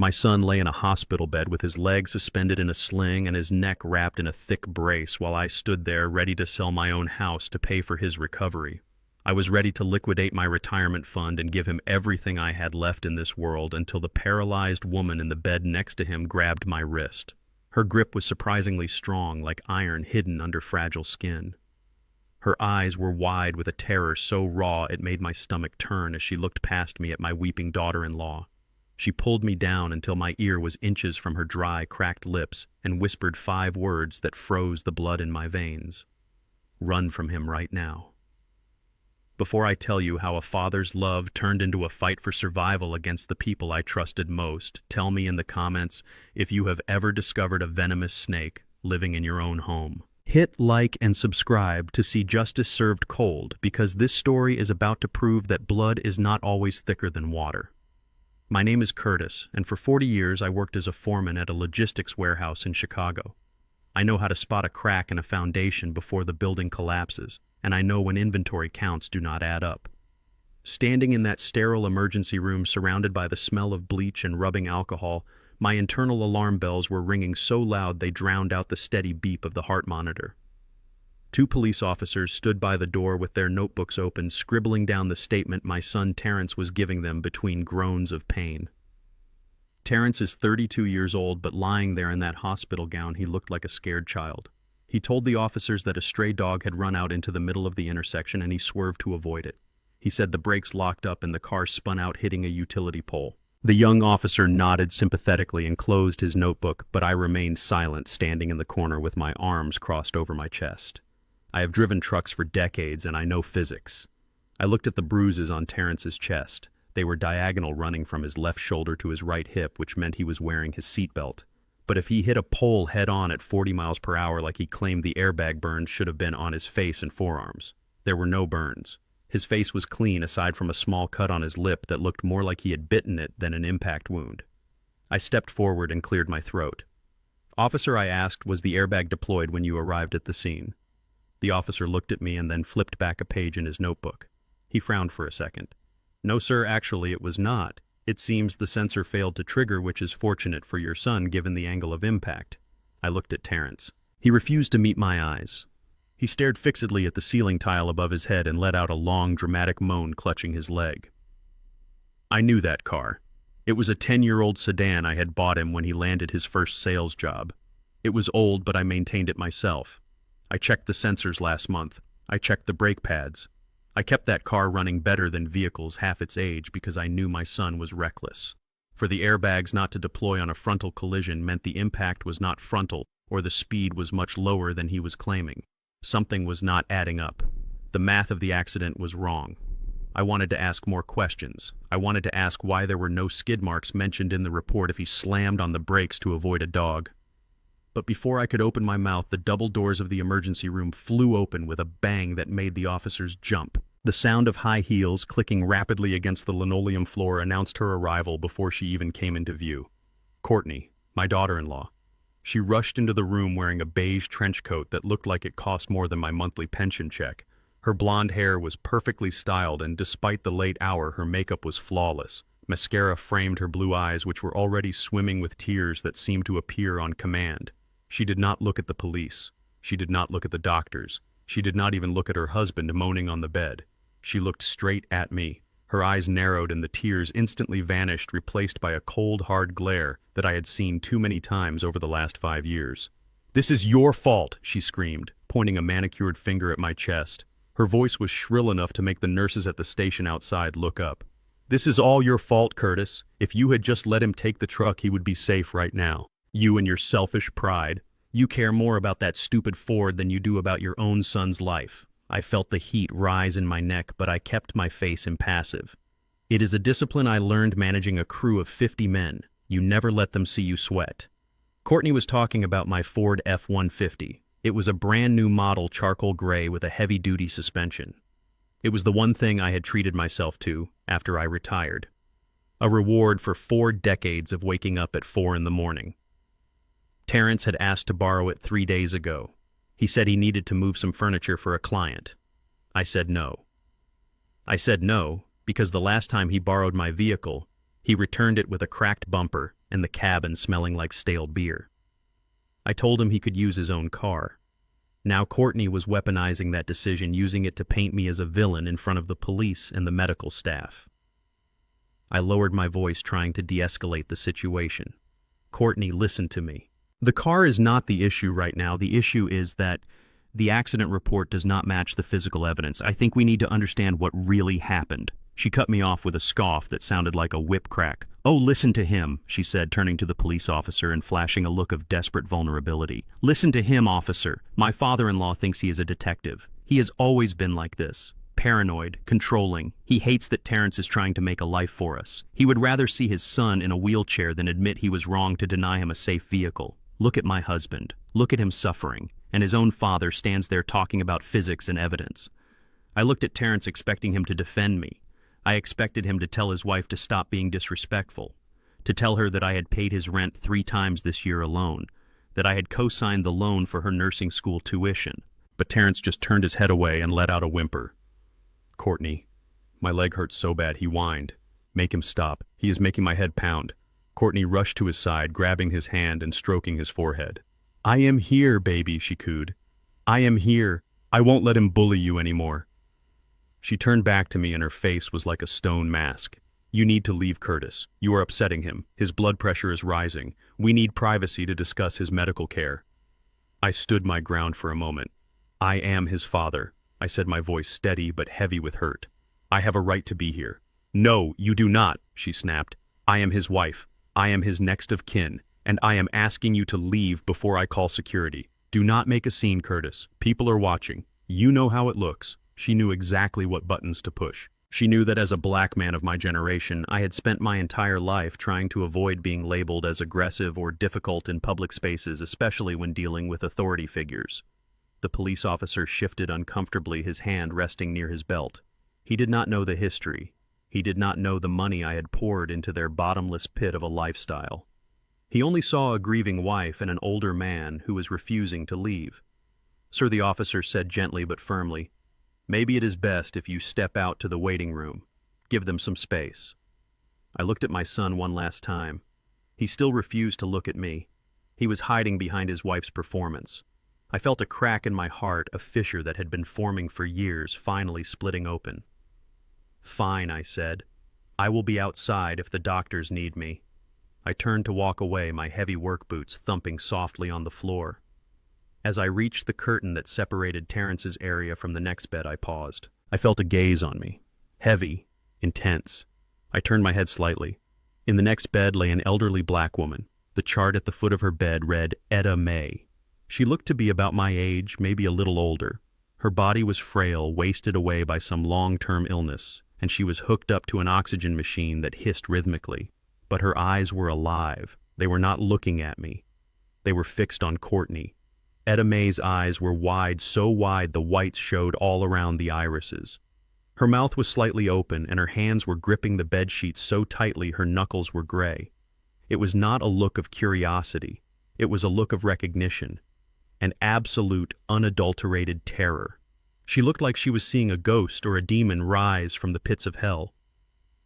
My son lay in a hospital bed with his legs suspended in a sling and his neck wrapped in a thick brace while I stood there ready to sell my own house to pay for his recovery. I was ready to liquidate my retirement fund and give him everything I had left in this world until the paralyzed woman in the bed next to him grabbed my wrist. Her grip was surprisingly strong, like iron hidden under fragile skin. Her eyes were wide with a terror so raw it made my stomach turn as she looked past me at my weeping daughter-in-law. She pulled me down until my ear was inches from her dry, cracked lips and whispered 5 words that froze the blood in my veins. Run from him right now. Before I tell you how a father's love turned into a fight for survival against the people I trusted most, tell me in the comments if you have ever discovered a venomous snake living in your own home. Hit like and subscribe to see justice served cold, because this story is about to prove that blood is not always thicker than water. My name is Curtis, and for 40 years I worked as a foreman at a logistics warehouse in Chicago. I know how to spot a crack in a foundation before the building collapses, and I know when inventory counts do not add up. Standing in that sterile emergency room surrounded by the smell of bleach and rubbing alcohol, my internal alarm bells were ringing so loud they drowned out the steady beep of the heart monitor. 2 police officers stood by the door with their notebooks open, scribbling down the statement my son Terrence was giving them between groans of pain. Terrence is 32 years old, but lying there in that hospital gown, he looked like a scared child. He told the officers that a stray dog had run out into the middle of the intersection and he swerved to avoid it. He said the brakes locked up and the car spun out, hitting a utility pole. The young officer nodded sympathetically and closed his notebook, but I remained silent, standing in the corner with my arms crossed over my chest. I have driven trucks for decades and I know physics. I looked at the bruises on Terrence's chest. They were diagonal, running from his left shoulder to his right hip, which meant he was wearing his seatbelt. But if he hit a pole head-on at 40 miles per hour like he claimed, the airbag burns should have been on his face and forearms. There were no burns. His face was clean aside from a small cut on his lip that looked more like he had bitten it than an impact wound. I stepped forward and cleared my throat. "Officer," I asked, "was the airbag deployed when you arrived at the scene?" The officer looked at me and then flipped back a page in his notebook. He frowned for a second. "No, sir, actually it was not. It seems the sensor failed to trigger, which is fortunate for your son given the angle of impact." I looked at Terrence. He refused to meet my eyes. He stared fixedly at the ceiling tile above his head and let out a long, dramatic moan, clutching his leg. I knew that car. It was a 10-year-old sedan I had bought him when he landed his first sales job. It was old, but I maintained it myself. I checked the sensors last month. I checked the brake pads. I kept that car running better than vehicles half its age because I knew my son was reckless. For the airbags not to deploy on a frontal collision meant the impact was not frontal, or the speed was much lower than he was claiming. Something was not adding up. The math of the accident was wrong. I wanted to ask more questions. I wanted to ask why there were no skid marks mentioned in the report if he slammed on the brakes to avoid a dog. But before I could open my mouth, the double doors of the emergency room flew open with a bang that made the officers jump. The sound of high heels clicking rapidly against the linoleum floor announced her arrival before she even came into view. Courtney, my daughter-in-law. She rushed into the room wearing a beige trench coat that looked like it cost more than my monthly pension check. Her blonde hair was perfectly styled, and despite the late hour, her makeup was flawless. Mascara framed her blue eyes, which were already swimming with tears that seemed to appear on command. She did not look at the police. She did not look at the doctors. She did not even look at her husband moaning on the bed. She looked straight at me. Her eyes narrowed and the tears instantly vanished, replaced by a cold, hard glare that I had seen too many times over the last 5 years. "This is your fault," she screamed, pointing a manicured finger at my chest. Her voice was shrill enough to make the nurses at the station outside look up. "This is all your fault, Curtis. If you had just let him take the truck, he would be safe right now. You and your selfish pride. You care more about that stupid Ford than you do about your own son's life." I felt the heat rise in my neck, but I kept my face impassive. "It is a discipline I learned managing a crew of 50 men. You never let them see you sweat." Courtney was talking about my Ford F-150. It was a brand new model, charcoal gray with a heavy-duty suspension. It was the one thing I had treated myself to after I retired. A reward for 4 decades of waking up at 4 in the morning. Terrence had asked to borrow it 3 days ago. He said he needed to move some furniture for a client. I said no. I said no because the last time he borrowed my vehicle, he returned it with a cracked bumper and the cabin smelling like stale beer. I told him he could use his own car. Now Courtney was weaponizing that decision, using it to paint me as a villain in front of the police and the medical staff. I lowered my voice, trying to de-escalate the situation. Courtney, listen to me. The car is not the issue right now. The issue is that the accident report does not match the physical evidence. I think we need to understand what really happened. She cut me off with a scoff that sounded like a whip crack. Oh, listen to him, she said, turning to the police officer and flashing a look of desperate vulnerability. Listen to him, officer. My father-in-law thinks he is a detective. He has always been like this. Paranoid, controlling. He hates that Terrence is trying to make a life for us. He would rather see his son in a wheelchair than admit he was wrong to deny him a safe vehicle. Look at my husband. Look at him suffering. And his own father stands there talking about physics and evidence. I looked at Terrence, expecting him to defend me. I expected him to tell his wife to stop being disrespectful, to tell her that I had paid his rent 3 times this year alone, that I had co-signed the loan for her nursing school tuition. But Terrence just turned his head away and let out a whimper. Courtney, my leg hurts so bad, he whined. Make him stop. He is making my head pound. Courtney rushed to his side, grabbing his hand and stroking his forehead. I am here, baby, she cooed. I am here. I won't let him bully you anymore. She turned back to me and her face was like a stone mask. You need to leave Curtis. You are upsetting him. His blood pressure is rising. We need privacy to discuss his medical care. I stood my ground for a moment. I am his father, I said, my voice steady but heavy with hurt. I have a right to be here. No, you do not, she snapped. I am his wife. I am his next of kin, and I am asking you to leave before I call security. Do not make a scene, Curtis. People are watching. You know how it looks. She knew exactly what buttons to push. She knew that as a black man of my generation, I had spent my entire life trying to avoid being labeled as aggressive or difficult in public spaces, especially when dealing with authority figures. The police officer shifted uncomfortably, his hand resting near his belt. He did not know the history. He did not know the money I had poured into their bottomless pit of a lifestyle. He only saw a grieving wife and an older man who was refusing to leave. Sir, the officer said gently but firmly, maybe it is best if you step out to the waiting room. Give them some space. I looked at my son one last time. He still refused to look at me. He was hiding behind his wife's performance. I felt a crack in my heart, a fissure that had been forming for years, finally splitting open. Fine, I said. I will be outside if the doctors need me. I turned to walk away, my heavy work boots thumping softly on the floor. As I reached the curtain that separated Terrence's area from the next bed, I paused. I felt a gaze on me. Heavy, intense. I turned my head slightly. In the next bed lay an elderly black woman. The chart at the foot of her bed read Etta May. She looked to be about my age, maybe a little older. Her body was frail, wasted away by some long-term illness, and she was hooked up to an oxygen machine that hissed rhythmically. But her eyes were alive. They were not looking at me. They were fixed on Courtney. Etta May's eyes were wide, so wide the whites showed all around the irises. Her mouth was slightly open, and her hands were gripping the bedsheets so tightly her knuckles were gray. It was not a look of curiosity. It was a look of recognition. An absolute, unadulterated terror. She looked like she was seeing a ghost or a demon rise from the pits of hell.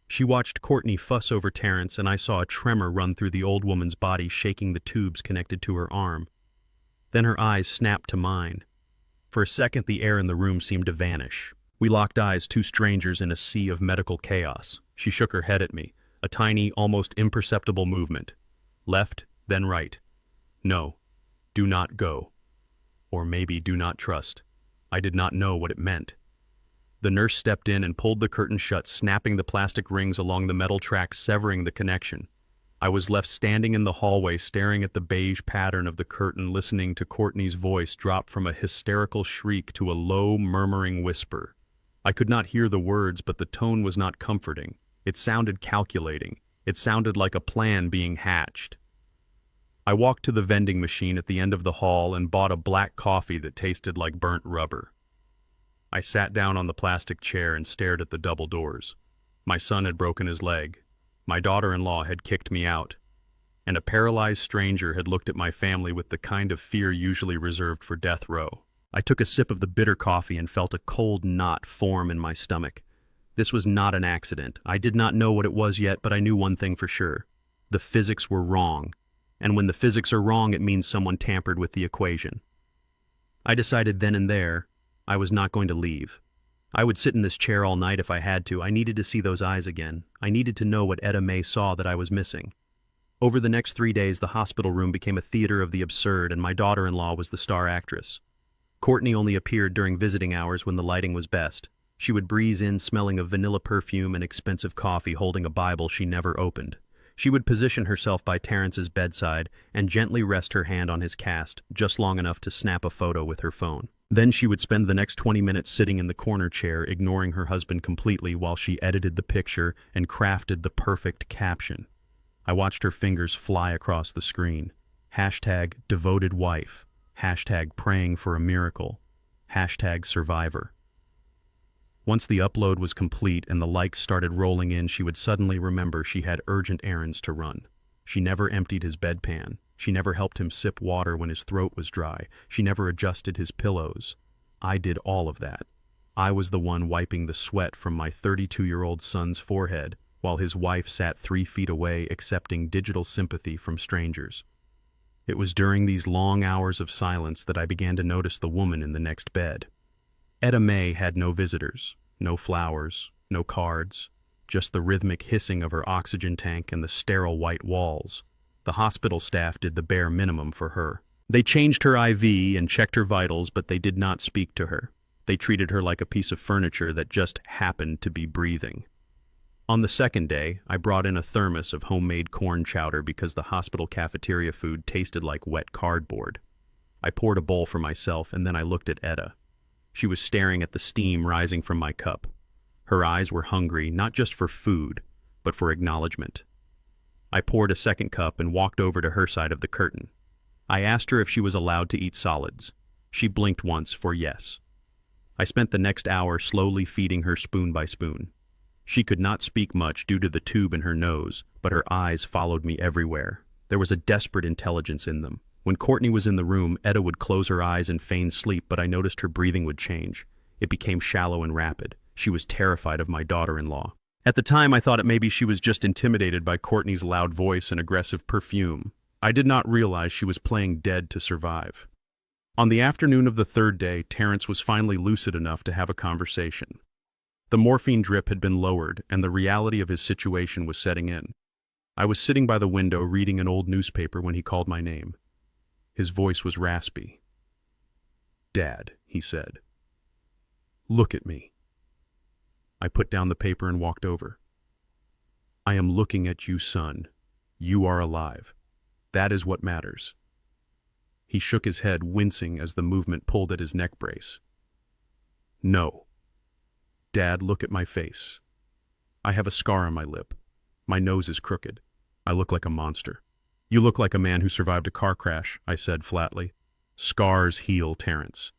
She watched Courtney fuss over Terrence, and I saw a tremor run through the old woman's body, shaking the tubes connected to her arm. Then her eyes snapped to mine. For a second, the air in the room seemed to vanish. We locked eyes, two strangers in a sea of medical chaos. She shook her head at me, a tiny, almost imperceptible movement. Left, then right. No, do not go. Or maybe do not trust. I did not know what it meant. The nurse stepped in and pulled the curtain shut, snapping the plastic rings along the metal tracks, severing the connection. I was left standing in the hallway, staring at the beige pattern of the curtain, listening to Courtney's voice drop from a hysterical shriek to a low, murmuring whisper. I could not hear the words, but the tone was not comforting. It sounded calculating. It sounded like a plan being hatched. I walked to the vending machine at the end of the hall and bought a black coffee that tasted like burnt rubber. I sat down on the plastic chair and stared at the double doors. My son had broken his leg. My daughter-in-law had kicked me out, and a paralyzed stranger had looked at my family with the kind of fear usually reserved for death row. I took a sip of the bitter coffee and felt a cold knot form in my stomach. This was not an accident. I did not know what it was yet, but I knew one thing for sure. The physics were wrong, and when the physics are wrong, it means someone tampered with the equation. I decided then and there I was not going to leave. I would sit in this chair all night if I had to. I needed to see those eyes again. I needed to know what Etta May saw that I was missing. Over the next 3 days, the hospital room became a theater of the absurd, and my daughter-in-law was the star actress. Courtney only appeared during visiting hours when the lighting was best. She would breeze in smelling of vanilla perfume and expensive coffee, holding a Bible she never opened. She would position herself by Terrence's bedside and gently rest her hand on his cast, just long enough to snap a photo with her phone. Then she would spend the next 20 minutes sitting in the corner chair, ignoring her husband completely while she edited the picture and crafted the perfect caption. I watched her fingers fly across the screen. #DevotedWife. #praying for a miracle. #survivor. Once the upload was complete and the likes started rolling in, she would suddenly remember she had urgent errands to run. She never emptied his bedpan. She never helped him sip water when his throat was dry. She never adjusted his pillows. I did all of that. I was the one wiping the sweat from my 32-year-old son's forehead, while his wife sat 3 feet away accepting digital sympathy from strangers. It was during these long hours of silence that I began to notice the woman in the next bed. Etta May had no visitors, no flowers, no cards, just the rhythmic hissing of her oxygen tank and the sterile white walls. The hospital staff did the bare minimum for her. They changed her IV and checked her vitals, but they did not speak to her. They treated her like a piece of furniture that just happened to be breathing. On the second day, I brought in a thermos of homemade corn chowder because the hospital cafeteria food tasted like wet cardboard. I poured a bowl for myself, and then I looked at Etta. She was staring at the steam rising from my cup. Her eyes were hungry, not just for food, but for acknowledgement. I poured a second cup and walked over to her side of the curtain. I asked her if she was allowed to eat solids. She blinked once for yes. I spent the next hour slowly feeding her spoon by spoon. She could not speak much due to the tube in her nose, but her eyes followed me everywhere. There was a desperate intelligence in them. When Courtney was in the room, Etta would close her eyes and feign sleep, but I noticed her breathing would change. It became shallow and rapid. She was terrified of my daughter-in-law. At the time, I thought maybe she was just intimidated by Courtney's loud voice and aggressive perfume. I did not realize she was playing dead to survive. On the afternoon of the third day, Terrence was finally lucid enough to have a conversation. The morphine drip had been lowered, and the reality of his situation was setting in. I was sitting by the window reading an old newspaper when he called my name. His voice was raspy. "Dad," he said. "Look at me." I put down the paper and walked over. "I am looking at you, son. You are alive. That is what matters." He shook his head, wincing as the movement pulled at his neck brace. "No. Dad, look at my face. I have a scar on my lip. My nose is crooked. I look like a monster." "You look like a man who survived a car crash," I said flatly. "Scars heal, Terrence."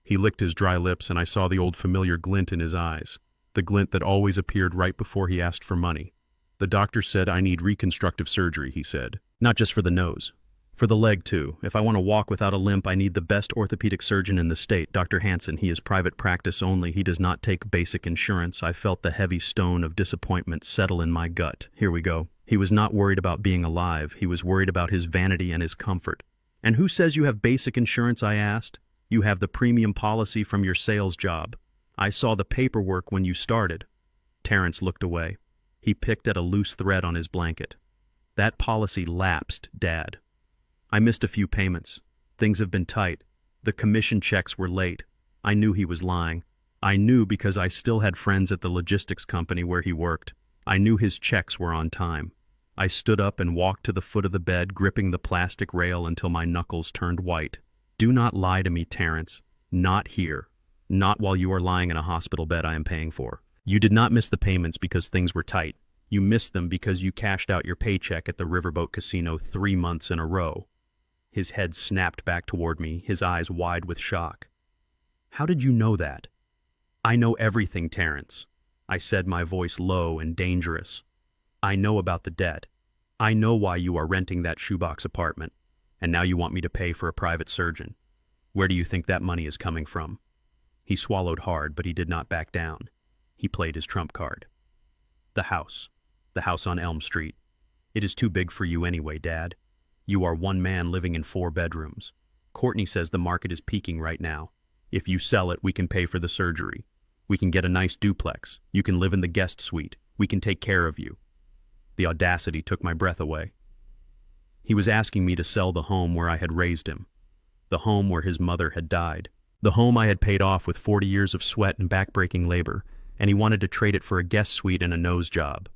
He licked his dry lips, and I saw the old familiar glint in his eyes, the glint that always appeared right before he asked for money. "The doctor said I need reconstructive surgery," he said. "Not just for the nose. For the leg, too. If I want to walk without a limp, I need the best orthopedic surgeon in the state, Dr. Hansen. He is private practice only. He does not take basic insurance." I felt the heavy stone of disappointment settle in my gut. Here we go. He was not worried about being alive. He was worried about his vanity and his comfort. "And who says you have basic insurance?" I asked. "You have the premium policy from your sales job. I saw the paperwork when you started." Terrence looked away. He picked at a loose thread on his blanket. "That policy lapsed, Dad. I missed a few payments. Things have been tight. The commission checks were late." I knew he was lying. I knew because I still had friends at the logistics company where he worked. I knew his checks were on time. I stood up and walked to the foot of the bed, gripping the plastic rail until my knuckles turned white. "Do not lie to me, Terrence. Not here. Not while you are lying in a hospital bed I am paying for. You did not miss the payments because things were tight. You missed them because you cashed out your paycheck at the Riverboat Casino 3 months in a row." His head snapped back toward me, his eyes wide with shock. "How did you know that?" "I know everything, Terrence," I said, my voice low and dangerous. "I know about the debt. I know why you are renting that shoebox apartment, and now you want me to pay for a private surgeon. Where do you think that money is coming from?" He swallowed hard, but he did not back down. He played his trump card. The house on Elm Street. It is too big for you anyway, Dad. You are one man living in 4 bedrooms. Courtney says the market is peaking right now. If you sell it, we can pay for the surgery. We can get a nice duplex. You can live in the guest suite. We can take care of you. The audacity took my breath away. He was asking me to sell the home where I had raised him, the home where his mother had died, the home I had paid off with 40 years of sweat and backbreaking labor, and he wanted to trade it for a guest suite and a nose job.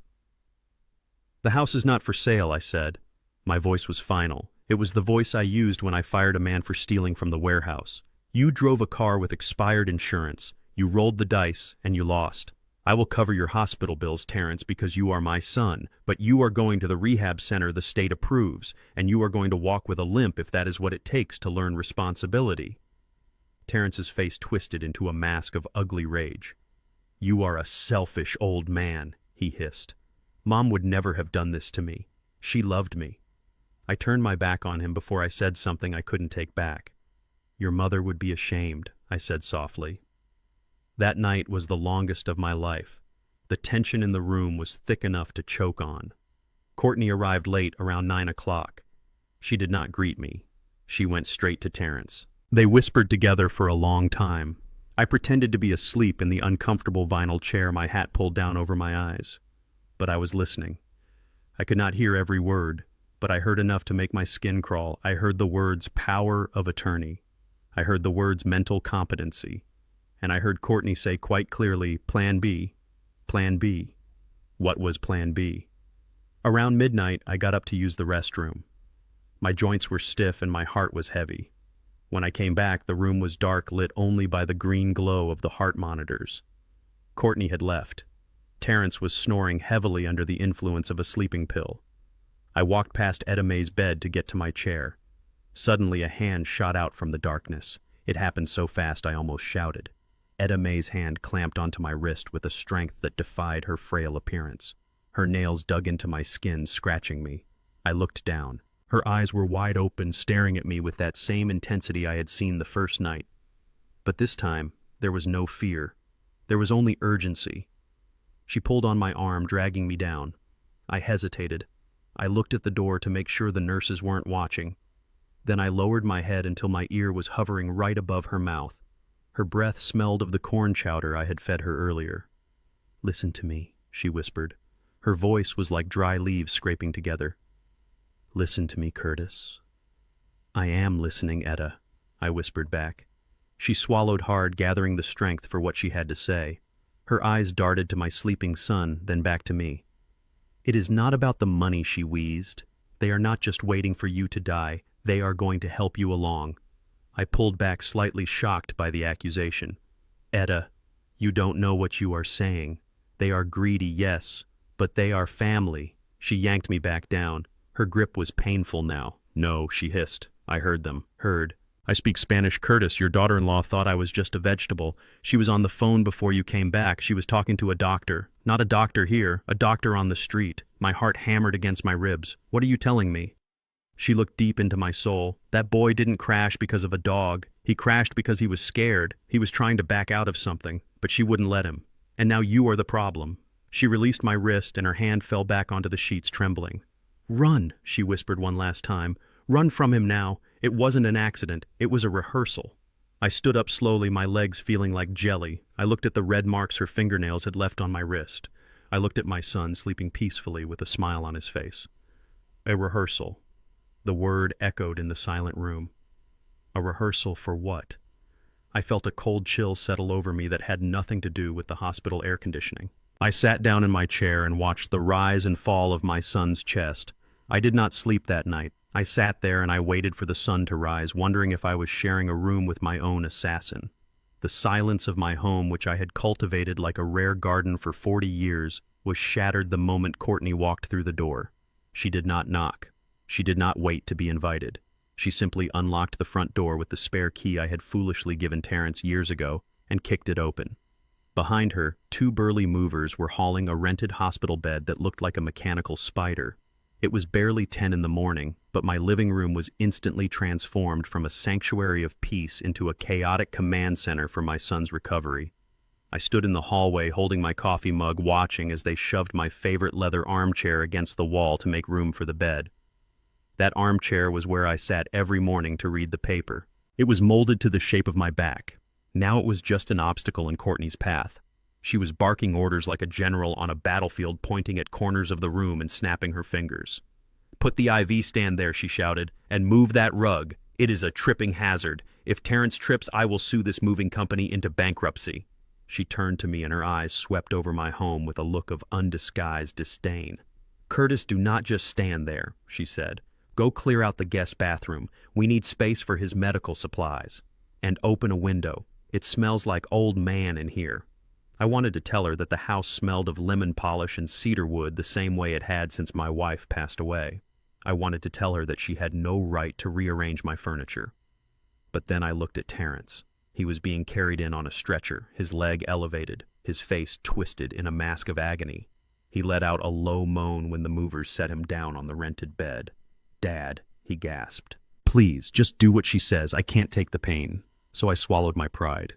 The house is not for sale, I said. My voice was final. It was the voice I used when I fired a man for stealing from the warehouse. You drove a car with expired insurance. You rolled the dice, and you lost. I will cover your hospital bills, Terrence, because you are my son, but you are going to the rehab center the state approves, and you are going to walk with a limp if that is what it takes to learn responsibility. Terrence's face twisted into a mask of ugly rage. You are a selfish old man, he hissed. Mom would never have done this to me. She loved me. I turned my back on him before I said something I couldn't take back. Your mother would be ashamed, I said softly. That night was the longest of my life. The tension in the room was thick enough to choke on. Courtney arrived late, around 9 o'clock. She did not greet me. She went straight to Terrence. They whispered together for a long time. I pretended to be asleep in the uncomfortable vinyl chair, my hat pulled down over my eyes. But I was listening. I could not hear every word, but I heard enough to make my skin crawl. I heard the words power of attorney. I heard the words mental competency. And I heard Courtney say quite clearly, Plan B. Plan B. What was Plan B? Around midnight, I got up to use the restroom. My joints were stiff and my heart was heavy. When I came back, the room was dark, lit only by the green glow of the heart monitors. Courtney had left. Terrence was snoring heavily under the influence of a sleeping pill. I walked past Etta Mae's bed to get to my chair. Suddenly, a hand shot out from the darkness. It happened so fast I almost shouted. Etta Mae's hand clamped onto my wrist with a strength that defied her frail appearance. Her nails dug into my skin, scratching me. I looked down. Her eyes were wide open, staring at me with that same intensity I had seen the first night. But this time, there was no fear. There was only urgency. She pulled on my arm, dragging me down. I hesitated. I looked at the door to make sure the nurses weren't watching. Then I lowered my head until my ear was hovering right above her mouth. Her breath smelled of the corn chowder I had fed her earlier. Listen to me, she whispered. Her voice was like dry leaves scraping together. Listen to me, Curtis. I am listening, Etta, I whispered back. She swallowed hard, gathering the strength for what she had to say. Her eyes darted to my sleeping son, then back to me. It is not about the money, she wheezed. They are not just waiting for you to die. They are going to help you along. I pulled back, slightly shocked by the accusation. Etta, you don't know what you are saying. They are greedy, yes, but they are family. She yanked me back down. Her grip was painful now. No, she hissed. I heard them. Heard. I speak Spanish, Curtis. Your daughter-in-law thought I was just a vegetable. She was on the phone before you came back. She was talking to a doctor. Not a doctor here, a doctor on the street. My heart hammered against my ribs. What are you telling me? She looked deep into my soul. That boy didn't crash because of a dog. He crashed because he was scared. He was trying to back out of something, but she wouldn't let him. And now you are the problem. She released my wrist and her hand fell back onto the sheets, trembling. Run, she whispered one last time. Run from him now. It wasn't an accident. It was a rehearsal. I stood up slowly, my legs feeling like jelly. I looked at the red marks her fingernails had left on my wrist. I looked at my son sleeping peacefully with a smile on his face. A rehearsal. The word echoed in the silent room. A rehearsal for what? I felt a cold chill settle over me that had nothing to do with the hospital air conditioning. I sat down in my chair and watched the rise and fall of my son's chest. I did not sleep that night. I sat there and I waited for the sun to rise, wondering if I was sharing a room with my own assassin. The silence of my home, which I had cultivated like a rare garden for 40 years, was shattered the moment Courtney walked through the door. She did not knock. She did not wait to be invited. She simply unlocked the front door with the spare key I had foolishly given Terrence years ago and kicked it open. Behind her, 2 burly movers were hauling a rented hospital bed that looked like a mechanical spider. It was barely 10 in the morning, but my living room was instantly transformed from a sanctuary of peace into a chaotic command center for my son's recovery. I stood in the hallway holding my coffee mug, watching as they shoved my favorite leather armchair against the wall to make room for the bed. That armchair was where I sat every morning to read the paper. It was molded to the shape of my back. Now it was just an obstacle in Courtney's path. She was barking orders like a general on a battlefield, pointing at corners of the room and snapping her fingers. "Put the IV stand there," she shouted, "and move that rug. It is a tripping hazard. If Terrence trips, I will sue this moving company into bankruptcy." She turned to me and her eyes swept over my home with a look of undisguised disdain. "Curtis, do not just stand there," she said. "Go clear out the guest bathroom. We need space for his medical supplies. And open a window. It smells like old man in here." I wanted to tell her that the house smelled of lemon polish and cedar wood the same way it had since my wife passed away. I wanted to tell her that she had no right to rearrange my furniture. But then I looked at Terrence. He was being carried in on a stretcher, his leg elevated, his face twisted in a mask of agony. He let out a low moan when the movers set him down on the rented bed. "Dad," he gasped. "Please, just do what she says. I can't take the pain." So I swallowed my pride.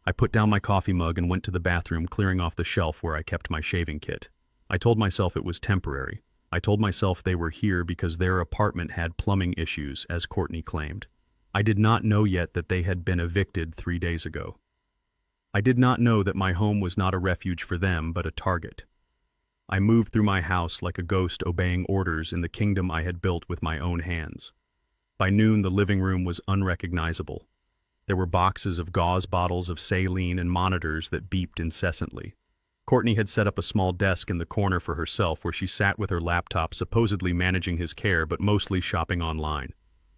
I put down my coffee mug and went to the bathroom, clearing off the shelf where I kept my shaving kit. I told myself it was temporary. I told myself they were here because their apartment had plumbing issues, as Courtney claimed. I did not know yet that they had been evicted 3 days ago. I did not know that my home was not a refuge for them, but a target. I moved through my house like a ghost obeying orders in the kingdom I had built with my own hands. By noon, the living room was unrecognizable. There were boxes of gauze bottles of saline and monitors that beeped incessantly. Courtney had set up a small desk in the corner for herself where she sat with her laptop, supposedly managing his care but mostly shopping online.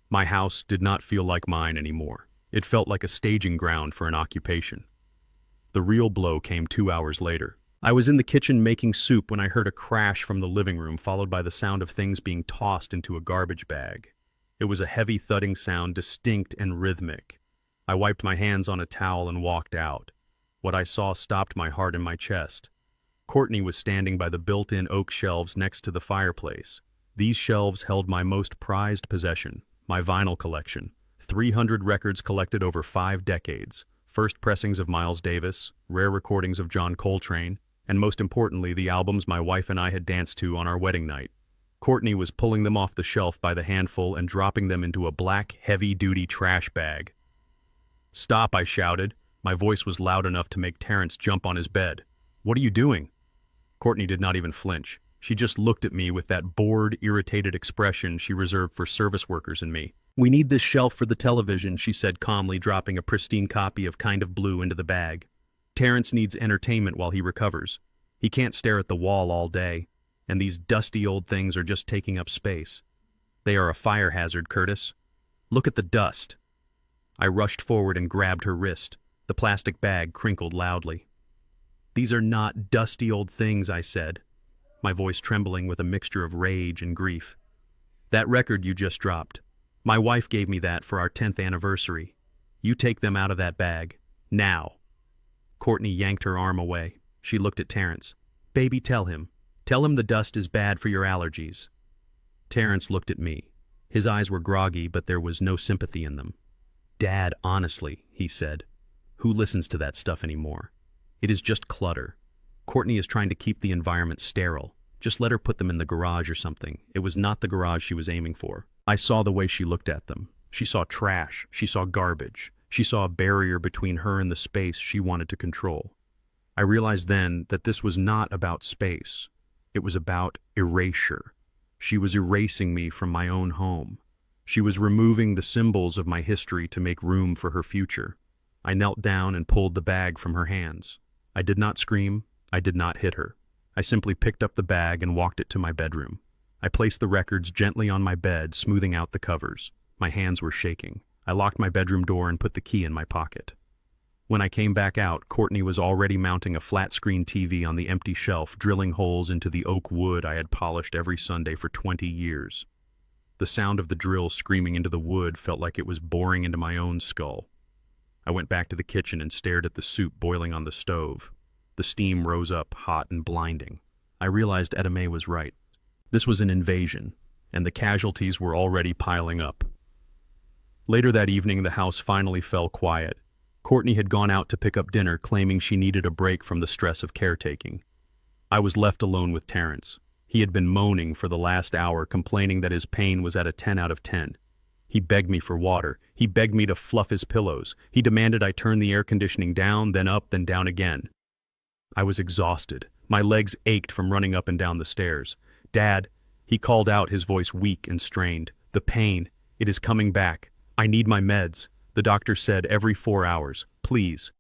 My house did not feel like mine anymore. It felt like a staging ground for an occupation. The real blow came 2 hours later. I was in the kitchen making soup when I heard a crash from the living room, followed by the sound of things being tossed into a garbage bag. It was a heavy thudding sound, distinct and rhythmic. I wiped my hands on a towel and walked out. What I saw stopped my heart in my chest. Courtney was standing by the built-in oak shelves next to the fireplace. These shelves held my most prized possession, my vinyl collection. 300 records collected over 5 decades. First pressings of Miles Davis, rare recordings of John Coltrane, and most importantly, the albums my wife and I had danced to on our wedding night. Courtney was pulling them off the shelf by the handful and dropping them into a black, heavy-duty trash bag. "Stop," I shouted. My voice was loud enough to make Terrence jump on his bed. "What are you doing?" Courtney did not even flinch. She just looked at me with that bored, irritated expression she reserved for service workers and me. "We need this shelf for the television," she said calmly, dropping a pristine copy of Kind of Blue into the bag. "Terrence needs entertainment while he recovers. He can't stare at the wall all day, and these dusty old things are just taking up space. They are a fire hazard, Curtis. Look at the dust." I rushed forward and grabbed her wrist. The plastic bag crinkled loudly. "These are not dusty old things," I said, my voice trembling with a mixture of rage and grief. "That record you just dropped. My wife gave me that for our 10th anniversary. You take them out of that bag. Now." Courtney yanked her arm away. She looked at Terrence. "Baby, tell him. Tell him the dust is bad for your allergies." Terrence looked at me. His eyes were groggy, but there was no sympathy in them. "Dad, honestly," he said, "who listens to that stuff anymore? It is just clutter. Courtney is trying to keep the environment sterile. Just let her put them in the garage or something." It was not the garage she was aiming for. I saw the way she looked at them. She saw trash. She saw garbage. She saw a barrier between her and the space she wanted to control. I realized then that this was not about space. It was about erasure. She was erasing me from my own home. She was removing the symbols of my history to make room for her future. I knelt down and pulled the bag from her hands. I did not scream. I did not hit her. I simply picked up the bag and walked it to my bedroom. I placed the records gently on my bed, smoothing out the covers. My hands were shaking. I locked my bedroom door and put the key in my pocket. When I came back out, Courtney was already mounting a flat-screen TV on the empty shelf, drilling holes into the oak wood I had polished every Sunday for 20 years. The sound of the drill screaming into the wood felt like it was boring into my own skull. I went back to the kitchen and stared at the soup boiling on the stove. The steam rose up, hot and blinding. I realized Edame was right. This was an invasion, and the casualties were already piling up. Later that evening, the house finally fell quiet. Courtney had gone out to pick up dinner, claiming she needed a break from the stress of caretaking. I was left alone with Terrence. He had been moaning for the last hour, complaining that his pain was at a 10 out of 10. He begged me for water. He begged me to fluff his pillows. He demanded I turn the air conditioning down, then up, then down again. I was exhausted. My legs ached from running up and down the stairs. "Dad," he called out, his voice weak and strained. "The pain, it is coming back. I need my meds. The doctor said every 4 hours. Please."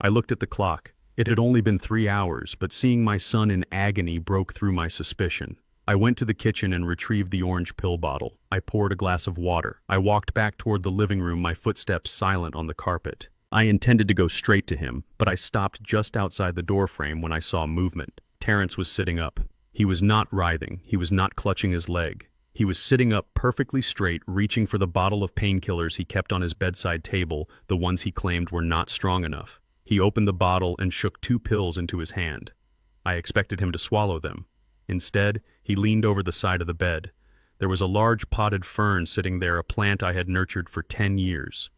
I looked at the clock. It had only been 3 hours, but seeing my son in agony broke through my suspicion. I went to the kitchen and retrieved the orange pill bottle. I poured a glass of water. I walked back toward the living room, my footsteps silent on the carpet. I intended to go straight to him, but I stopped just outside the doorframe when I saw movement. Terrence was sitting up. He was not writhing. He was not clutching his leg. He was sitting up perfectly straight, reaching for the bottle of painkillers he kept on his bedside table, the ones he claimed were not strong enough. He opened the bottle and shook 2 pills into his hand. I expected him to swallow them. Instead, he leaned over the side of the bed. There was a large potted fern sitting there, a plant I had nurtured for 10 years.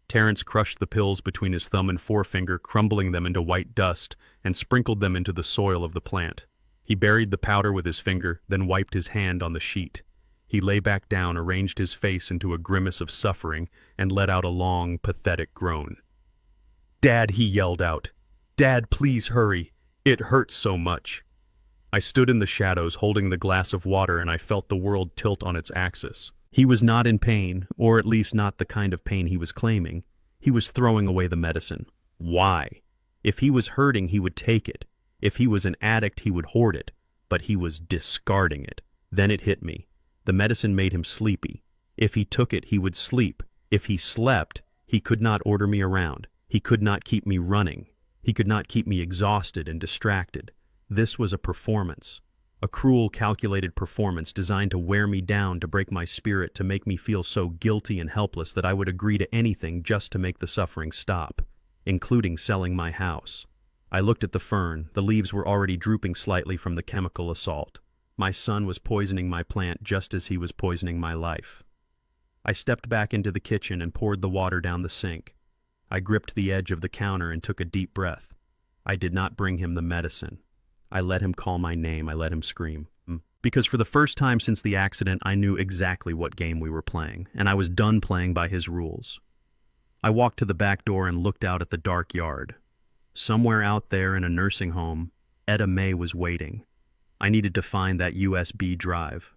Terrence crushed the pills between his thumb and forefinger, crumbling them into white dust, and sprinkled them into the soil of the plant. He buried the powder with his finger, then wiped his hand on the sheet. He lay back down, arranged his face into a grimace of suffering, and let out a long, pathetic groan. "Dad," he yelled out. "Dad, please hurry. It hurts so much." I stood in the shadows holding the glass of water, and I felt the world tilt on its axis. He was not in pain, or at least not the kind of pain he was claiming. He was throwing away the medicine. Why? If he was hurting, he would take it. If he was an addict, he would hoard it. But he was discarding it. Then it hit me. The medicine made him sleepy. If he took it, he would sleep. If he slept, he could not order me around. He could not keep me running. He could not keep me exhausted and distracted. This was a performance. A cruel, calculated performance designed to wear me down, to break my spirit, to make me feel so guilty and helpless that I would agree to anything just to make the suffering stop, including selling my house. I looked at the fern. The leaves were already drooping slightly from the chemical assault. My son was poisoning my plant just as he was poisoning my life. I stepped back into the kitchen and poured the water down the sink. I gripped the edge of the counter and took a deep breath. I did not bring him the medicine. I let him call my name. I let him scream. Because for the first time since the accident, I knew exactly what game we were playing, and I was done playing by his rules. I walked to the back door and looked out at the dark yard. Somewhere out there in a nursing home, Etta May was waiting. I needed to find that USB drive.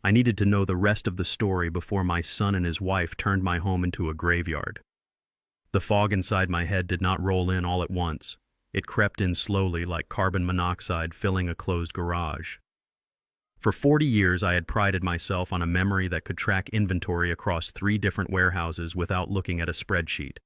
I needed to know the rest of the story before my son and his wife turned my home into a graveyard. The fog inside my head did not roll in all at once. It crept in slowly, like carbon monoxide filling a closed garage. For 40 years, I had prided myself on a memory that could track inventory across 3 different warehouses without looking at a spreadsheet.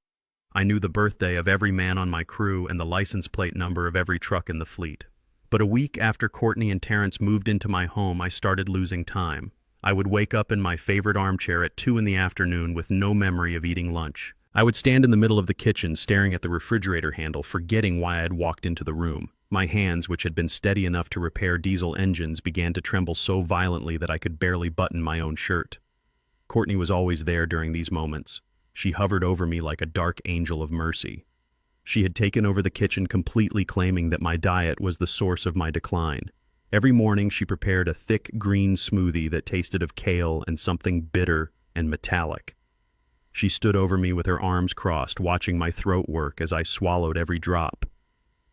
I knew the birthday of every man on my crew and the license plate number of every truck in the fleet. But a week after Courtney and Terrence moved into my home, I started losing time. I would wake up in my favorite armchair at 2 in the afternoon with no memory of eating lunch. I would stand in the middle of the kitchen staring at the refrigerator handle, forgetting why I had walked into the room. My hands, which had been steady enough to repair diesel engines, began to tremble so violently that I could barely button my own shirt. Courtney was always there during these moments. She hovered over me like a dark angel of mercy. She had taken over the kitchen completely, claiming that my diet was the source of my decline. Every morning she prepared a thick green smoothie that tasted of kale and something bitter and metallic. She stood over me with her arms crossed, watching my throat work as I swallowed every drop.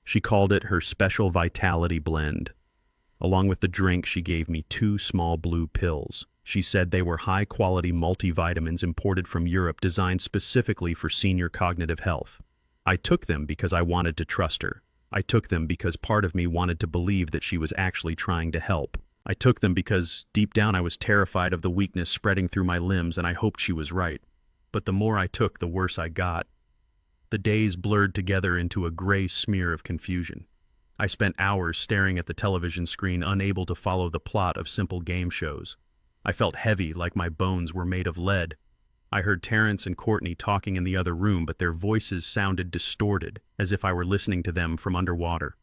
She called it her special vitality blend. Along with the drink, she gave me 2 small blue pills. She said they were high-quality multivitamins imported from Europe, designed specifically for senior cognitive health. I took them because I wanted to trust her. I took them because part of me wanted to believe that she was actually trying to help. I took them because, deep down, I was terrified of the weakness spreading through my limbs, and I hoped she was right. But the more I took, the worse I got. The days blurred together into a gray smear of confusion. I spent hours staring at the television screen, unable to follow the plot of simple game shows. I felt heavy, like my bones were made of lead. I heard Terrence and Courtney talking in the other room, but their voices sounded distorted, as if I were listening to them from underwater.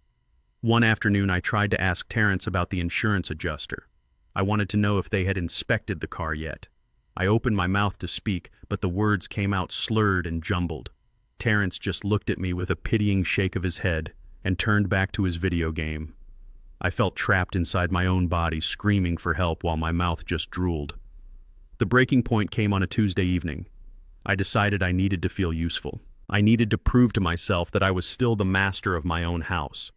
One afternoon, I tried to ask Terrence about the insurance adjuster. I wanted to know if they had inspected the car yet. I opened my mouth to speak, but the words came out slurred and jumbled. Terrence just looked at me with a pitying shake of his head and turned back to his video game. I felt trapped inside my own body, screaming for help while my mouth just drooled. The breaking point came on a Tuesday evening. I decided I needed to feel useful. I needed to prove to myself that I was still the master of my own house.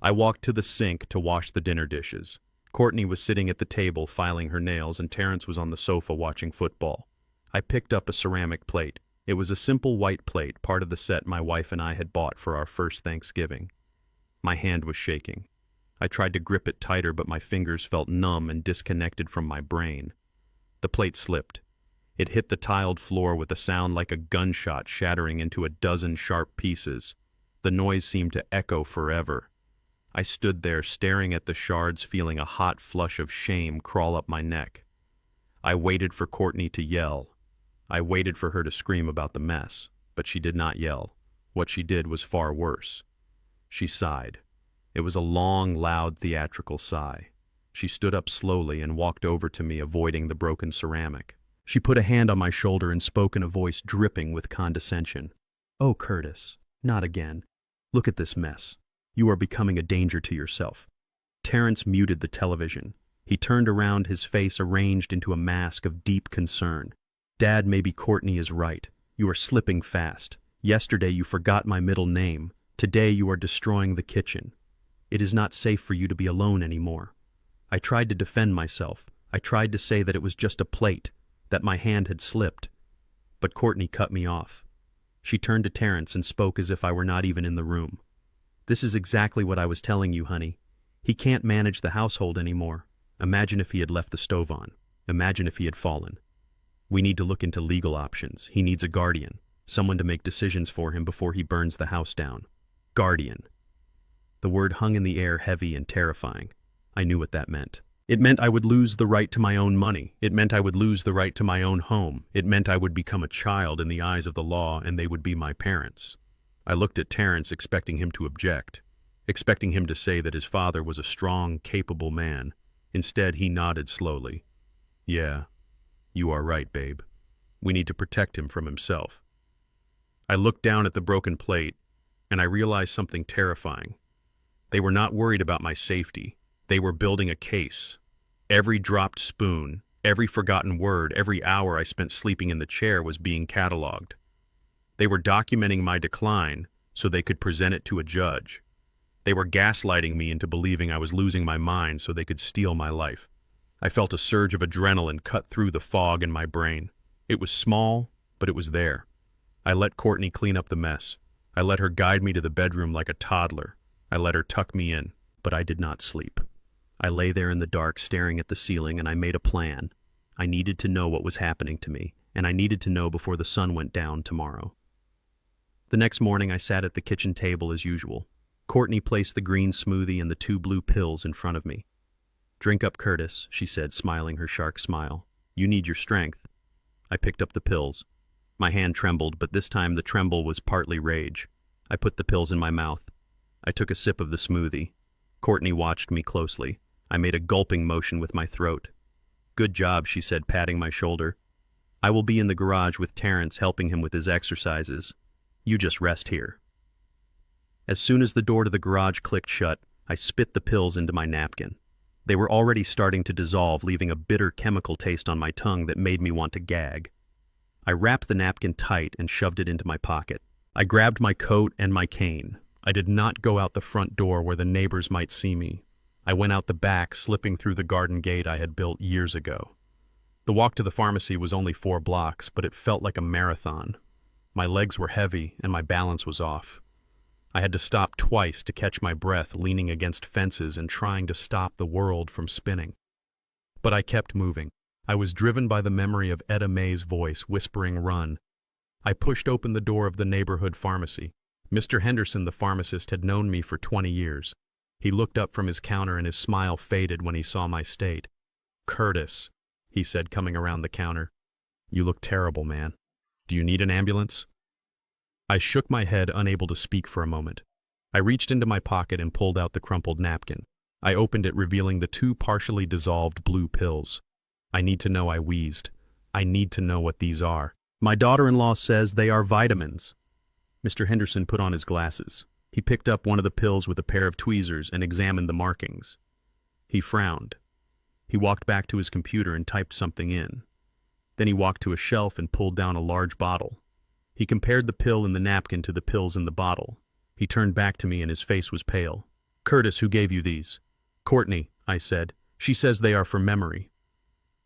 I walked to the sink to wash the dinner dishes. Courtney was sitting at the table filing her nails, and Terrence was on the sofa watching football. I picked up a ceramic plate. It was a simple white plate, part of the set my wife and I had bought for our first Thanksgiving. My hand was shaking. I tried to grip it tighter, but my fingers felt numb and disconnected from my brain. The plate slipped. It hit the tiled floor with a sound like a gunshot shattering into a dozen sharp pieces. The noise seemed to echo forever. I stood there staring at the shards, feeling a hot flush of shame crawl up my neck. I waited for Courtney to yell. I waited for her to scream about the mess, but she did not yell. What she did was far worse. She sighed. It was a long, loud, theatrical sigh. She stood up slowly and walked over to me, avoiding the broken ceramic. She put a hand on my shoulder and spoke in a voice dripping with condescension. "Oh, Curtis, not again. Look at this mess. You are becoming a danger to yourself." Terrence muted the television. He turned around, his face arranged into a mask of deep concern. "Dad, maybe Courtney is right. You are slipping fast. Yesterday you forgot my middle name. Today you are destroying the kitchen. It is not safe for you to be alone anymore." I tried to defend myself. I tried to say that it was just a plate, that my hand had slipped. But Courtney cut me off. She turned to Terrence and spoke as if I were not even in the room. "This is exactly what I was telling you, honey. He can't manage the household anymore. Imagine if he had left the stove on. Imagine if he had fallen. We need to look into legal options. He needs a guardian, someone to make decisions for him before he burns the house down." Guardian. The word hung in the air, heavy and terrifying. I knew what that meant. It meant I would lose the right to my own money. It meant I would lose the right to my own home. It meant I would become a child in the eyes of the law, and they would be my parents. I looked at Terrence, expecting him to object, expecting him to say that his father was a strong, capable man. Instead, he nodded slowly. "Yeah, you are right, babe. We need to protect him from himself." I looked down at the broken plate, and I realized something terrifying. They were not worried about my safety. They were building a case. Every dropped spoon, every forgotten word, every hour I spent sleeping in the chair was being cataloged. They were documenting my decline so they could present it to a judge. They were gaslighting me into believing I was losing my mind so they could steal my life. I felt a surge of adrenaline cut through the fog in my brain. It was small, but it was there. I let Courtney clean up the mess. I let her guide me to the bedroom like a toddler. I let her tuck me in, but I did not sleep. I lay there in the dark, staring at the ceiling, and I made a plan. I needed to know what was happening to me, and I needed to know before the sun went down tomorrow. The next morning, I sat at the kitchen table as usual. Courtney placed the green smoothie and the 2 blue pills in front of me. "Drink up, Curtis," she said, smiling her shark smile. "You need your strength." I picked up the pills. My hand trembled, but this time the tremble was partly rage. I put the pills in my mouth. I took a sip of the smoothie. Courtney watched me closely. I made a gulping motion with my throat. "Good job," she said, patting my shoulder. "I will be in the garage with Terrence, helping him with his exercises. You just rest here." As soon as the door to the garage clicked shut, I spit the pills into my napkin. They were already starting to dissolve, leaving a bitter chemical taste on my tongue that made me want to gag. I wrapped the napkin tight and shoved it into my pocket. I grabbed my coat and my cane. I did not go out the front door where the neighbors might see me. I went out the back, slipping through the garden gate I had built years ago. The walk to the pharmacy was only 4 blocks, but it felt like a marathon. My legs were heavy and my balance was off. I had to stop twice to catch my breath, leaning against fences and trying to stop the world from spinning. But I kept moving. I was driven by the memory of Etta Mae's voice whispering, "Run." I pushed open the door of the neighborhood pharmacy. Mr. Henderson, the pharmacist, had known me for 20 years. He looked up from his counter and his smile faded when he saw my state. "Curtis," he said, coming around the counter. "You look terrible, man. Do you need an ambulance?" I shook my head, unable to speak for a moment. I reached into my pocket and pulled out the crumpled napkin. I opened it, revealing the 2 partially dissolved blue pills. "I need to know," I wheezed. "I need to know what these are. My daughter-in-law says they are vitamins." Mr. Henderson put on his glasses. He picked up one of the pills with a pair of tweezers and examined the markings. He frowned. He walked back to his computer and typed something in. Then he walked to a shelf and pulled down a large bottle. He compared the pill in the napkin to the pills in the bottle. He turned back to me and his face was pale. "Curtis, who gave you these?" "Courtney," I said. "She says they are for memory."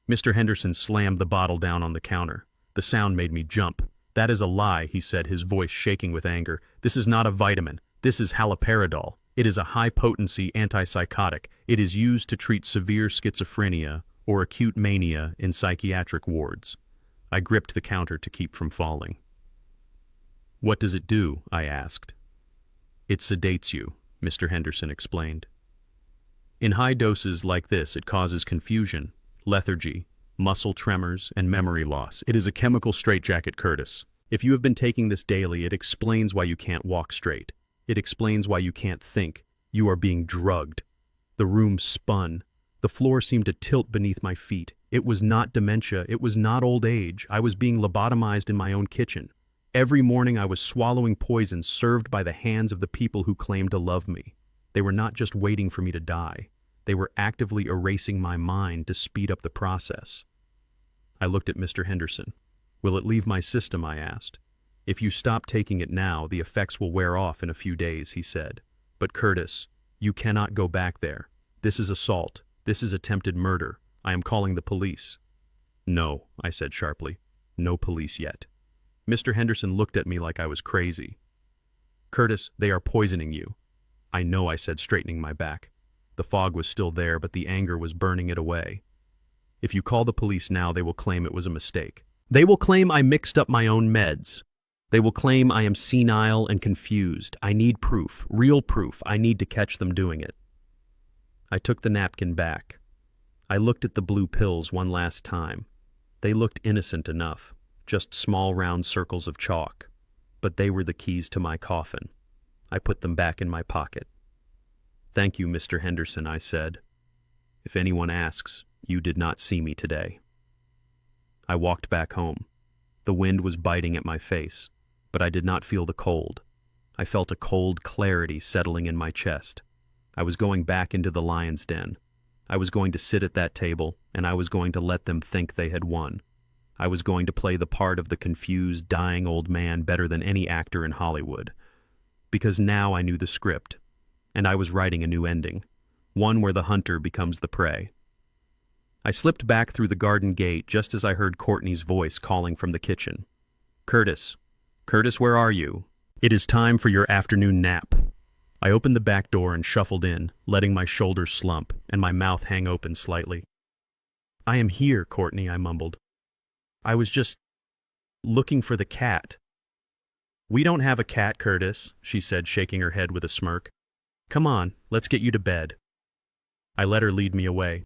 Mr. Henderson slammed the bottle down on the counter. The sound made me jump. "That is a lie," he said, his voice shaking with anger. "This is not a vitamin. This is haloperidol. It is a high-potency antipsychotic. It is used to treat severe schizophrenia or acute mania in psychiatric wards." I gripped the counter to keep from falling. "What does it do?" I asked. "It sedates you," Mr. Henderson explained. "In high doses like this, it causes confusion, lethargy, muscle tremors, and memory loss. It is a chemical straitjacket, Curtis. If you have been taking this daily, it explains why you can't walk straight. It explains why you can't think. You are being drugged." The room spun. The floor seemed to tilt beneath my feet. It was not dementia. It was not old age. I was being lobotomized in my own kitchen. Every morning I was swallowing poison served by the hands of the people who claimed to love me. They were not just waiting for me to die. They were actively erasing my mind to speed up the process. I looked at Mr. Henderson. "Will it leave my system?" I asked. "If you stop taking it now, the effects will wear off in a few days," he said. "But Curtis, you cannot go back there. This is assault. This is attempted murder. I am calling the police." "No," I said sharply. "No police yet." Mr. Henderson looked at me like I was crazy. "Curtis, they are poisoning you." "I know," I said, straightening my back. The fog was still there, but the anger was burning it away. "If you call the police now, they will claim it was a mistake. They will claim I mixed up my own meds. They will claim I am senile and confused. I need proof, real proof. I need to catch them doing it." I took the napkin back. I looked at the blue pills one last time. They looked innocent enough, just small round circles of chalk. But they were the keys to my coffin. I put them back in my pocket. "Thank you, Mr. Henderson," I said. "If anyone asks, you did not see me today." I walked back home. The wind was biting at my face, but I did not feel the cold. I felt a cold clarity settling in my chest. I was going back into the lion's den. I was going to sit at that table, and I was going to let them think they had won. I was going to play the part of the confused, dying old man better than any actor in Hollywood. Because now I knew the script, and I was writing a new ending, one where the hunter becomes the prey. I slipped back through the garden gate just as I heard Courtney's voice calling from the kitchen. "Curtis, Curtis, where are you? It is time for your afternoon nap." I opened the back door and shuffled in, letting my shoulders slump and my mouth hang open slightly. "I am here, Courtney," I mumbled. "I was just looking for the cat." "We don't have a cat, Curtis," she said, shaking her head with a smirk. "Come on, let's get you to bed." I let her lead me away.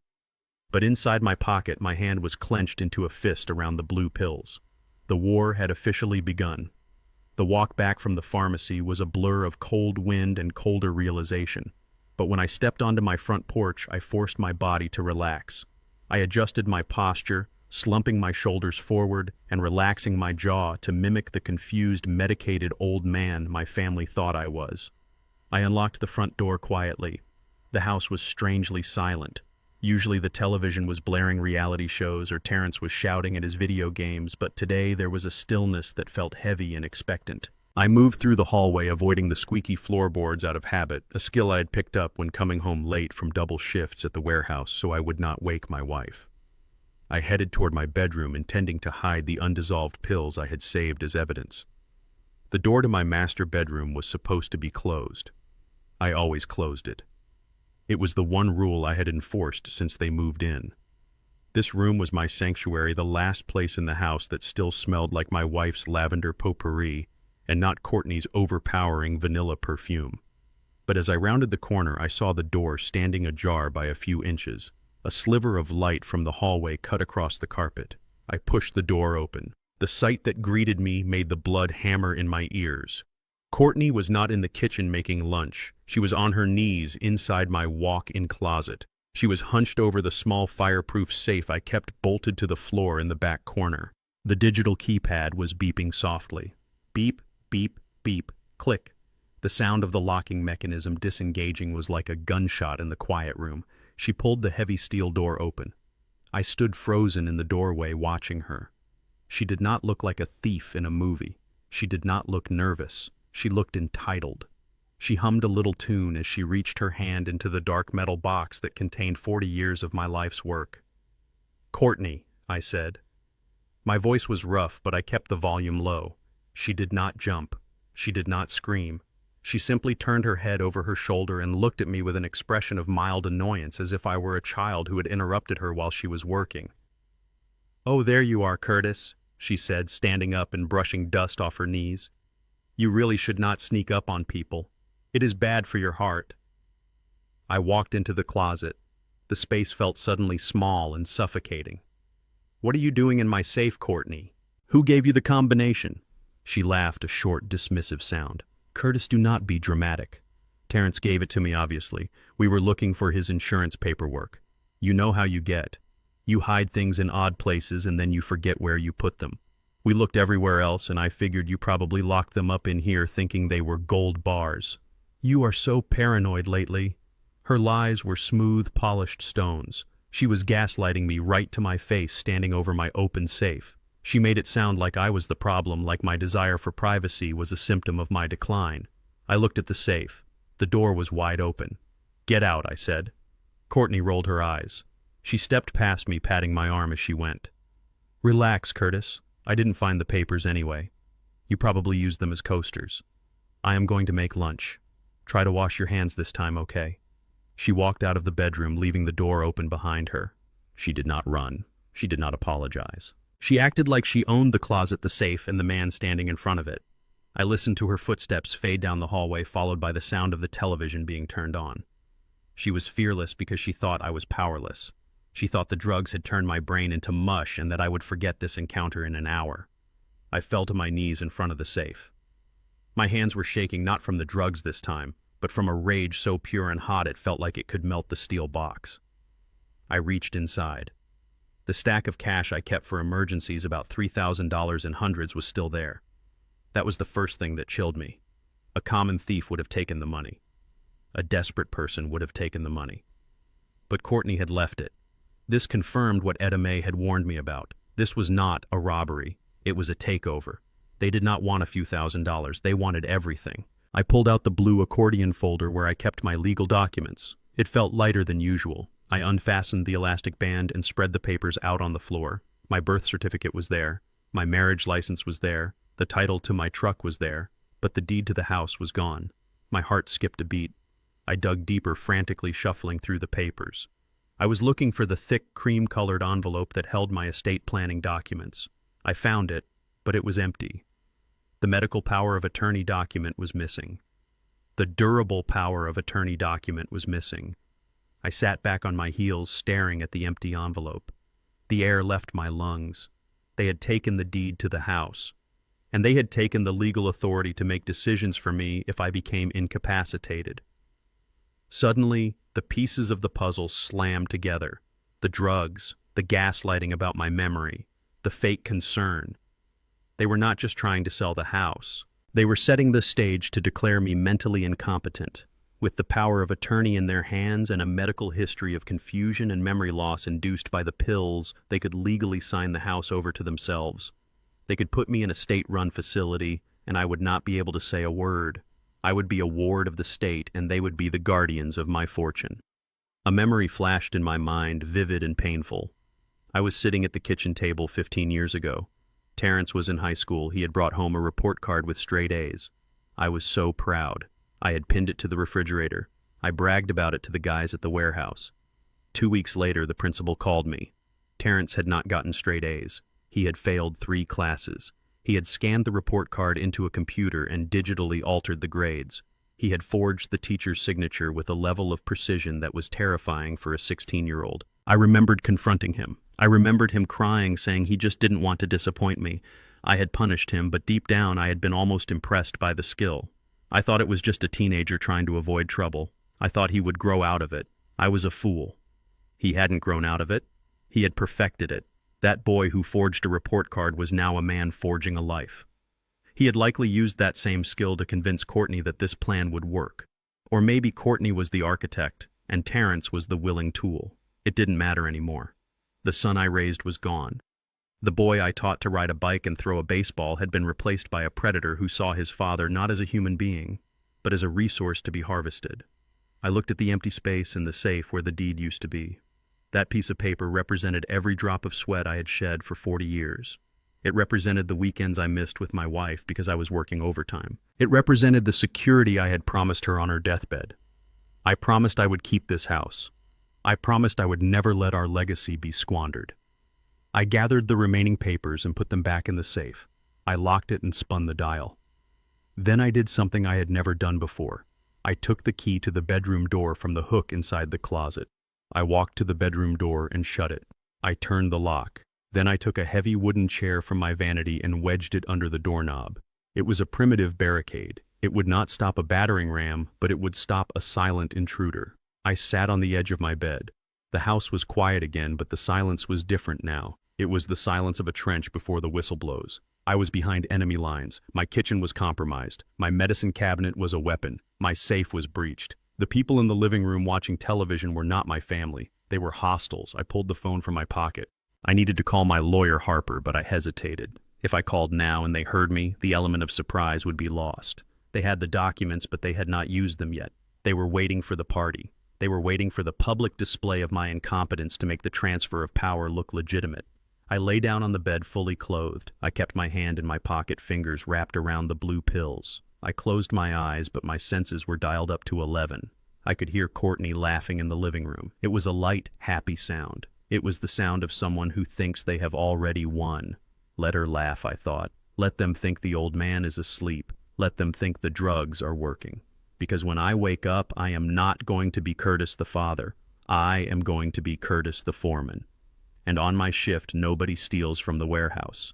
But inside my pocket, my hand was clenched into a fist around the blue pills. The war had officially begun. The walk back from the pharmacy was a blur of cold wind and colder realization. But when I stepped onto my front porch, I forced my body to relax. I adjusted my posture, slumping my shoulders forward and relaxing my jaw to mimic the confused, medicated old man my family thought I was. I unlocked the front door quietly. The house was strangely silent. Usually the television was blaring reality shows or Terrence was shouting at his video games, but today there was a stillness that felt heavy and expectant. I moved through the hallway, avoiding the squeaky floorboards out of habit, a skill I had picked up when coming home late from double shifts at the warehouse so I would not wake my wife. I headed toward my bedroom, intending to hide the undissolved pills I had saved as evidence. The door to my master bedroom was supposed to be closed. I always closed it. It was the one rule I had enforced since they moved in. This room was my sanctuary, the last place in the house that still smelled like my wife's lavender potpourri and not Courtney's overpowering vanilla perfume. But as I rounded the corner, I saw the door standing ajar by a few inches. A sliver of light from the hallway cut across the carpet. I pushed the door open. The sight that greeted me made the blood hammer in my ears. Courtney was not in the kitchen making lunch. She was on her knees inside my walk-in closet. She was hunched over the small fireproof safe I kept bolted to the floor in the back corner. The digital keypad was beeping softly. Beep, beep, Beep, click. The sound of the locking mechanism disengaging was like a gunshot in the quiet room. She pulled the heavy steel door open. I stood frozen in the doorway watching her. She did not look like a thief in a movie. She did not look nervous. She looked entitled. She hummed a little tune as she reached her hand into the dark metal box that contained 40 years of my life's work. "Courtney," I said. My voice was rough, but I kept the volume low. She did not jump. She did not scream. She simply turned her head over her shoulder and looked at me with an expression of mild annoyance, as if I were a child who had interrupted her while she was working. "Oh, there you are, Curtis," she said, standing up and brushing dust off her knees. "You really should not sneak up on people. It is bad for your heart." I walked into the closet. The space felt suddenly small and suffocating. "What are you doing in my safe, Courtney? Who gave you the combination?" She laughed, a short, dismissive sound. "Curtis, do not be dramatic. Terrence gave it to me, obviously. We were looking for his insurance paperwork. You know how you get. You hide things in odd places and then you forget where you put them. We looked everywhere else and I figured you probably locked them up in here thinking they were gold bars. You are so paranoid lately." Her lies were smooth, polished stones. She was gaslighting me right to my face, standing over my open safe. She made it sound like I was the problem, like my desire for privacy was a symptom of my decline. I looked at the safe. The door was wide open. "Get out," I said. Courtney rolled her eyes. She stepped past me, patting my arm as she went. "Relax, Curtis. I didn't find the papers anyway. You probably used them as coasters. I am going to make lunch. Try to wash your hands this time, okay?" She walked out of the bedroom, leaving the door open behind her. She did not run. She did not apologize. She acted like she owned the closet, the safe, and the man standing in front of it. I listened to her footsteps fade down the hallway, followed by the sound of the television being turned on. She was fearless because she thought I was powerless. She thought the drugs had turned my brain into mush and that I would forget this encounter in an hour. I fell to my knees in front of the safe. My hands were shaking, not from the drugs this time, but from a rage so pure and hot it felt like it could melt the steel box. I reached inside. The stack of cash I kept for emergencies, about $3,000 in hundreds, was still there. That was the first thing that chilled me. A common thief would have taken the money. A desperate person would have taken the money. But Courtney had left it. This confirmed what Etta May had warned me about. This was not a robbery. It was a takeover. They did not want a few $1,000s. They wanted everything. I pulled out the blue accordion folder where I kept my legal documents. It felt lighter than usual. I unfastened the elastic band and spread the papers out on the floor. My birth certificate was there. My marriage license was there. The title to my truck was there. But the deed to the house was gone. My heart skipped a beat. I dug deeper, frantically shuffling through the papers. I was looking for the thick, cream-colored envelope that held my estate planning documents. I found it, but it was empty. The medical power of attorney document was missing. The durable power of attorney document was missing. I sat back on my heels, staring at the empty envelope. The air left my lungs. They had taken the deed to the house, and they had taken the legal authority to make decisions for me if I became incapacitated. Suddenly, the pieces of the puzzle slammed together. The drugs, the gaslighting about my memory, the fake concern. They were not just trying to sell the house. They were setting the stage to declare me mentally incompetent. With the power of attorney in their hands and a medical history of confusion and memory loss induced by the pills, they could legally sign the house over to themselves. They could put me in a state-run facility, and I would not be able to say a word. I would be a ward of the state, and they would be the guardians of my fortune. A memory flashed in my mind, vivid and painful. I was sitting at the kitchen table 15 years ago. Terrence was in high school. He had brought home a report card with straight A's. I was so proud. I had pinned it to the refrigerator. I bragged about it to the guys at the warehouse. 2 weeks later, the principal called me. Terrence had not gotten straight A's. He had failed 3 classes. He had scanned the report card into a computer and digitally altered the grades. He had forged the teacher's signature with a level of precision that was terrifying for a 16-year-old. I remembered confronting him. I remembered him crying, saying he just didn't want to disappoint me. I had punished him, but deep down I had been almost impressed by the skill. I thought it was just a teenager trying to avoid trouble. I thought he would grow out of it. I was a fool. He hadn't grown out of it. He had perfected it. That boy who forged a report card was now a man forging a life. He had likely used that same skill to convince Courtney that this plan would work. Or maybe Courtney was the architect, and Terrence was the willing tool. It didn't matter anymore. The son I raised was gone. The boy I taught to ride a bike and throw a baseball had been replaced by a predator who saw his father not as a human being, but as a resource to be harvested. I looked at the empty space in the safe where the deed used to be. That piece of paper represented every drop of sweat I had shed for 40 years. It represented the weekends I missed with my wife because I was working overtime. It represented the security I had promised her on her deathbed. I promised I would keep this house. I promised I would never let our legacy be squandered. I gathered the remaining papers and put them back in the safe. I locked it and spun the dial. Then I did something I had never done before. I took the key to the bedroom door from the hook inside the closet. I walked to the bedroom door and shut it. I turned the lock. Then I took a heavy wooden chair from my vanity and wedged it under the doorknob. It was a primitive barricade. It would not stop a battering ram, but it would stop a silent intruder. I sat on the edge of my bed. The house was quiet again, but the silence was different now. It was the silence of a trench before the whistle blows. I was behind enemy lines. My kitchen was compromised. My medicine cabinet was a weapon. My safe was breached. The people in the living room watching television were not my family. They were hostiles. I pulled the phone from my pocket. I needed to call my lawyer Harper, but I hesitated. If I called now and they heard me, the element of surprise would be lost. They had the documents, but they had not used them yet. They were waiting for the party. They were waiting for the public display of my incompetence to make the transfer of power look legitimate. I lay down on the bed fully clothed. I kept my hand in my pocket, fingers wrapped around the blue pills. I closed my eyes, but my senses were dialed up to 11. I could hear Courtney laughing in the living room. It was a light, happy sound. It was the sound of someone who thinks they have already won. Let her laugh, I thought. Let them think the old man is asleep. Let them think the drugs are working. Because when I wake up, I am not going to be Curtis the father. I am going to be Curtis the foreman. And on my shift, nobody steals from the warehouse.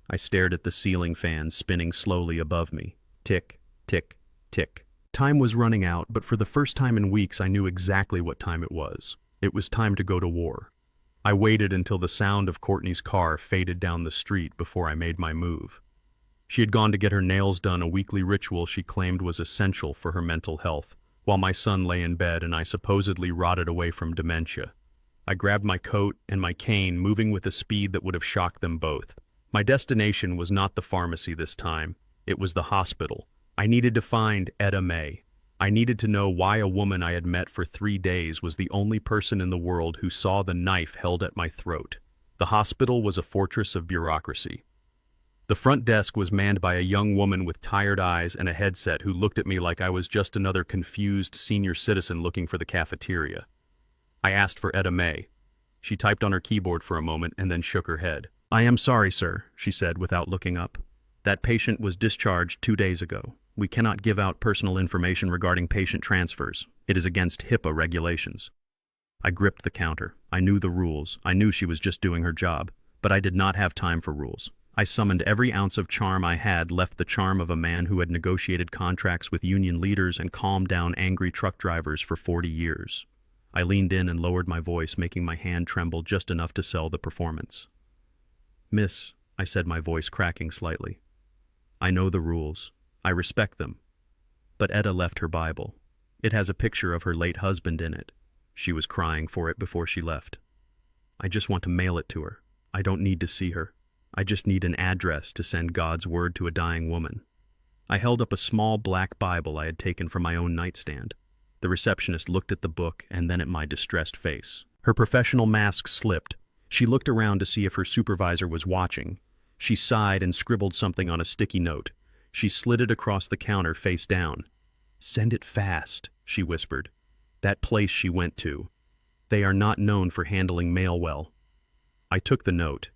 I stared at the ceiling fan spinning slowly above me. Tick, tick, tick. Time was running out, but for the first time in weeks, I knew exactly what time it was. It was time to go to war. I waited until the sound of Courtney's car faded down the street before I made my move. She had gone to get her nails done, a weekly ritual she claimed was essential for her mental health, while my son lay in bed and I supposedly rotted away from dementia. I grabbed my coat and my cane, moving with a speed that would have shocked them both. My destination was not the pharmacy this time. It was the hospital. I needed to find Etta May. I needed to know why a woman I had met for 3 days was the only person in the world who saw the knife held at my throat. The hospital was a fortress of bureaucracy. The front desk was manned by a young woman with tired eyes and a headset who looked at me like I was just another confused senior citizen looking for the cafeteria. I asked for Etta May. She typed on her keyboard for a moment and then shook her head. "I am sorry, sir," she said without looking up. "That patient was discharged 2 days ago. We cannot give out personal information regarding patient transfers. It is against HIPAA regulations." I gripped the counter. I knew the rules. I knew she was just doing her job. But I did not have time for rules. I summoned every ounce of charm I had, left the charm of a man who had negotiated contracts with union leaders and calmed down angry truck drivers for 40 years. I leaned in and lowered my voice, making my hand tremble just enough to sell the performance. "Miss," I said, my voice cracking slightly, "I know the rules. I respect them. But Etta left her Bible. It has a picture of her late husband in it. She was crying for it before she left. I just want to mail it to her. I don't need to see her. I just need an address to send God's word to a dying woman." I held up a small black Bible I had taken from my own nightstand. The receptionist looked at the book and then at my distressed face. Her professional mask slipped. She looked around to see if her supervisor was watching. She sighed and scribbled something on a sticky note. She slid it across the counter face down. "Send it fast," she whispered. "That place she went to. They are not known for handling mail well." I took the note.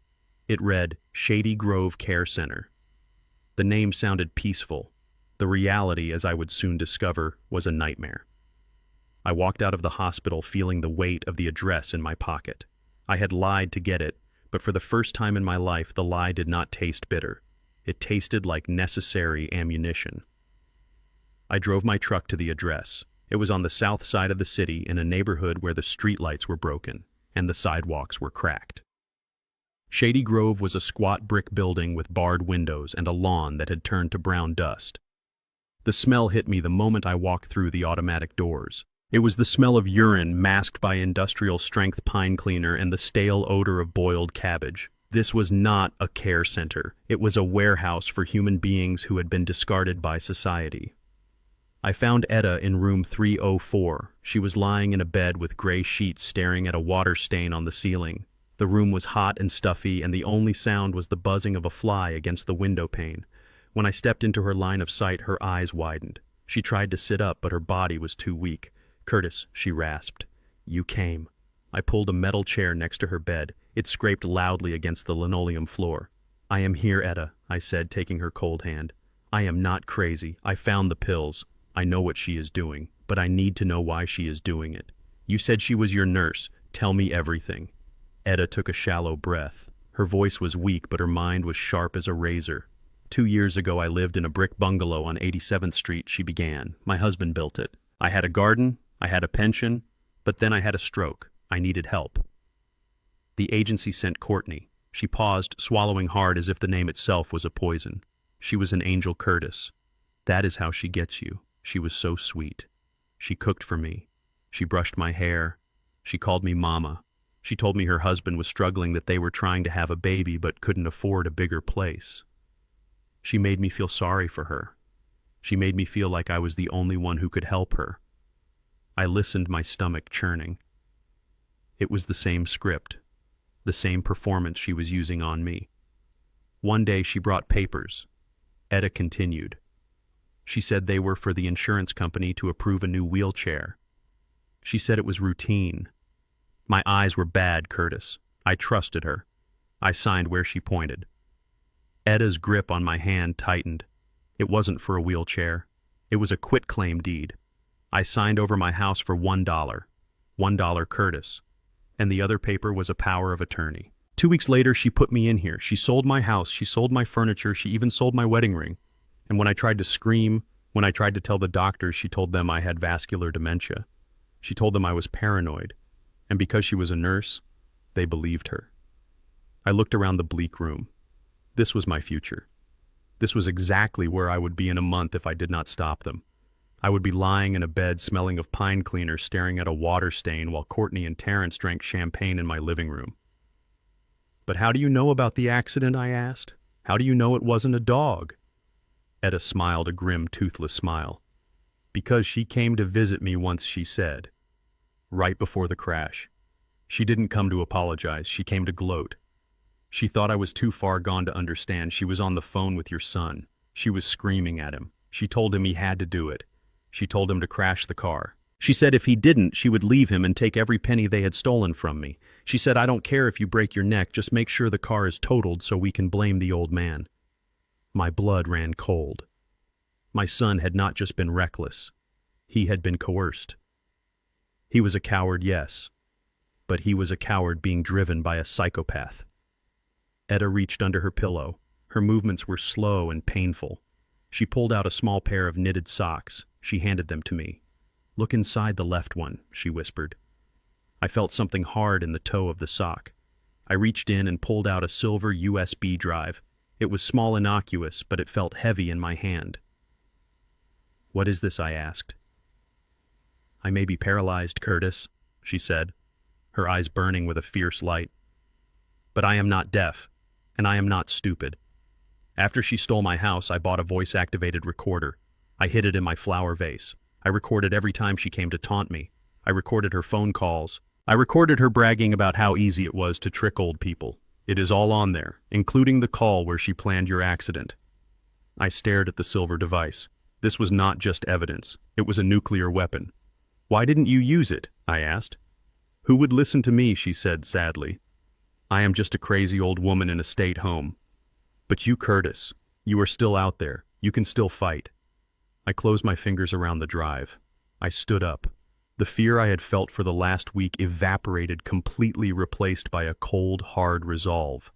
It read, Shady Grove Care Center. The name sounded peaceful. The reality, as I would soon discover, was a nightmare. I walked out of the hospital feeling the weight of the address in my pocket. I had lied to get it, but for the first time in my life, the lie did not taste bitter. It tasted like necessary ammunition. I drove my truck to the address. It was on the south side of the city in a neighborhood where the streetlights were broken and the sidewalks were cracked. Shady Grove was a squat brick building with barred windows and a lawn that had turned to brown dust. The smell hit me the moment I walked through the automatic doors. It was the smell of urine masked by industrial-strength pine cleaner and the stale odor of boiled cabbage. This was not a care center. It was a warehouse for human beings who had been discarded by society. I found Etta in room 304. She was lying in a bed with gray sheets staring at a water stain on the ceiling. The room was hot and stuffy, and the only sound was the buzzing of a fly against the window pane. When I stepped into her line of sight, her eyes widened. She tried to sit up, but her body was too weak. "Curtis," she rasped. "You came." I pulled a metal chair next to her bed. It scraped loudly against the linoleum floor. "I am here, Etta," I said, taking her cold hand. "I am not crazy. I found the pills. I know what she is doing, but I need to know why she is doing it. You said she was your nurse. Tell me everything." Etta took a shallow breath. Her voice was weak, but her mind was sharp as a razor. 2 years ago, I lived in a brick bungalow on 87th Street, she began. My husband built it. I had a garden, I had a pension, but then I had a stroke. I needed help. The agency sent Courtney. She paused, swallowing hard as if the name itself was a poison. She was an Angel Curtis. That is how she gets you. She was so sweet. She cooked for me. She brushed my hair. She called me Mama. She told me her husband was struggling, that they were trying to have a baby but couldn't afford a bigger place. She made me feel sorry for her. She made me feel like I was the only one who could help her. I listened, my stomach churning. It was the same script, the same performance she was using on me. One day she brought papers. Etta continued. She said they were for the insurance company to approve a new wheelchair. She said it was routine. My eyes were bad, Curtis. I trusted her. I signed where she pointed. Etta's grip on my hand tightened. It wasn't for a wheelchair. It was a quitclaim deed. I signed over my house for $1. $1 Curtis. And the other paper was a power of attorney. 2 weeks later, she put me in here. She sold my house. She sold my furniture. She even sold my wedding ring. And when I tried to scream, when I tried to tell the doctors, she told them I had vascular dementia. She told them I was paranoid. And because she was a nurse, they believed her. I looked around the bleak room. This was my future. This was exactly where I would be in a month if I did not stop them. I would be lying in a bed smelling of pine cleaner, staring at a water stain while Courtney and Terrence drank champagne in my living room. "But how do you know about the accident?" I asked. "How do you know it wasn't a dog?" Etta smiled a grim, toothless smile. "Because she came to visit me once," she said. "Right before the crash. She didn't come to apologize. She came to gloat. She thought I was too far gone to understand. She was on the phone with your son. She was screaming at him. She told him he had to do it. She told him to crash the car. She said if he didn't, she would leave him and take every penny they had stolen from me. She said, I don't care if you break your neck, just make sure the car is totaled so we can blame the old man." My blood ran cold. My son had not just been reckless. He had been coerced. He was a coward, yes, but he was a coward being driven by a psychopath. Etta reached under her pillow. Her movements were slow and painful. She pulled out a small pair of knitted socks. She handed them to me. "Look inside the left one," she whispered. I felt something hard in the toe of the sock. I reached in and pulled out a silver USB drive. It was small, innocuous, but it felt heavy in my hand. "What is this?" I asked. "I may be paralyzed, Curtis," she said, her eyes burning with a fierce light. "But I am not deaf, and I am not stupid. After she stole my house, I bought a voice-activated recorder. I hid it in my flower vase. I recorded every time she came to taunt me. I recorded her phone calls. I recorded her bragging about how easy it was to trick old people. It is all on there, including the call where she planned your accident." I stared at the silver device. This was not just evidence. It was a nuclear weapon. "Why didn't you use it?" I asked. "Who would listen to me?" she said sadly. "I am just a crazy old woman in a state home. But you, Curtis, you are still out there. You can still fight." I closed my fingers around the drive. I stood up. The fear I had felt for the last week evaporated, completely replaced by a cold, hard resolve.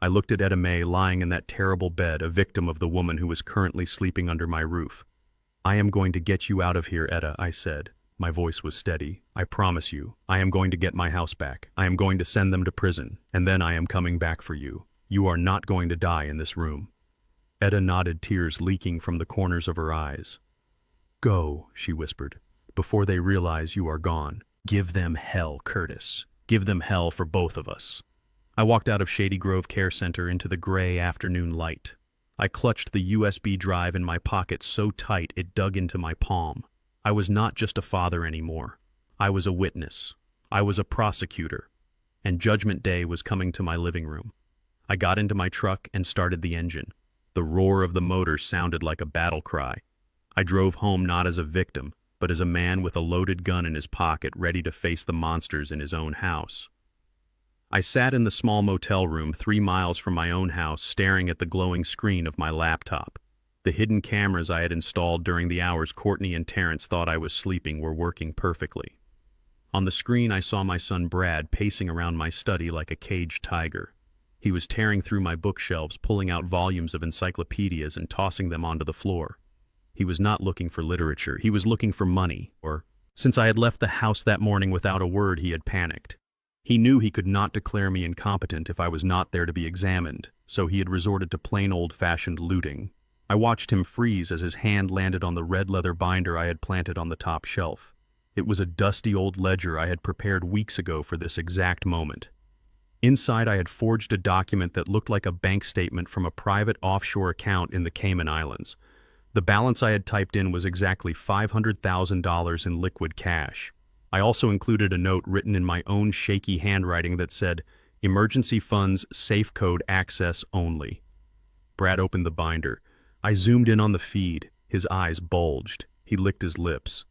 I looked at Etta May lying in that terrible bed, a victim of the woman who was currently sleeping under my roof. "I am going to get you out of here, Etta," I said. My voice was steady. I promise you, I am going to get my house back. I am going to send them to prison, and then I am coming back for you. You are not going to die in this room. Etta nodded, tears leaking from the corners of her eyes. Go, she whispered, before they realize you are gone. Give them hell, Curtis. Give them hell for both of us. I walked out of Shady Grove Care Center into the gray afternoon light. I clutched the USB drive in my pocket so tight it dug into my palm. I was not just a father anymore. I was a witness. I was a prosecutor. And Judgment Day was coming to my living room. I got into my truck and started the engine. The roar of the motor sounded like a battle cry. I drove home not as a victim, but as a man with a loaded gun in his pocket ready to face the monsters in his own house. I sat in the small motel room 3 miles from my own house staring at the glowing screen of my laptop. The hidden cameras I had installed during the hours Courtney and Terrence thought I was sleeping were working perfectly. On the screen I saw my son Brad pacing around my study like a caged tiger. He was tearing through my bookshelves, pulling out volumes of encyclopedias and tossing them onto the floor. He was not looking for literature, he was looking for money, or since I had left the house that morning without a word, he had panicked. He knew he could not declare me incompetent if I was not there to be examined, so he had resorted to plain old-fashioned looting. I watched him freeze as his hand landed on the red leather binder I had planted on the top shelf. It was a dusty old ledger I had prepared weeks ago for this exact moment. Inside I had forged a document that looked like a bank statement from a private offshore account in the Cayman Islands. The balance I had typed in was exactly $500,000 in liquid cash. I also included a note written in my own shaky handwriting that said, "Emergency funds, safe code access only." Brad opened the binder. I zoomed in on the feed. His eyes bulged. He licked his lips.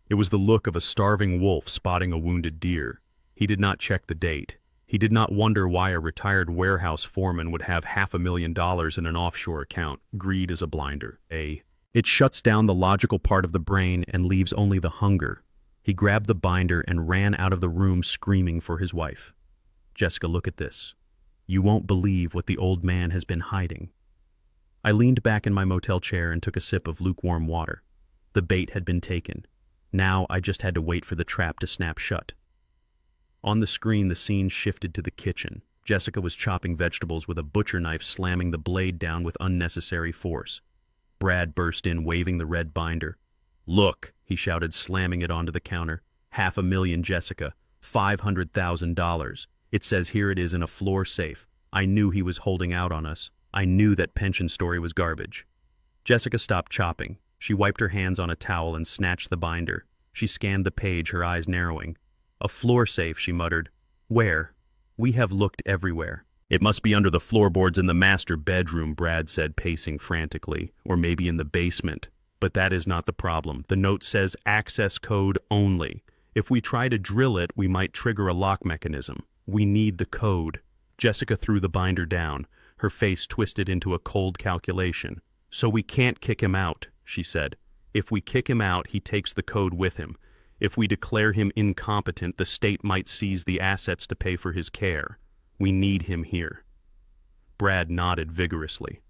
It was the look of a starving wolf spotting a wounded deer. He did not check the date. He did not wonder why a retired warehouse foreman would have $500,000 in an offshore account. Greed is a blinder. It shuts down the logical part of the brain and leaves only the hunger. He grabbed the binder and ran out of the room screaming for his wife. "Jessica, look at this. You won't believe what the old man has been hiding." I leaned back in my motel chair and took a sip of lukewarm water. The bait had been taken. Now I just had to wait for the trap to snap shut. On the screen, the scene shifted to the kitchen. Jessica was chopping vegetables with a butcher knife, slamming the blade down with unnecessary force. Brad burst in, waving the red binder. "Look," he shouted, slamming it onto the counter. "$500,000, Jessica. $500,000. It says here it is in a floor safe. I knew he was holding out on us. I knew that pension story was garbage." Jessica stopped chopping. She wiped her hands on a towel and snatched the binder. She scanned the page, her eyes narrowing. "A floor safe," she muttered. "Where? We have looked everywhere." "It must be under the floorboards in the master bedroom," Brad said, pacing frantically. "Or maybe in the basement. But that is not the problem. The note says access code only. If we try to drill it, we might trigger a lock mechanism. We need the code." Jessica threw the binder down, her face twisted into a cold calculation. "So we can't kick him out," she said. "If we kick him out, he takes the code with him. If we declare him incompetent, the state might seize the assets to pay for his care. We need him here." Brad nodded vigorously.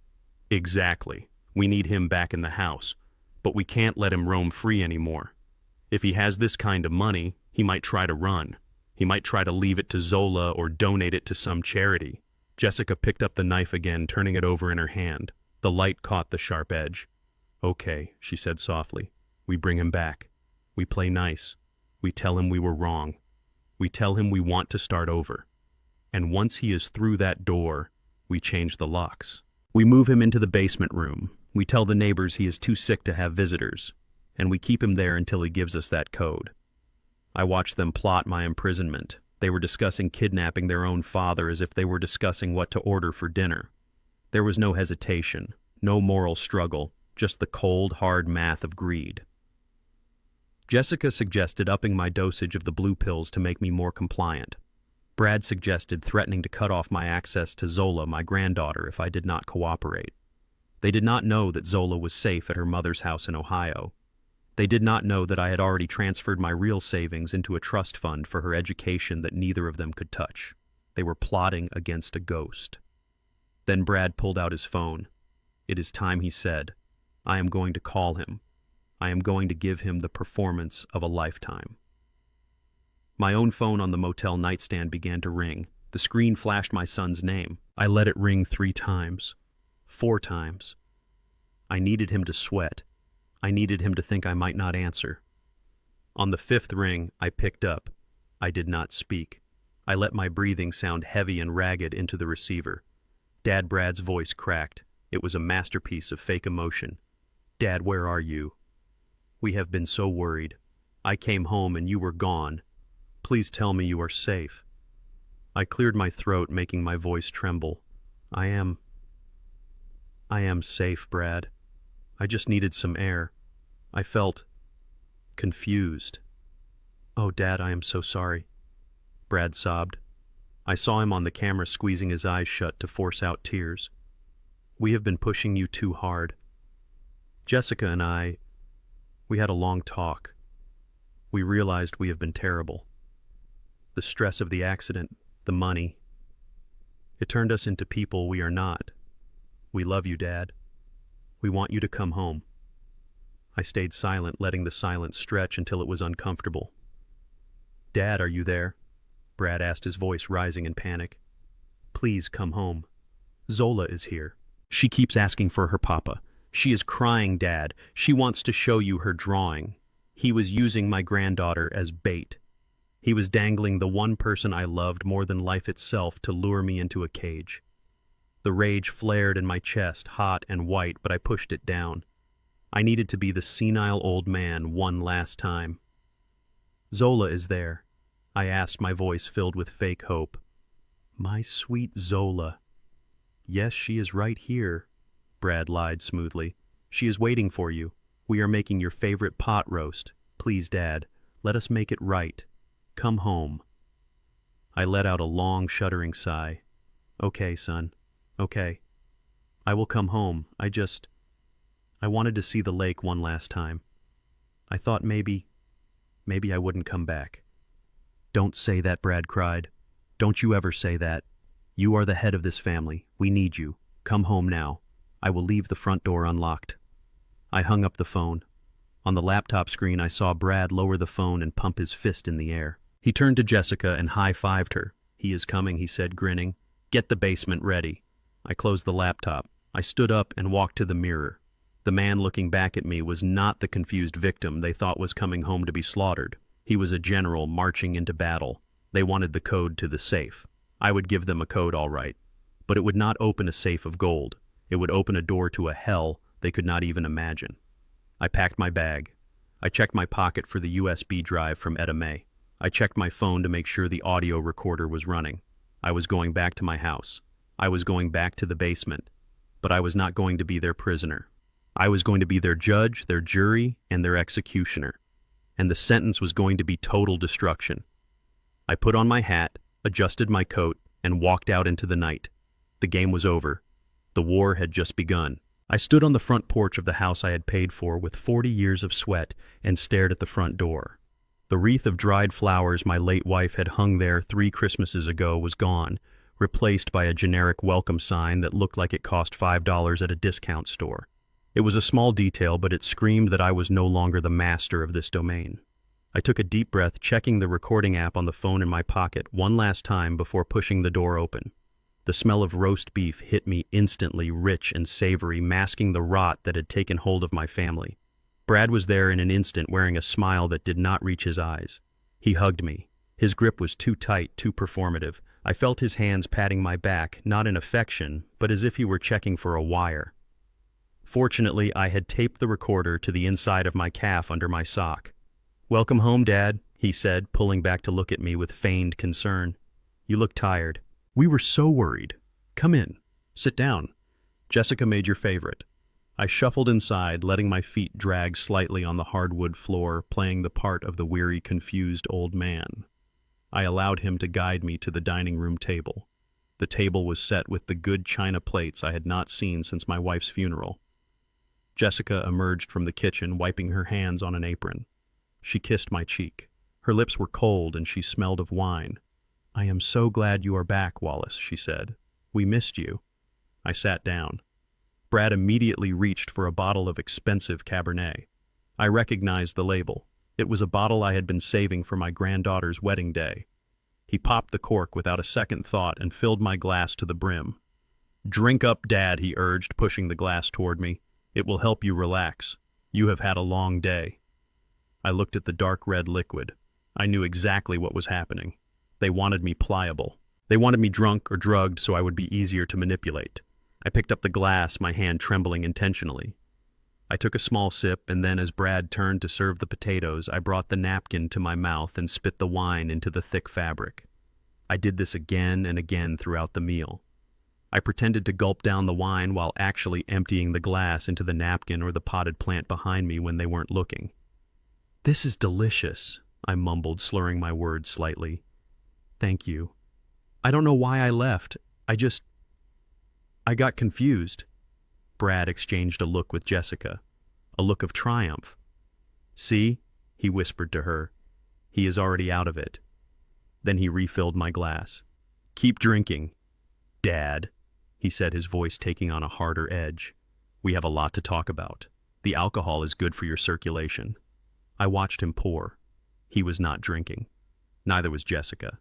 "Exactly. We need him back in the house. But we can't let him roam free anymore. If he has this kind of money, he might try to run. He might try to leave it to Zola or donate it to some charity." Jessica picked up the knife again, turning it over in her hand. The light caught the sharp edge. "Okay," she said softly. "We bring him back. We play nice. We tell him we were wrong. We tell him we want to start over. And once he is through that door, we change the locks. We move him into the basement room. We tell the neighbors he is too sick to have visitors, and we keep him there until he gives us that code." I watched them plot my imprisonment. They were discussing kidnapping their own father as if they were discussing what to order for dinner. There was no hesitation, no moral struggle, just the cold, hard math of greed. Jessica suggested upping my dosage of the blue pills to make me more compliant. Brad suggested threatening to cut off my access to Zola, my granddaughter, if I did not cooperate. They did not know that Zola was safe at her mother's house in Ohio. They did not know that I had already transferred my real savings into a trust fund for her education that neither of them could touch. They were plotting against a ghost. Then Brad pulled out his phone. "It is time," he said. "I am going to call him." I am going to give him the performance of a lifetime. My own phone on the motel nightstand began to ring. The screen flashed my son's name. I let it ring 3 times, 4 times. I needed him to sweat. I needed him to think I might not answer. On the 5th ring, I picked up. I did not speak. I let my breathing sound heavy and ragged into the receiver. Dad, Brad's voice cracked. It was a masterpiece of fake emotion. Dad, where are you? We have been so worried. I came home and you were gone. Please tell me you are safe. I cleared my throat, making my voice tremble. I am safe, Brad. I just needed some air. I felt confused. Oh, Dad, I am so sorry. Brad sobbed. I saw him on the camera squeezing his eyes shut to force out tears. We have been pushing you too hard. Jessica and we had a long talk. We realized we have been terrible. The stress of the accident, the money. It turned us into people we are not. We love you, Dad. We want you to come home. I stayed silent, letting the silence stretch until it was uncomfortable. Dad, are you there? Brad asked, his voice rising in panic. Please come home. Zola is here. She keeps asking for her papa. She is crying, Dad. She wants to show you her drawing. He was using my granddaughter as bait. He was dangling the one person I loved more than life itself to lure me into a cage. The rage flared in my chest, hot and white, but I pushed it down. I needed to be the senile old man one last time. Zola is there, I asked, my voice filled with fake hope. My sweet Zola. Yes, she is right here, Brad lied smoothly. She is waiting for you. We are making your favorite pot roast. Please, Dad, let us make it right. Come home. I let out a long, shuddering sigh. Okay, son. Okay. I will come home. I wanted to see the lake one last time. I thought maybe I wouldn't come back. Don't say that, Brad cried. Don't you ever say that. You are the head of this family. We need you. Come home now. I will leave the front door unlocked. I hung up the phone. On the laptop screen, I saw Brad lower the phone and pump his fist in the air. He turned to Jessica and high-fived her. He is coming, he said, grinning. Get the basement ready. I closed the laptop. I stood up and walked to the mirror. The man looking back at me was not the confused victim they thought was coming home to be slaughtered. He was a general marching into battle. They wanted the code to the safe. I would give them a code, all right. But it would not open a safe of gold. It would open a door to a hell they could not even imagine. I packed my bag. I checked my pocket for the USB drive from Etta May. I checked my phone to make sure the audio recorder was running. I was going back to my house. I was going back to the basement. But I was not going to be their prisoner. I was going to be their judge, their jury, and their executioner. And the sentence was going to be total destruction. I put on my hat, adjusted my coat, and walked out into the night. The game was over. The war had just begun. I stood on the front porch of the house I had paid for with 40 years of sweat and stared at the front door. The wreath of dried flowers my late wife had hung there 3 Christmases ago was gone, replaced by a generic welcome sign that looked like it cost $5 at a discount store. It was a small detail, but it screamed that I was no longer the master of this domain. I took a deep breath, checking the recording app on the phone in my pocket one last time before pushing the door open. The smell of roast beef hit me instantly, rich and savory, masking the rot that had taken hold of my family. Brad was there in an instant, wearing a smile that did not reach his eyes. He hugged me. His grip was too tight, too performative. I felt his hands patting my back, not in affection, but as if he were checking for a wire. Fortunately, I had taped the recorder to the inside of my calf under my sock. "Welcome home, Dad," he said, pulling back to look at me with feigned concern. "You look tired." "We were so worried. Come in. Sit down. Jessica made your favorite." I shuffled inside, letting my feet drag slightly on the hardwood floor, playing the part of the weary, confused old man. I allowed him to guide me to the dining room table. The table was set with the good china plates I had not seen since my wife's funeral. Jessica emerged from the kitchen, wiping her hands on an apron. She kissed my cheek. Her lips were cold and she smelled of wine. "I am so glad you are back, Wallace," she said. "We missed you." I sat down. Brad immediately reached for a bottle of expensive Cabernet. I recognized the label. It was a bottle I had been saving for my granddaughter's wedding day. He popped the cork without a second thought and filled my glass to the brim. "Drink up, Dad," he urged, pushing the glass toward me. "It will help you relax. You have had a long day." I looked at the dark red liquid. I knew exactly what was happening. They wanted me pliable. They wanted me drunk or drugged so I would be easier to manipulate. I picked up the glass, my hand trembling intentionally. I took a small sip, and then as Brad turned to serve the potatoes, I brought the napkin to my mouth and spit the wine into the thick fabric. I did this again and again throughout the meal. I pretended to gulp down the wine while actually emptying the glass into the napkin or the potted plant behind me when they weren't looking. "This is delicious," I mumbled, slurring my words slightly. "Thank you. I don't know why I left. I got confused." Brad exchanged a look with Jessica, a look of triumph. "See?" he whispered to her. "He is already out of it." Then he refilled my glass. "Keep drinking, Dad," he said, his voice taking on a harder edge. "We have a lot to talk about. The alcohol is good for your circulation." I watched him pour. He was not drinking. Neither was Jessica.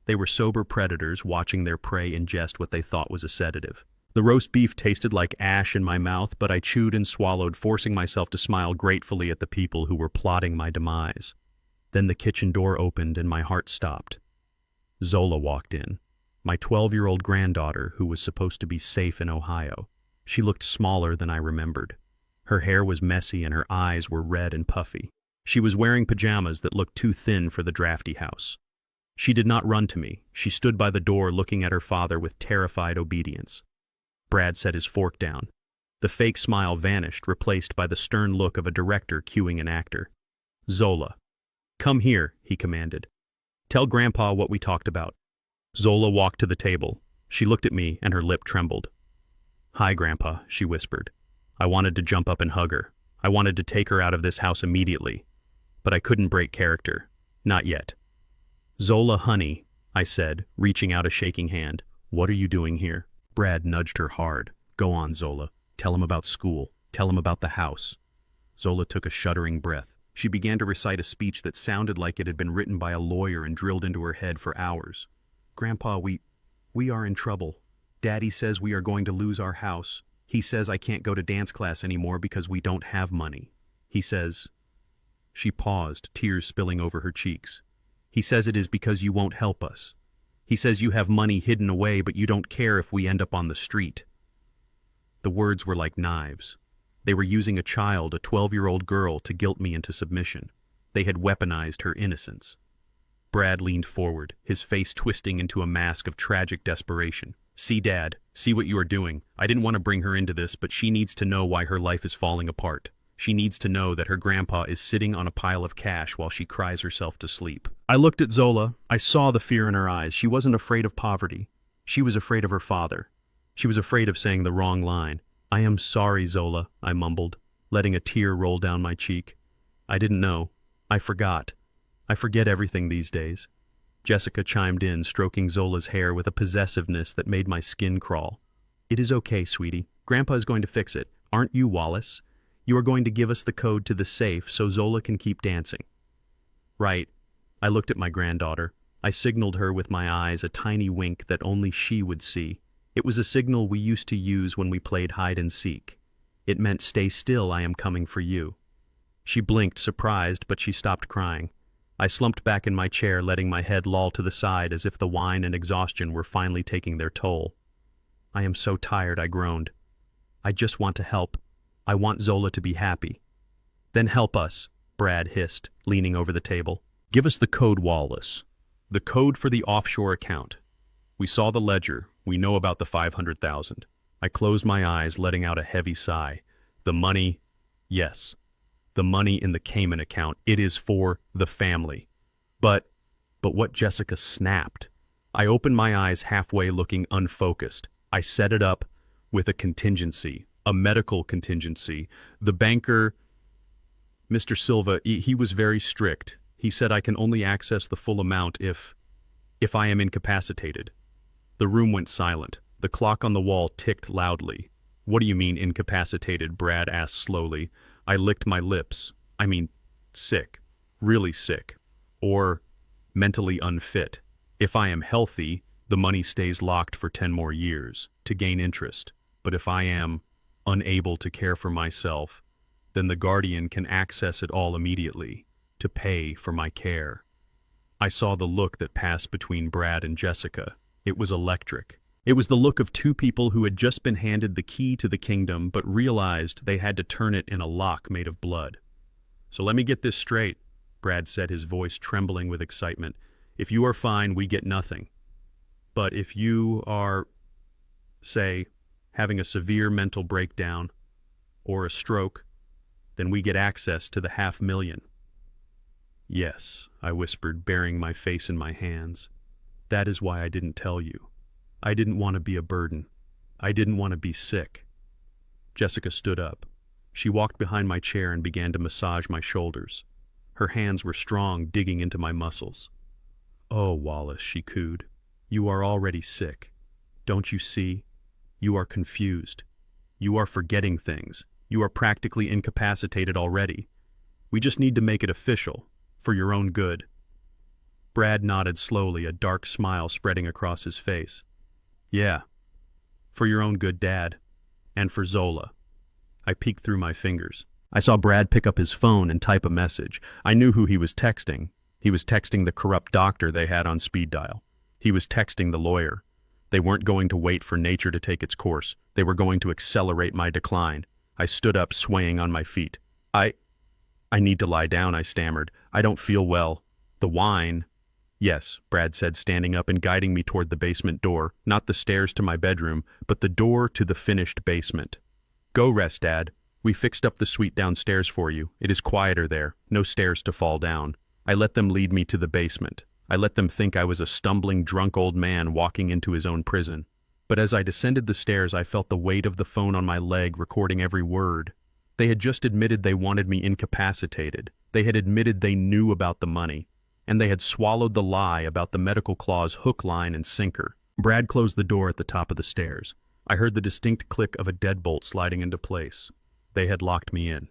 They were sober predators watching their prey ingest what they thought was a sedative. The roast beef tasted like ash in my mouth, but I chewed and swallowed, forcing myself to smile gratefully at the people who were plotting my demise. Then the kitchen door opened and my heart stopped. Zola walked in, my 12-year-old granddaughter who was supposed to be safe in Ohio. She looked smaller than I remembered. Her hair was messy and her eyes were red and puffy. She was wearing pajamas that looked too thin for the drafty house. She did not run to me. She stood by the door looking at her father with terrified obedience. Brad set his fork down. The fake smile vanished, replaced by the stern look of a director cueing an actor. "Zola, come here," he commanded. "Tell Grandpa what we talked about." Zola walked to the table. She looked at me and her lip trembled. "Hi, Grandpa," she whispered. I wanted to jump up and hug her. I wanted to take her out of this house immediately. But I couldn't break character. Not yet. "Zola, honey," I said, reaching out a shaking hand. "What are you doing here?" Brad nudged her hard. "Go on, Zola. Tell him about school. Tell him about the house." Zola took a shuddering breath. She began to recite a speech that sounded like it had been written by a lawyer and drilled into her head for hours. "Grandpa, we are in trouble. Daddy says we are going to lose our house. He says I can't go to dance class anymore because we don't have money. He says..." She paused, tears spilling over her cheeks. "He says it is because you won't help us. He says you have money hidden away, but you don't care if we end up on the street." The words were like knives. They were using a child, a 12-year-old girl, to guilt me into submission. They had weaponized her innocence. Brad leaned forward, his face twisting into a mask of tragic desperation. "See, Dad, see what you are doing. I didn't want to bring her into this, but she needs to know why her life is falling apart. She needs to know that her grandpa is sitting on a pile of cash while she cries herself to sleep." I looked at Zola. I saw the fear in her eyes. She wasn't afraid of poverty. She was afraid of her father. She was afraid of saying the wrong line. "I am sorry, Zola," I mumbled, letting a tear roll down my cheek. "I didn't know. I forgot. I forget everything these days." Jessica chimed in, stroking Zola's hair with a possessiveness that made my skin crawl. "It is okay, sweetie. Grandpa is going to fix it. Aren't you, Wallace? You are going to give us the code to the safe so Zola can keep dancing." "Right." I looked at my granddaughter. I signaled her with my eyes, a tiny wink that only she would see. It was a signal we used to use when we played hide and seek. It meant, "Stay still, I am coming for you." She blinked, surprised, but she stopped crying. I slumped back in my chair, letting my head loll to the side as if the wine and exhaustion were finally taking their toll. "I am so tired," I groaned. "I just want to help. I want Zola to be happy." "Then help us," Brad hissed, leaning over the table. "Give us the code, Wallace. The code for the offshore account. We saw the ledger. We know about the 500,000. I closed my eyes, letting out a heavy sigh. The money, yes. The money in the Cayman account. It is for the family. But what Jessica snapped. I opened my eyes halfway, looking unfocused. I set it up with a contingency. A medical contingency. The banker, Mr. Silva, he was very strict. He said I can only access the full amount if I am incapacitated. The room went silent. The clock on the wall ticked loudly. "What do you mean incapacitated?" Brad asked slowly. I licked my lips. I mean, sick, really sick, or mentally unfit. If I am healthy, the money stays locked for 10 more years to gain interest. But if I am unable to care for myself, then the guardian can access it all immediately to pay for my care. I saw the look that passed between Brad and Jessica. It was electric. It was the look of two people who had just been handed the key to the kingdom but realized they had to turn it in a lock made of blood. "So let me get this straight," Brad said, his voice trembling with excitement. "If you are fine, we get nothing. But if you are, say, having a severe mental breakdown or a stroke, then we get access to the $500,000. "Yes," I whispered, burying my face in my hands. "That is why I didn't tell you. I didn't want to be a burden. I didn't want to be sick." Jessica stood up. She walked behind my chair and began to massage my shoulders. Her hands were strong, digging into my muscles. "Oh, Wallace," she cooed, "you are already sick. Don't you see? You are confused. You are forgetting things. You are practically incapacitated already. We just need to make it official, for your own good." Brad nodded slowly, a dark smile spreading across his face. "Yeah, for your own good, Dad. And for Zola." I peeked through my fingers. I saw Brad pick up his phone and type a message. I knew who he was texting. He was texting the corrupt doctor they had on speed dial. He was texting the lawyer. They weren't going to wait for nature to take its course. They were going to accelerate my decline. I stood up, swaying on my feet. I need to lie down," I stammered. "I don't feel well. The wine—" "Yes," Brad said, standing up and guiding me toward the basement door, not the stairs to my bedroom, but the door to the finished basement. "Go rest, Dad. We fixed up the suite downstairs for you. It is quieter there, no stairs to fall down." I let them lead me to the basement. I let them think I was a stumbling, drunk old man walking into his own prison. But as I descended the stairs, I felt the weight of the phone on my leg, recording every word. They had just admitted they wanted me incapacitated. They had admitted they knew about the money. And they had swallowed the lie about the medical clause hook, line, and sinker. Brad closed the door at the top of the stairs. I heard the distinct click of a deadbolt sliding into place. They had locked me in.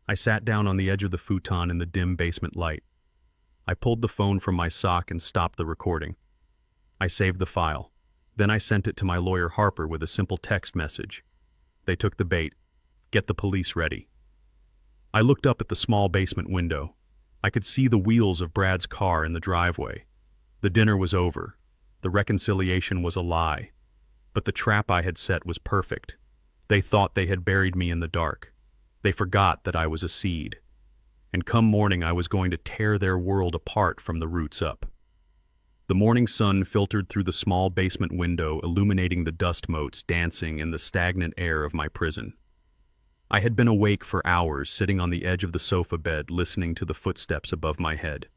I sat down on the edge of the futon in the dim basement light. I pulled the phone from my sock and stopped the recording. I saved the file. Then I sent it to my lawyer Harper with a simple text message. They took the bait. Get the police ready. I looked up at the small basement window. I could see the wheels of Brad's car in the driveway. The dinner was over. The reconciliation was a lie. But the trap I had set was perfect. They thought they had buried me in the dark. They forgot that I was a seed. And come morning, I was going to tear their world apart from the roots up. The morning sun filtered through the small basement window, illuminating the dust motes dancing in the stagnant air of my prison. I had been awake for hours, sitting on the edge of the sofa bed, listening to the footsteps above my head.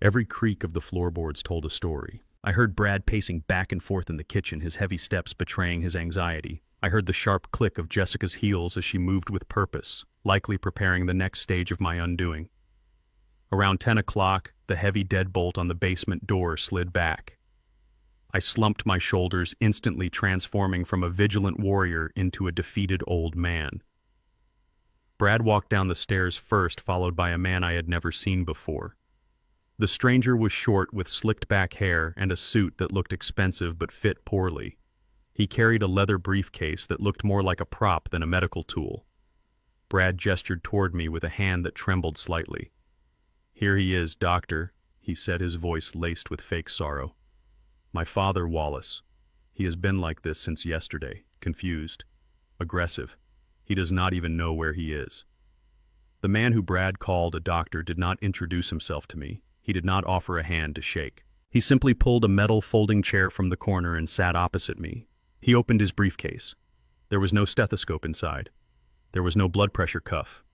Every creak of the floorboards told a story. I heard Brad pacing back and forth in the kitchen, his heavy steps betraying his anxiety. I heard the sharp click of Jessica's heels as she moved with purpose, likely preparing the next stage of my undoing. Around 10 o'clock, the heavy deadbolt on the basement door slid back. I slumped my shoulders, instantly transforming from a vigilant warrior into a defeated old man. Brad walked down the stairs first, followed by a man I had never seen before. The stranger was short, with slicked-back hair and a suit that looked expensive but fit poorly. He carried a leather briefcase that looked more like a prop than a medical tool. Brad gestured toward me with a hand that trembled slightly. "Here he is, doctor," he said, his voice laced with fake sorrow. "My father, Wallace. He has been like this since yesterday, confused, aggressive. He does not even know where he is." The man who Brad called a doctor did not introduce himself to me. He did not offer a hand to shake. He simply pulled a metal folding chair from the corner and sat opposite me. He opened his briefcase. There was no stethoscope inside. There was no blood pressure cuff.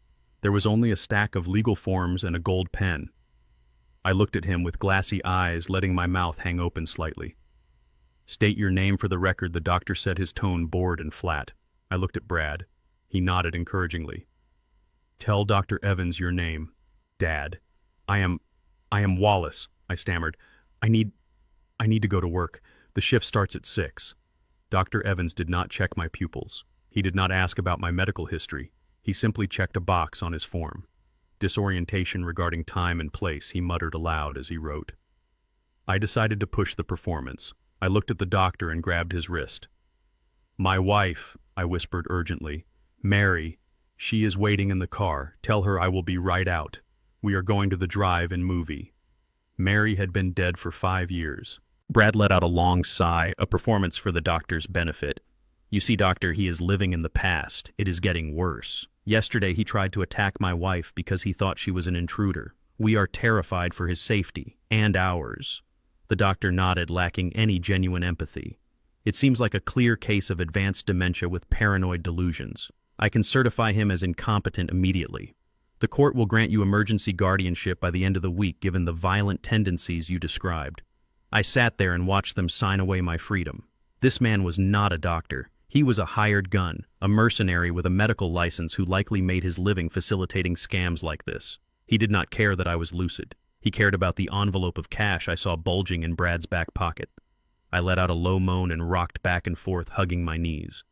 There was only a stack of legal forms and a gold pen. I looked at him with glassy eyes, letting my mouth hang open slightly. "State your name for the record," the doctor said, his tone bored and flat. I looked at Brad. He nodded encouragingly. "Tell Dr. Evans your name, Dad." I am Wallace," I stammered. I need to go to work. The shift starts at 6. Dr. Evans did not check my pupils. He did not ask about my medical history. He simply checked a box on his form. Disorientation regarding time and place, he muttered aloud as he wrote. I decided to push the performance. I looked at the doctor and grabbed his wrist. My wife, I whispered urgently. Mary, she is waiting in the car. Tell her I will be right out. We are going to the drive-in movie. Mary had been dead for 5 years. Brad let out a long sigh, a performance for the doctor's benefit. You see, doctor, he is living in the past. It is getting worse. Yesterday he tried to attack my wife because he thought she was an intruder. We are terrified for his safety, and ours. The doctor nodded, lacking any genuine empathy. It seems like a clear case of advanced dementia with paranoid delusions. I can certify him as incompetent immediately. The court will grant you emergency guardianship by the end of the week given the violent tendencies you described. I sat there and watched them sign away my freedom. This man was not a doctor. He was a hired gun, a mercenary with a medical license who likely made his living facilitating scams like this. He did not care that I was lucid. He cared about the envelope of cash I saw bulging in Brad's back pocket. I let out a low moan and rocked back and forth, hugging my knees.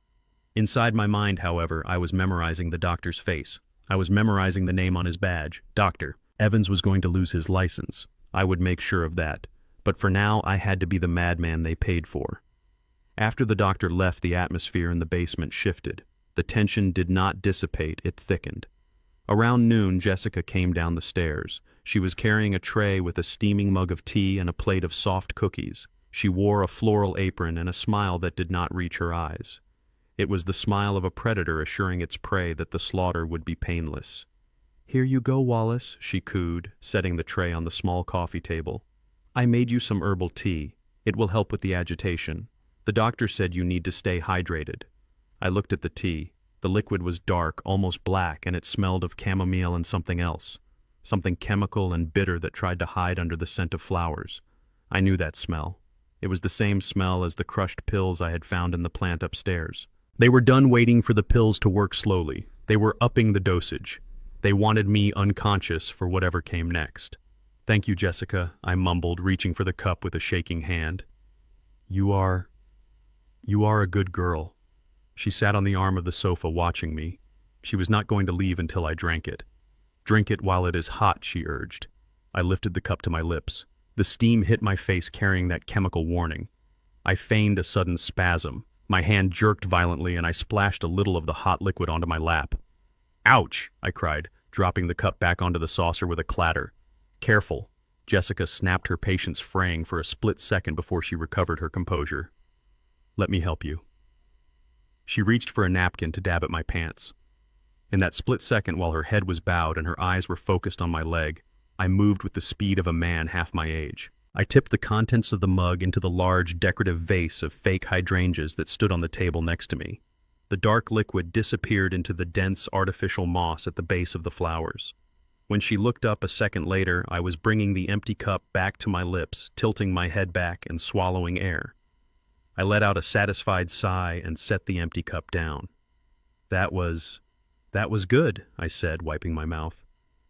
Inside my mind, however, I was memorizing the doctor's face. I was memorizing the name on his badge, Doctor. Evans was going to lose his license. I would make sure of that. But for now, I had to be the madman they paid for. After the doctor left, the atmosphere in the basement shifted. The tension did not dissipate, it thickened. Around noon, Jessica came down the stairs. She was carrying a tray with a steaming mug of tea and a plate of soft cookies. She wore a floral apron and a smile that did not reach her eyes. It was the smile of a predator assuring its prey that the slaughter would be painless. Here you go, Wallace, she cooed, setting the tray on the small coffee table. I made you some herbal tea. It will help with the agitation. The doctor said you need to stay hydrated. I looked at the tea. The liquid was dark, almost black, and it smelled of chamomile and something else. Something chemical and bitter that tried to hide under the scent of flowers. I knew that smell. It was the same smell as the crushed pills I had found in the plant upstairs. They were done waiting for the pills to work slowly. They were upping the dosage. They wanted me unconscious for whatever came next. Thank you, Jessica, I mumbled, reaching for the cup with a shaking hand. You are a good girl. She sat on the arm of the sofa watching me. She was not going to leave until I drank it. Drink it while it is hot, she urged. I lifted the cup to my lips. The steam hit my face, carrying that chemical warning. I feigned a sudden spasm. My hand jerked violently, and I splashed a little of the hot liquid onto my lap. Ouch, I cried, dropping the cup back onto the saucer with a clatter. Careful. Jessica snapped her patience, fraying for a split second before she recovered her composure. Let me help you. She reached for a napkin to dab at my pants. In that split second, while her head was bowed and her eyes were focused on my leg, I moved with the speed of a man half my age. I tipped the contents of the mug into the large decorative vase of fake hydrangeas that stood on the table next to me. The dark liquid disappeared into the dense artificial moss at the base of the flowers. When she looked up a second later, I was bringing the empty cup back to my lips, tilting my head back and swallowing air. I let out a satisfied sigh and set the empty cup down. That was good, I said, wiping my mouth.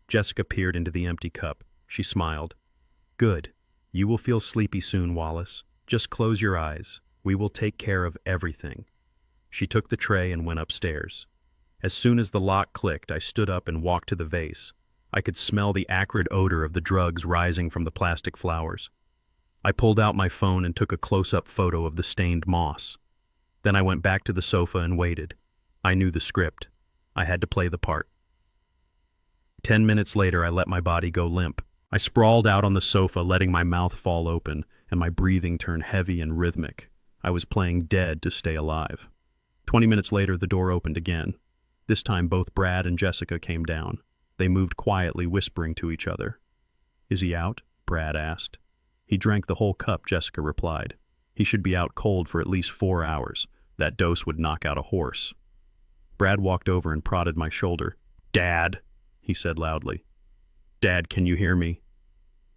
Jessica peered into the empty cup. She smiled. Good. You will feel sleepy soon, Wallace. Just close your eyes. We will take care of everything. She took the tray and went upstairs. As soon as the lock clicked, I stood up and walked to the vase. I could smell the acrid odor of the drugs rising from the plastic flowers. I pulled out my phone and took a close-up photo of the stained moss. Then I went back to the sofa and waited. I knew the script. I had to play the part. 10 minutes later, I let my body go limp. I sprawled out on the sofa, letting my mouth fall open, and my breathing turn heavy and rhythmic. I was playing dead to stay alive. 20 minutes later, the door opened again. This time, both Brad and Jessica came down. They moved quietly, whispering to each other. Is he out? Brad asked. He drank the whole cup, Jessica replied. He should be out cold for at least 4 hours. That dose would knock out a horse. Brad walked over and prodded my shoulder. Dad, he said loudly. Dad, can you hear me?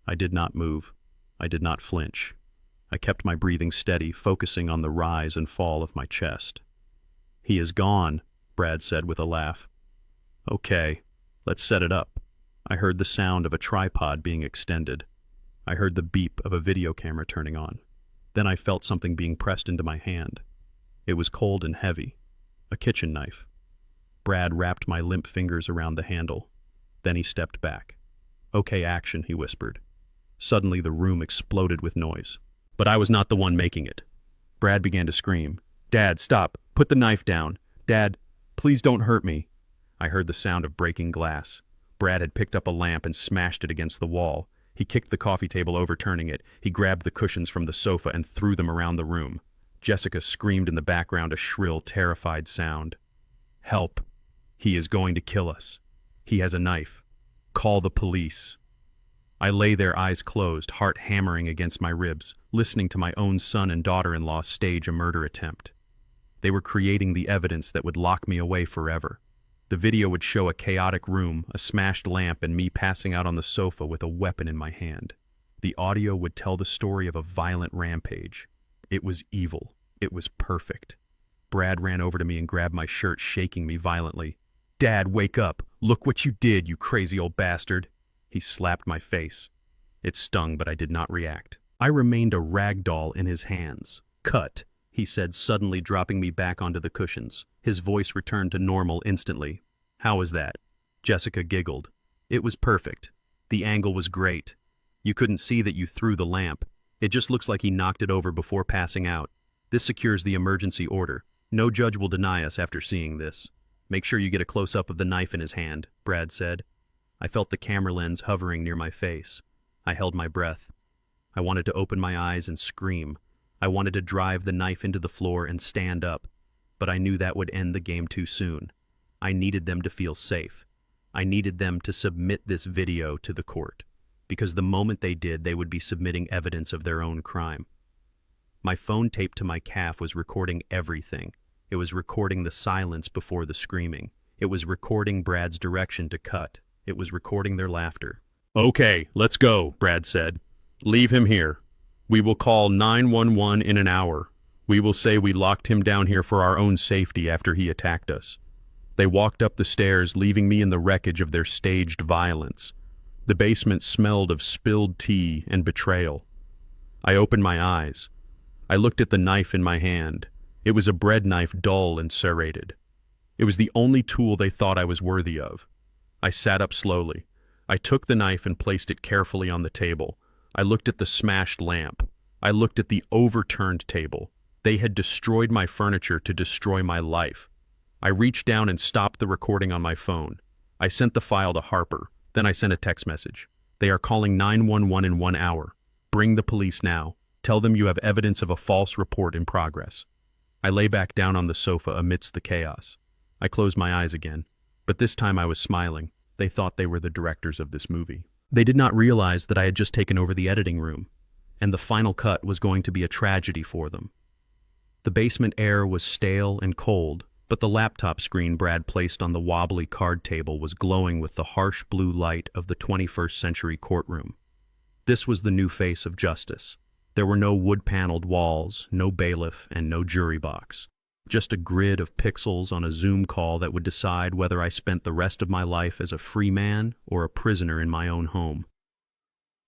I did not move. I did not flinch. I kept my breathing steady, focusing on the rise and fall of my chest. He is gone, Brad said with a laugh. Okay, let's set it up. I heard the sound of a tripod being extended. I heard the beep of a video camera turning on. Then I felt something being pressed into my hand. It was cold and heavy. A kitchen knife. Brad wrapped my limp fingers around the handle. Then he stepped back. "Okay, action," he whispered. Suddenly the room exploded with noise. But I was not the one making it. Brad began to scream. "Dad, stop! Put the knife down! Dad, please don't hurt me!" I heard the sound of breaking glass. Brad had picked up a lamp and smashed it against the wall. He kicked the coffee table, overturning it. He grabbed the cushions from the sofa and threw them around the room. Jessica screamed in the background, a shrill, terrified sound. "Help! He is going to kill us. He has a knife. Call the police." I lay there, eyes closed, heart hammering against my ribs, listening to my own son and daughter-in-law stage a murder attempt. They were creating the evidence that would lock me away forever. The video would show a chaotic room, a smashed lamp, and me passing out on the sofa with a weapon in my hand. The audio would tell the story of a violent rampage. It was evil. It was perfect. Brad ran over to me and grabbed my shirt, shaking me violently. "Dad, wake up! Look what you did, you crazy old bastard!" He slapped my face. It stung, but I did not react. I remained a rag doll in his hands. "Cut," he said, suddenly dropping me back onto the cushions. His voice returned to normal instantly. "How was that?" Jessica giggled. "It was perfect. The angle was great. You couldn't see that you threw the lamp. It just looks like he knocked it over before passing out. This secures the emergency order. No judge will deny us after seeing this. Make sure you get a close-up of the knife in his hand," Brad said. I felt the camera lens hovering near my face. I held my breath. I wanted to open my eyes and scream. I wanted to drive the knife into the floor and stand up. But I knew that would end the game too soon. I needed them to feel safe. I needed them to submit this video to the court. Because the moment they did, they would be submitting evidence of their own crime. My phone taped to my calf was recording everything. It was recording the silence before the screaming. It was recording Brad's direction to cut. It was recording their laughter. "Okay, let's go," Brad said. "Leave him here. We will call 911 in an hour. We will say we locked him down here for our own safety after he attacked us." They walked up the stairs, leaving me in the wreckage of their staged violence. The basement smelled of spilled tea and betrayal. I opened my eyes. I looked at the knife in my hand. It was a bread knife, dull and serrated. It was the only tool they thought I was worthy of. I sat up slowly. I took the knife and placed it carefully on the table. I looked at the smashed lamp. I looked at the overturned table. They had destroyed my furniture to destroy my life. I reached down and stopped the recording on my phone. I sent the file to Harper. Then I sent a text message. "They are calling 911 in 1 hour. Bring the police now. Tell them you have evidence of a false report in progress." I lay back down on the sofa amidst the chaos. I closed my eyes again. But this time I was smiling. They thought they were the directors of this movie. They did not realize that I had just taken over the editing room, and the final cut was going to be a tragedy for them. The basement air was stale and cold, but the laptop screen Brad placed on the wobbly card table was glowing with the harsh blue light of the 21st century courtroom. This was the new face of justice. There were no wood-paneled walls, no bailiff, and no jury box. Just a grid of pixels on a Zoom call that would decide whether I spent the rest of my life as a free man or a prisoner in my own home.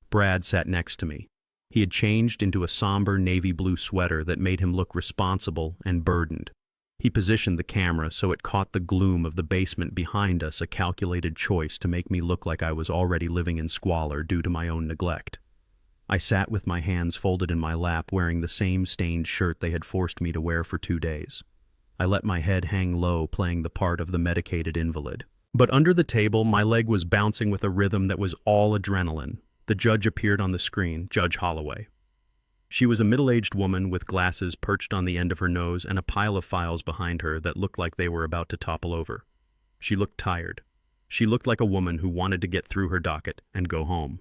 Brad sat next to me. He had changed into a somber navy blue sweater that made him look responsible and burdened. He positioned the camera so it caught the gloom of the basement behind us, a calculated choice to make me look like I was already living in squalor due to my own neglect. I sat with my hands folded in my lap, wearing the same stained shirt they had forced me to wear for 2 days. I let my head hang low, playing the part of the medicated invalid. But under the table, my leg was bouncing with a rhythm that was all adrenaline. The judge appeared on the screen, Judge Holloway. She was a middle-aged woman with glasses perched on the end of her nose and a pile of files behind her that looked like they were about to topple over. She looked tired. She looked like a woman who wanted to get through her docket and go home.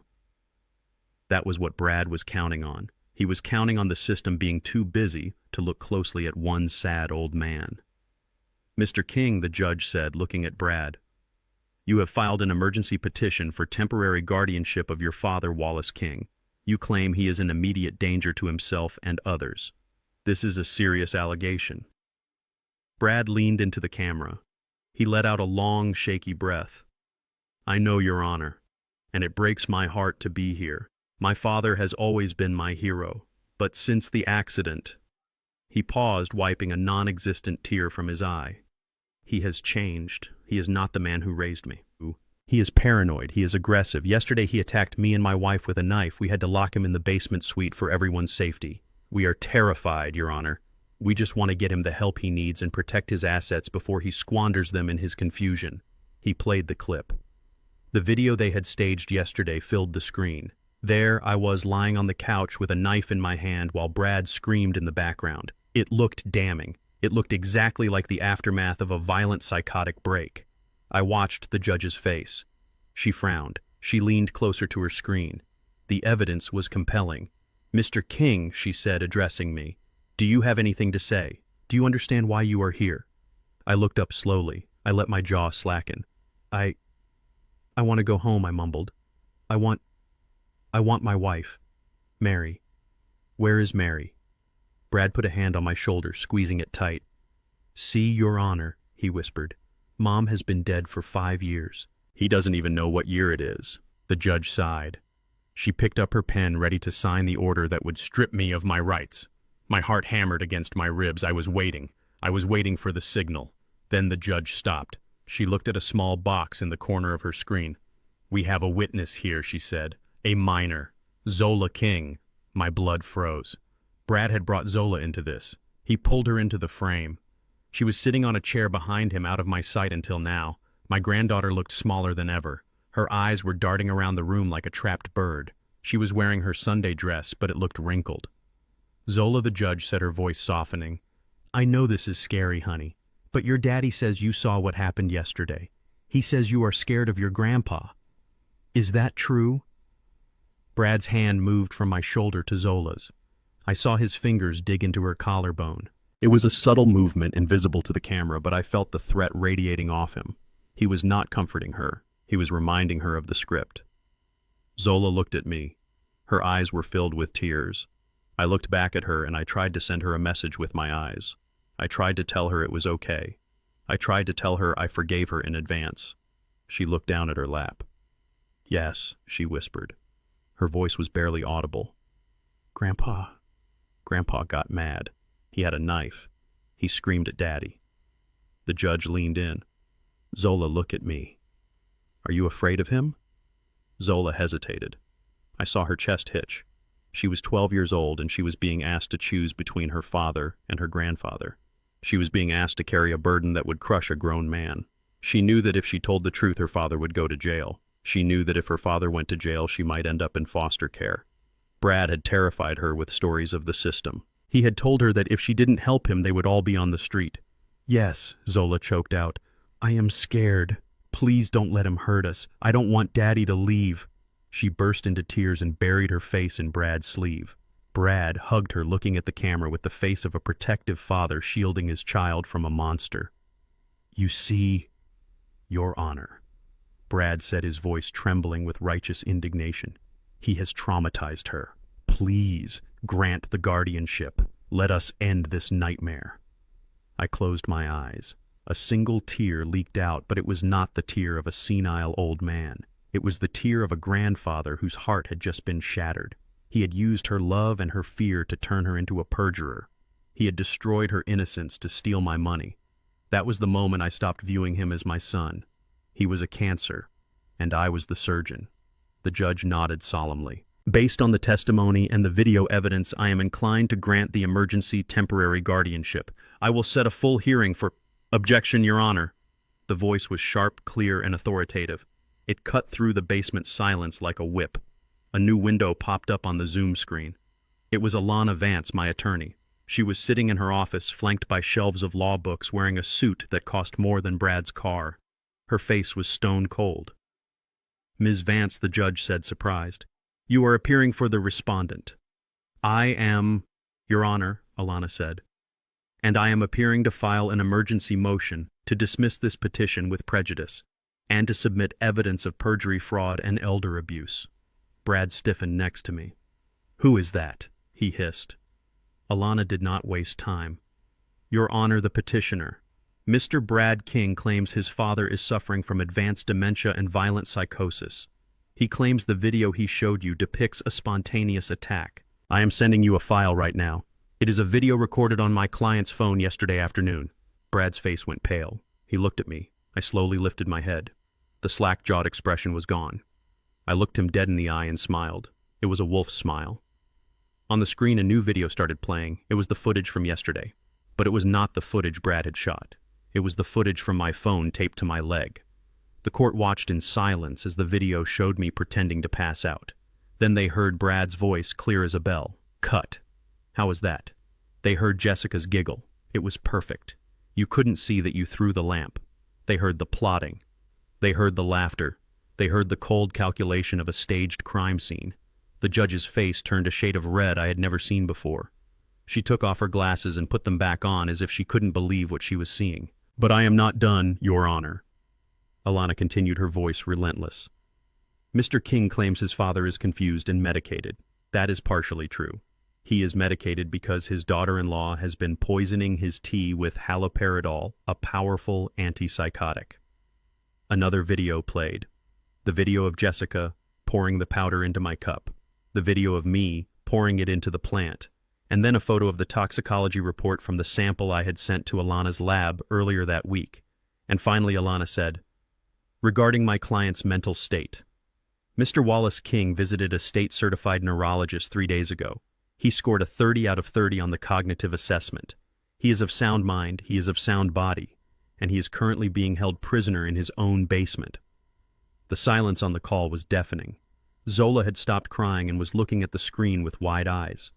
That was what Brad was counting on. He was counting on the system being too busy to look closely at one sad old man. "Mr. King," the judge said, looking at Brad, "you have filed an emergency petition for temporary guardianship of your father, Wallace King. You claim he is in immediate danger to himself and others. This is a serious allegation." Brad leaned into the camera. He let out a long, shaky breath. "I know, Your Honor, and it breaks my heart to be here. My father has always been my hero, but since the accident—" He paused, wiping a non-existent tear from his eye. He has changed. He is not the man who raised me. He is paranoid. He is aggressive. Yesterday he attacked me and my wife with a knife. We had to lock him in the basement suite for everyone's safety. We are terrified, Your Honor. We just want to get him the help he needs and protect his assets before he squanders them in his confusion. He played the clip. The video they had staged yesterday filled the screen. There I was lying on the couch with a knife in my hand while Brad screamed in the background. It looked damning. It looked exactly like the aftermath of a violent psychotic break. I watched the judge's face. She frowned. She leaned closer to her screen. The evidence was compelling. "Mr. King," she said, addressing me, "do you have anything to say? Do you understand why you are here?" I looked up slowly. I let my jaw slacken. I want to go home," I mumbled. I want my wife. Mary. Where is Mary?" Brad put a hand on my shoulder, squeezing it tight. "See, Your Honor," he whispered. "Mom has been dead for 5 years. He doesn't even know what year it is." The judge sighed. She picked up her pen, ready to sign the order that would strip me of my rights. My heart hammered against my ribs. I was waiting. I was waiting for the signal. Then the judge stopped. She looked at a small box in the corner of her screen. "We have a witness here," she said. "A minor. Zola King." My blood froze. Brad had brought Zola into this. He pulled her into the frame. She was sitting on a chair behind him, out of my sight until now. My granddaughter looked smaller than ever. Her eyes were darting around the room like a trapped bird. She was wearing her Sunday dress, but it looked wrinkled. "Zola," the judge said, her voice softening. "I know this is scary, honey, but your daddy says you saw what happened yesterday. He says you are scared of your grandpa. Is that true?" Brad's hand moved from my shoulder to Zola's. I saw his fingers dig into her collarbone. It was a subtle movement, invisible to the camera, but I felt the threat radiating off him. He was not comforting her. He was reminding her of the script. Zola looked at me. Her eyes were filled with tears. I looked back at her and I tried to send her a message with my eyes. I tried to tell her it was okay. I tried to tell her I forgave her in advance. She looked down at her lap. "Yes," she whispered. Her voice was barely audible. "Grandpa." Grandpa got mad. He had a knife. He screamed at Daddy. The judge leaned in. "Zola, look at me. Are you afraid of him?" Zola hesitated. I saw her chest hitch. She was 12 years old and she was being asked to choose between her father and her grandfather. She was being asked to carry a burden that would crush a grown man. She knew that if she told the truth, her father would go to jail. She knew that if her father went to jail, she might end up in foster care. Brad had terrified her with stories of the system. He had told her that if she didn't help him, they would all be on the street. "Yes," Zola choked out. "I am scared. Please don't let him hurt us. I don't want Daddy to leave." She burst into tears and buried her face in Brad's sleeve. Brad hugged her, looking at the camera with the face of a protective father shielding his child from a monster. "You see, Your Honor," Brad said, his voice trembling with righteous indignation. "He has traumatized her. Please grant the guardianship. Let us end this nightmare." I closed my eyes. A single tear leaked out, but it was not the tear of a senile old man. It was the tear of a grandfather whose heart had just been shattered. He had used her love and her fear to turn her into a perjurer. He had destroyed her innocence to steal my money. That was the moment I stopped viewing him as my son. He was a cancer, and I was the surgeon. The judge nodded solemnly. "Based on the testimony and the video evidence, I am inclined to grant the emergency temporary guardianship. I will set a full hearing for—" "Objection, Your Honor." The voice was sharp, clear, and authoritative. It cut through the basement silence like a whip. A new window popped up on the Zoom screen. It was Alana Vance, my attorney. She was sitting in her office, flanked by shelves of law books, wearing a suit that cost more than Brad's car. Her face was stone cold. "Ms. Vance," the judge said, surprised, "you are appearing for the respondent." "I am, Your Honor," Alana said. "And I am appearing to file an emergency motion to dismiss this petition with prejudice, and to submit evidence of perjury, fraud, and elder abuse." Brad stiffened next to me. "Who is that?" he hissed. Alana did not waste time. "Your Honor, the petitioner. Mr. Brad King claims his father is suffering from advanced dementia and violent psychosis. He claims the video he showed you depicts a spontaneous attack. I am sending you a file right now. It is a video recorded on my client's phone yesterday afternoon." Brad's face went pale. He looked at me. I slowly lifted my head. The slack-jawed expression was gone. I looked him dead in the eye and smiled. It was a wolf's smile. On the screen, a new video started playing. It was the footage from yesterday. But it was not the footage Brad had shot. It was the footage from my phone taped to my leg. The court watched in silence as the video showed me pretending to pass out. Then they heard Brad's voice clear as a bell. Cut. How was that? They heard Jessica's giggle. It was perfect. You couldn't see that you threw the lamp. They heard the plotting. They heard the laughter. They heard the cold calculation of a staged crime scene. The judge's face turned a shade of red I had never seen before. She took off her glasses and put them back on as if she couldn't believe what she was seeing. "But I am not done, Your Honor." Alana continued, her voice relentless. "Mr. King claims his father is confused and medicated. That is partially true. He is medicated because his daughter-in-law has been poisoning his tea with haloperidol, a powerful antipsychotic." Another video played. The video of Jessica pouring the powder into my cup. The video of me pouring it into the plant. And then a photo of the toxicology report from the sample I had sent to Alana's lab earlier that week. And finally Alana said, "Regarding my client's mental state, Mr. Wallace King visited a state-certified neurologist 3 days ago. He scored a 30 out of 30 on the cognitive assessment. He is of sound mind, he is of sound body, and he is currently being held prisoner in his own basement." The silence on the call was deafening. Zola had stopped crying and was looking at the screen with wide eyes.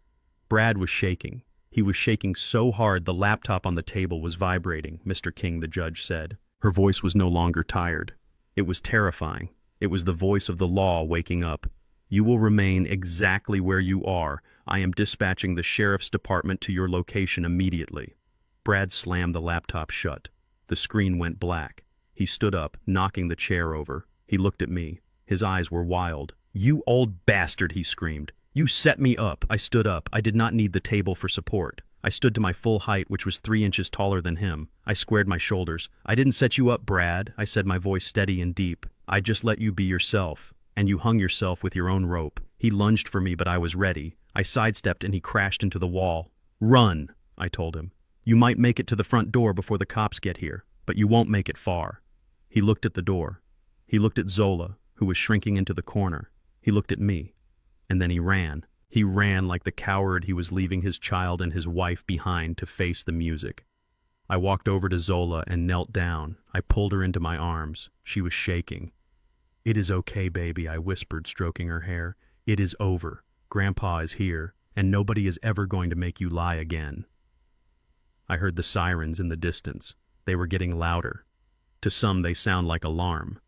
Brad was shaking. He was shaking so hard the laptop on the table was vibrating, Mr. King, the judge said. Her voice was no longer tired. It was terrifying. It was the voice of the law waking up. "You will remain exactly where you are. I am dispatching the sheriff's department to your location immediately." Brad slammed the laptop shut. The screen went black. He stood up, knocking the chair over. He looked at me. His eyes were wild. "You old bastard," he screamed. "You set me up." I stood up. I did not need the table for support. I stood to my full height, which was 3 inches taller than him. I squared my shoulders. "I didn't set you up, Brad," I said, my voice steady and deep. "I just let you be yourself. And you hung yourself with your own rope." He lunged for me, but I was ready. I sidestepped and he crashed into the wall. "Run," I told him. "You might make it to the front door before the cops get here, but you won't make it far." He looked at the door. He looked at Zola, who was shrinking into the corner. He looked at me. And then he ran. He ran like the coward he was, leaving his child and his wife behind to face the music. I walked over to Zola and knelt down. I pulled her into my arms. She was shaking. "It is okay, baby," I whispered, stroking her hair. "It is over. Grandpa is here, and nobody is ever going to make you lie again." I heard the sirens in the distance. They were getting louder. To some, they sound like alarm.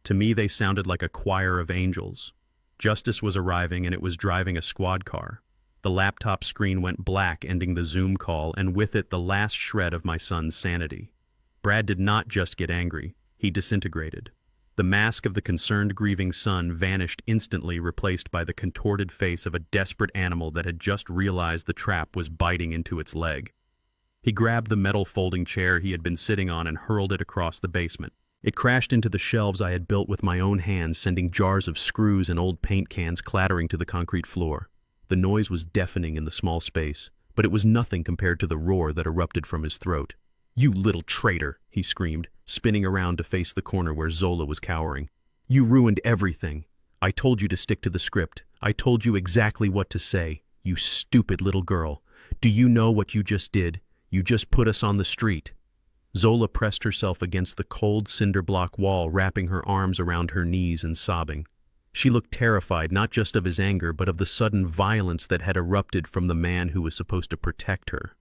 To me, they sounded like a choir of angels. Justice was arriving, and it was driving a squad car. The laptop screen went black, ending the Zoom call, and with it the last shred of my son's sanity. Brad did not just get angry. He disintegrated. The mask of the concerned, grieving son vanished instantly, replaced by the contorted face of a desperate animal that had just realized the trap was biting into its leg. He grabbed the metal folding chair he had been sitting on and hurled it across the basement. It crashed into the shelves I had built with my own hands, sending jars of screws and old paint cans clattering to the concrete floor. The noise was deafening in the small space, but it was nothing compared to the roar that erupted from his throat. "You little traitor," he screamed, spinning around to face the corner where Zola was cowering. "You ruined everything. I told you to stick to the script. I told you exactly what to say. You stupid little girl. Do you know what you just did? You just put us on the street." Zola pressed herself against the cold cinder block wall, wrapping her arms around her knees and sobbing. She looked terrified, not just of his anger, but of the sudden violence that had erupted from the man who was supposed to protect her.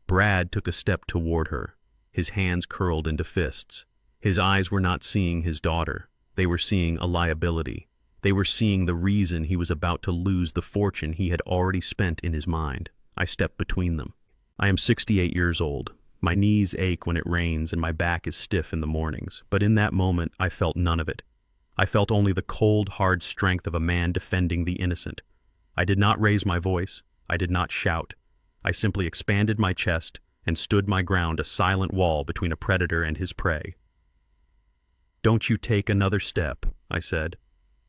Brad took a step toward her, his hands curled into fists. His eyes were not seeing his daughter. They were seeing a liability. They were seeing the reason he was about to lose the fortune he had already spent in his mind. I stepped between them. I am 68 years old. My knees ache when it rains and my back is stiff in the mornings, but in that moment I felt none of it. I felt only the cold, hard strength of a man defending the innocent. I did not raise my voice. I did not shout. I simply expanded my chest and stood my ground, a silent wall between a predator and his prey. "Don't you take another step," I said.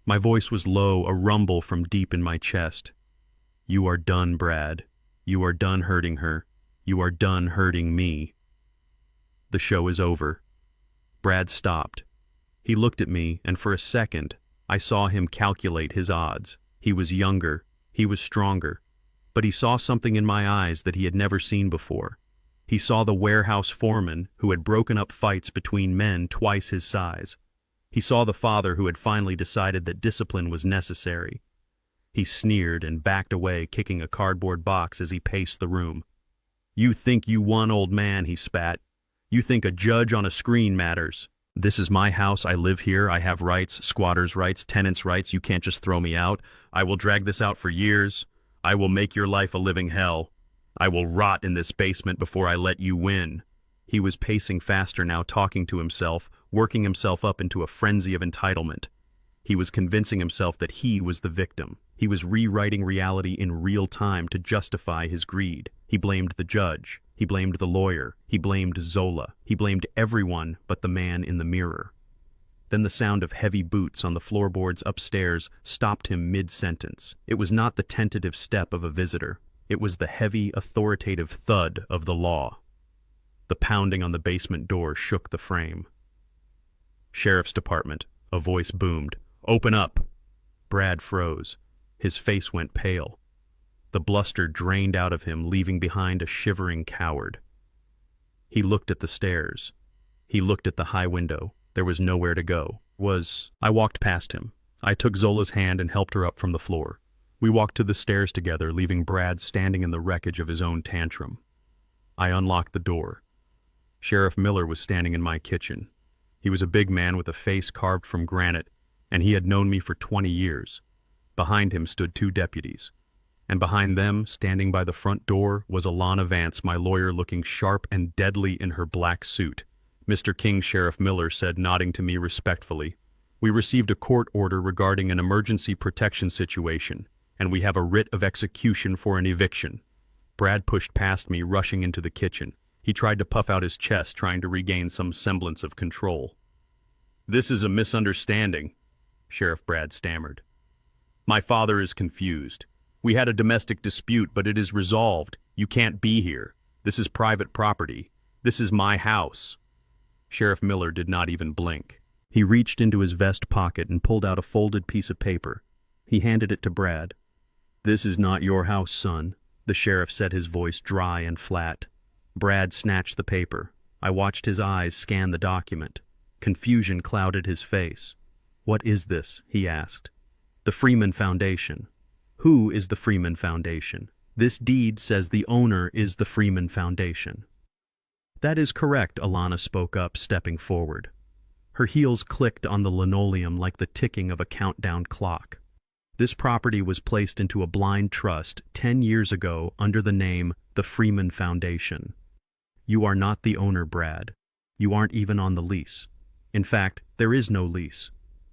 My voice was low, a rumble from deep in my chest. "You are done, Brad. You are done hurting her. You are done hurting me. The show is over. Brad stopped. He looked at me, and for a second, I saw him calculate his odds. He was younger, he was stronger, but he saw something in my eyes that he had never seen before. He saw the warehouse foreman who had broken up fights between men twice his size. He saw the father who had finally decided that discipline was necessary. He sneered and backed away, kicking a cardboard box as he paced the room. "You think you won, old man," he spat. "You think a judge on a screen matters. This is my house, I live here, I have rights, squatters' rights, tenants' rights, you can't just throw me out. I will drag this out for years. I will make your life a living hell. I will rot in this basement before I let you win." He was pacing faster now, talking to himself, working himself up into a frenzy of entitlement. He was convincing himself that he was the victim. He was rewriting reality in real time to justify his greed. He blamed the judge. He blamed the lawyer. He blamed Zola. He blamed everyone but the man in the mirror. Then the sound of heavy boots on the floorboards upstairs stopped him mid-sentence. It was not the tentative step of a visitor. It was the heavy, authoritative thud of the law. The pounding on the basement door shook the frame. "Sheriff's Department," a voice boomed. "Open up!" Brad froze. His face went pale. The bluster drained out of him, leaving behind a shivering coward. He looked at the stairs. He looked at the high window. There was nowhere to go. I walked past him. I took Zola's hand and helped her up from the floor. We walked to the stairs together, leaving Brad standing in the wreckage of his own tantrum. I unlocked the door. Sheriff Miller was standing in my kitchen. He was a big man with a face carved from granite, and he had known me for 20 years. Behind him stood 2 deputies. And behind them, standing by the front door, was Alana Vance, my lawyer, looking sharp and deadly in her black suit. "Mr. King," Sheriff Miller said, nodding to me respectfully, "we received a court order regarding an emergency protection situation, and we have a writ of execution for an eviction." Brad pushed past me, rushing into the kitchen. He tried to puff out his chest, trying to regain some semblance of control. "This is a misunderstanding," Sheriff Brad stammered. "My father is confused. We had a domestic dispute, but it is resolved. You can't be here. This is private property. This is my house." Sheriff Miller did not even blink. He reached into his vest pocket and pulled out a folded piece of paper. He handed it to Brad. "This is not your house, son," the sheriff said, his voice dry and flat. Brad snatched the paper. I watched his eyes scan the document. Confusion clouded his face. "What is this?" he asked. "The Freeman Foundation." "Who is the Freeman Foundation?" "This deed says the owner is the Freeman Foundation." "That is correct," Alana spoke up, stepping forward. Her heels clicked on the linoleum like the ticking of a countdown clock. "This property was placed into a blind trust 10 years ago under the name the Freeman Foundation. You are not the owner, Brad. You aren't even on the lease. In fact, there is no lease.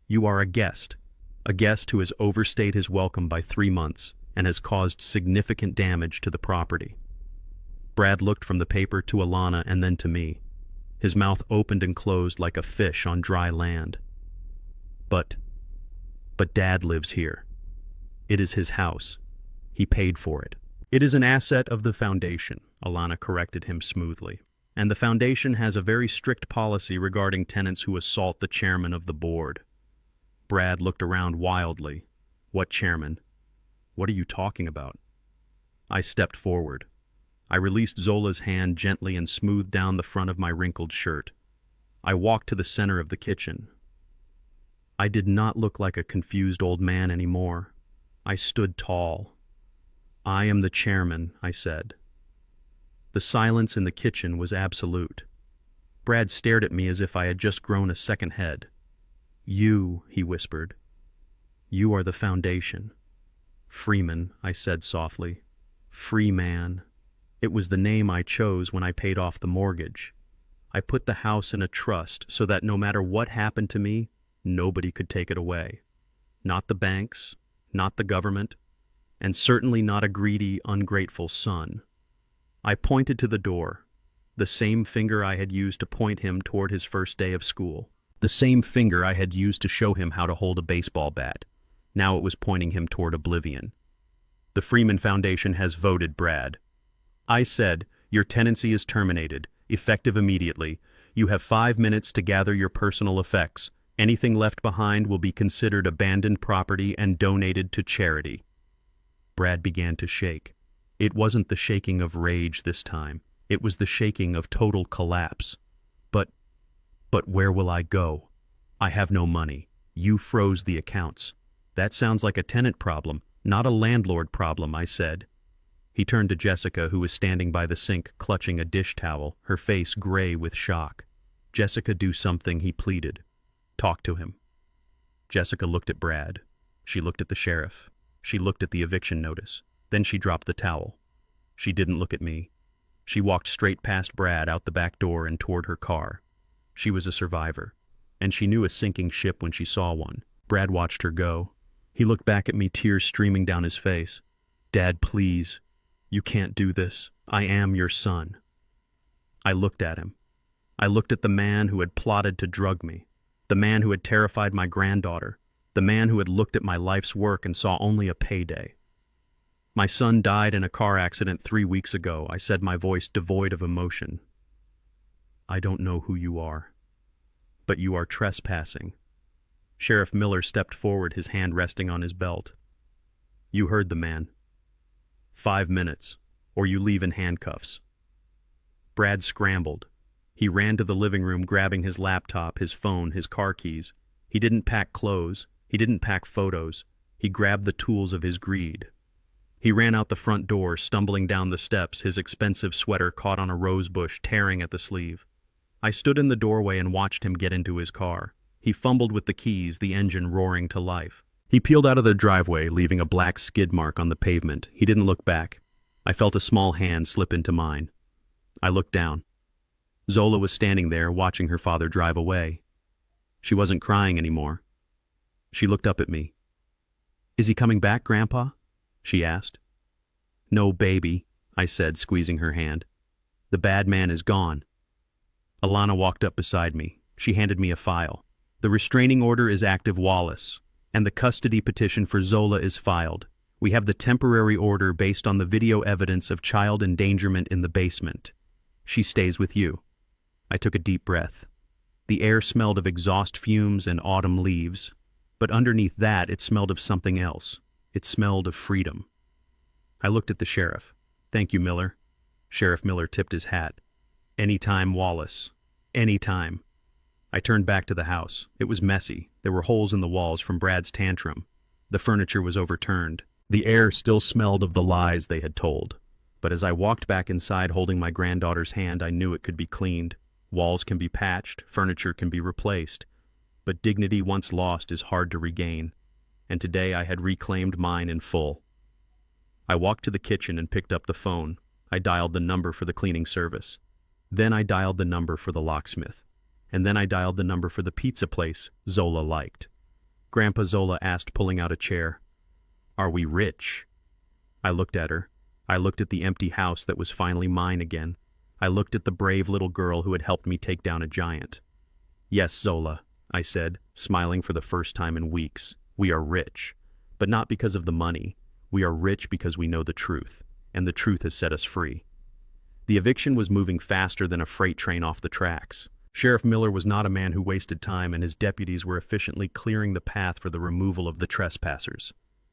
You are a guest who has overstayed his welcome by 3 months and has caused significant damage to the property." Brad looked from the paper to Alana and then to me. His mouth opened and closed like a fish on dry land. But Dad lives here. It is his house. He paid for it." "It is an asset of the foundation," Alana corrected him smoothly. "And the foundation has a very strict policy regarding tenants who assault the chairman of the board." Brad looked around wildly. "What chairman? What are you talking about?" I stepped forward. I released Zola's hand gently and smoothed down the front of my wrinkled shirt. I walked to the center of the kitchen. I did not look like a confused old man anymore. I stood tall. "I am the chairman," I said. The silence in the kitchen was absolute. Brad stared at me as if I had just grown a second head. "You," he whispered. "You are the foundation." "Freeman," I said softly. "Free man." It was the name I chose when I paid off the mortgage. I put the house in a trust so that no matter what happened to me, nobody could take it away. Not the banks, not the government, and certainly not a greedy, ungrateful son. I pointed to the door, the same finger I had used to point him toward his first day of school, the same finger I had used to show him how to hold a baseball bat. Now it was pointing him toward oblivion. "The Freeman Foundation has voted, Brad." I said, "Your tenancy is terminated, effective immediately. You have 5 minutes to gather your personal effects. Anything left behind will be considered abandoned property and donated to charity." Brad began to shake. It wasn't the shaking of rage this time. It was the shaking of total collapse. But where will I go? I have no money. You froze the accounts. That sounds like a tenant problem, not a landlord problem, I said. He turned to Jessica, who was standing by the sink clutching a dish towel, her face gray with shock. "Jessica, do something," he pleaded. "Talk to him." Jessica looked at Brad. She looked at the sheriff. She looked at the eviction notice. Then she dropped the towel. She didn't look at me. She walked straight past Brad out the back door and toward her car. She was a survivor, and she knew a sinking ship when she saw one. Brad watched her go. He looked back at me, tears streaming down his face. "Dad, please. You can't do this. I am your son." I looked at him. I looked at the man who had plotted to drug me, the man who had terrified my granddaughter, the man who had looked at my life's work and saw only a payday. "My son died in a car accident 3 weeks ago," I said, my voice devoid of emotion. "I don't know who you are, but you are trespassing." Sheriff Miller stepped forward, his hand resting on his belt. "You heard the man. 5 minutes, or you leave in handcuffs." Brad scrambled. He ran to the living room, grabbing his laptop, his phone, his car keys. He didn't pack clothes. He didn't pack photos. He grabbed the tools of his greed. He ran out the front door, stumbling down the steps, his expensive sweater caught on a rose bush, tearing at the sleeve. I stood in the doorway and watched him get into his car. He fumbled with the keys, the engine roaring to life. He peeled out of the driveway, leaving a black skid mark on the pavement. He didn't look back. I felt a small hand slip into mine. I looked down. Zola was standing there, watching her father drive away. She wasn't crying anymore. She looked up at me. "Is he coming back, Grandpa?" she asked. "No, baby," I said, squeezing her hand. "The bad man is gone." Alana walked up beside me. She handed me a file. "The restraining order is active, Wallace, and the custody petition for Zola is filed. We have the temporary order based on the video evidence of child endangerment in the basement. She stays with you." I took a deep breath. The air smelled of exhaust fumes and autumn leaves, but underneath that it smelled of something else. It smelled of freedom. I looked at the sheriff. "Thank you, Miller." Sheriff Miller tipped his hat. "Anytime, Wallace. Anytime." I turned back to the house. It was messy. There were holes in the walls from Brad's tantrum. The furniture was overturned. The air still smelled of the lies they had told. But as I walked back inside holding my granddaughter's hand, I knew it could be cleaned. Walls can be patched, furniture can be replaced. But dignity once lost is hard to regain. And today I had reclaimed mine in full. I walked to the kitchen and picked up the phone. I dialed the number for the cleaning service. Then I dialed the number for the locksmith. And then I dialed the number for the pizza place Zola liked. Grandpa, Zola asked, pulling out a chair. "Are we rich?" I looked at her. I looked at the empty house that was finally mine again. I looked at the brave little girl who had helped me take down a giant. "Yes, Zola," I said, smiling for the first time in weeks. "We are rich, but not because of the money. We are rich because we know the truth, and the truth has set us free." The eviction was moving faster than a freight train off the tracks. Sheriff Miller was not a man who wasted time, and his deputies were efficiently clearing the path for the removal of the trespassers.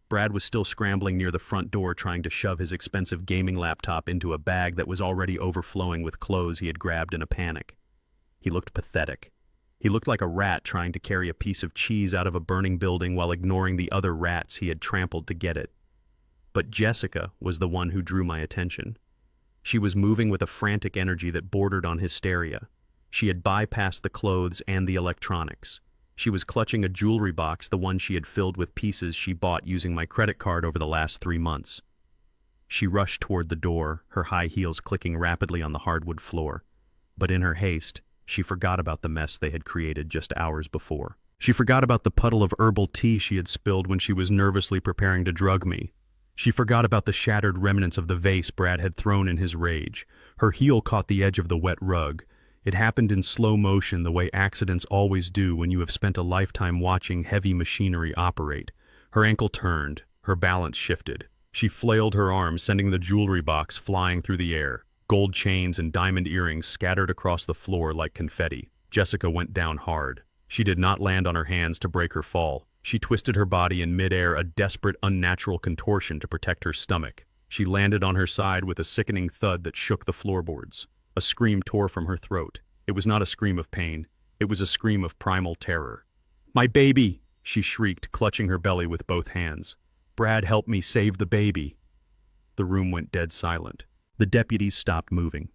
Brad was still scrambling near the front door, trying to shove his expensive gaming laptop into a bag that was already overflowing with clothes he had grabbed in a panic. He looked pathetic. He looked like a rat trying to carry a piece of cheese out of a burning building while ignoring the other rats he had trampled to get it. But Jessica was the one who drew my attention. She was moving with a frantic energy that bordered on hysteria. She had bypassed the clothes and the electronics. She was clutching a jewelry box, the one she had filled with pieces she bought using my credit card over the last 3 months. She rushed toward the door, her high heels clicking rapidly on the hardwood floor. But in her haste, she forgot about the mess they had created just hours before. She forgot about the puddle of herbal tea she had spilled when she was nervously preparing to drug me. She forgot about the shattered remnants of the vase Brad had thrown in his rage. Her heel caught the edge of the wet rug. It happened in slow motion, the way accidents always do when you have spent a lifetime watching heavy machinery operate. Her ankle turned. Her balance shifted. She flailed her arms, sending the jewelry box flying through the air. Gold chains and diamond earrings scattered across the floor like confetti. Jessica went down hard. She did not land on her hands to break her fall. She twisted her body in midair, a desperate, unnatural contortion to protect her stomach. She landed on her side with a sickening thud that shook the floorboards. A scream tore from her throat. It was not a scream of pain. It was a scream of primal terror. "My baby!" she shrieked, clutching her belly with both hands. "Brad, help me save the baby." The room went dead silent. The deputies stopped moving.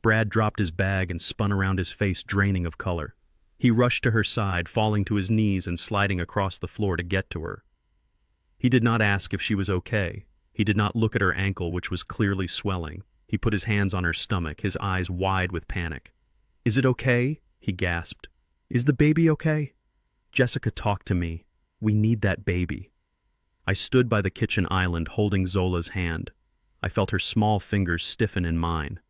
Brad dropped his bag and spun around, his face draining of color. He rushed to her side, falling to his knees and sliding across the floor to get to her. He did not ask if she was okay. He did not look at her ankle, which was clearly swelling. He put his hands on her stomach, his eyes wide with panic. "Is it okay?" he gasped. "Is the baby okay?" "Jessica, talk to me. We need that baby." I stood by the kitchen island holding Zola's hand. I felt her small fingers stiffen in mine.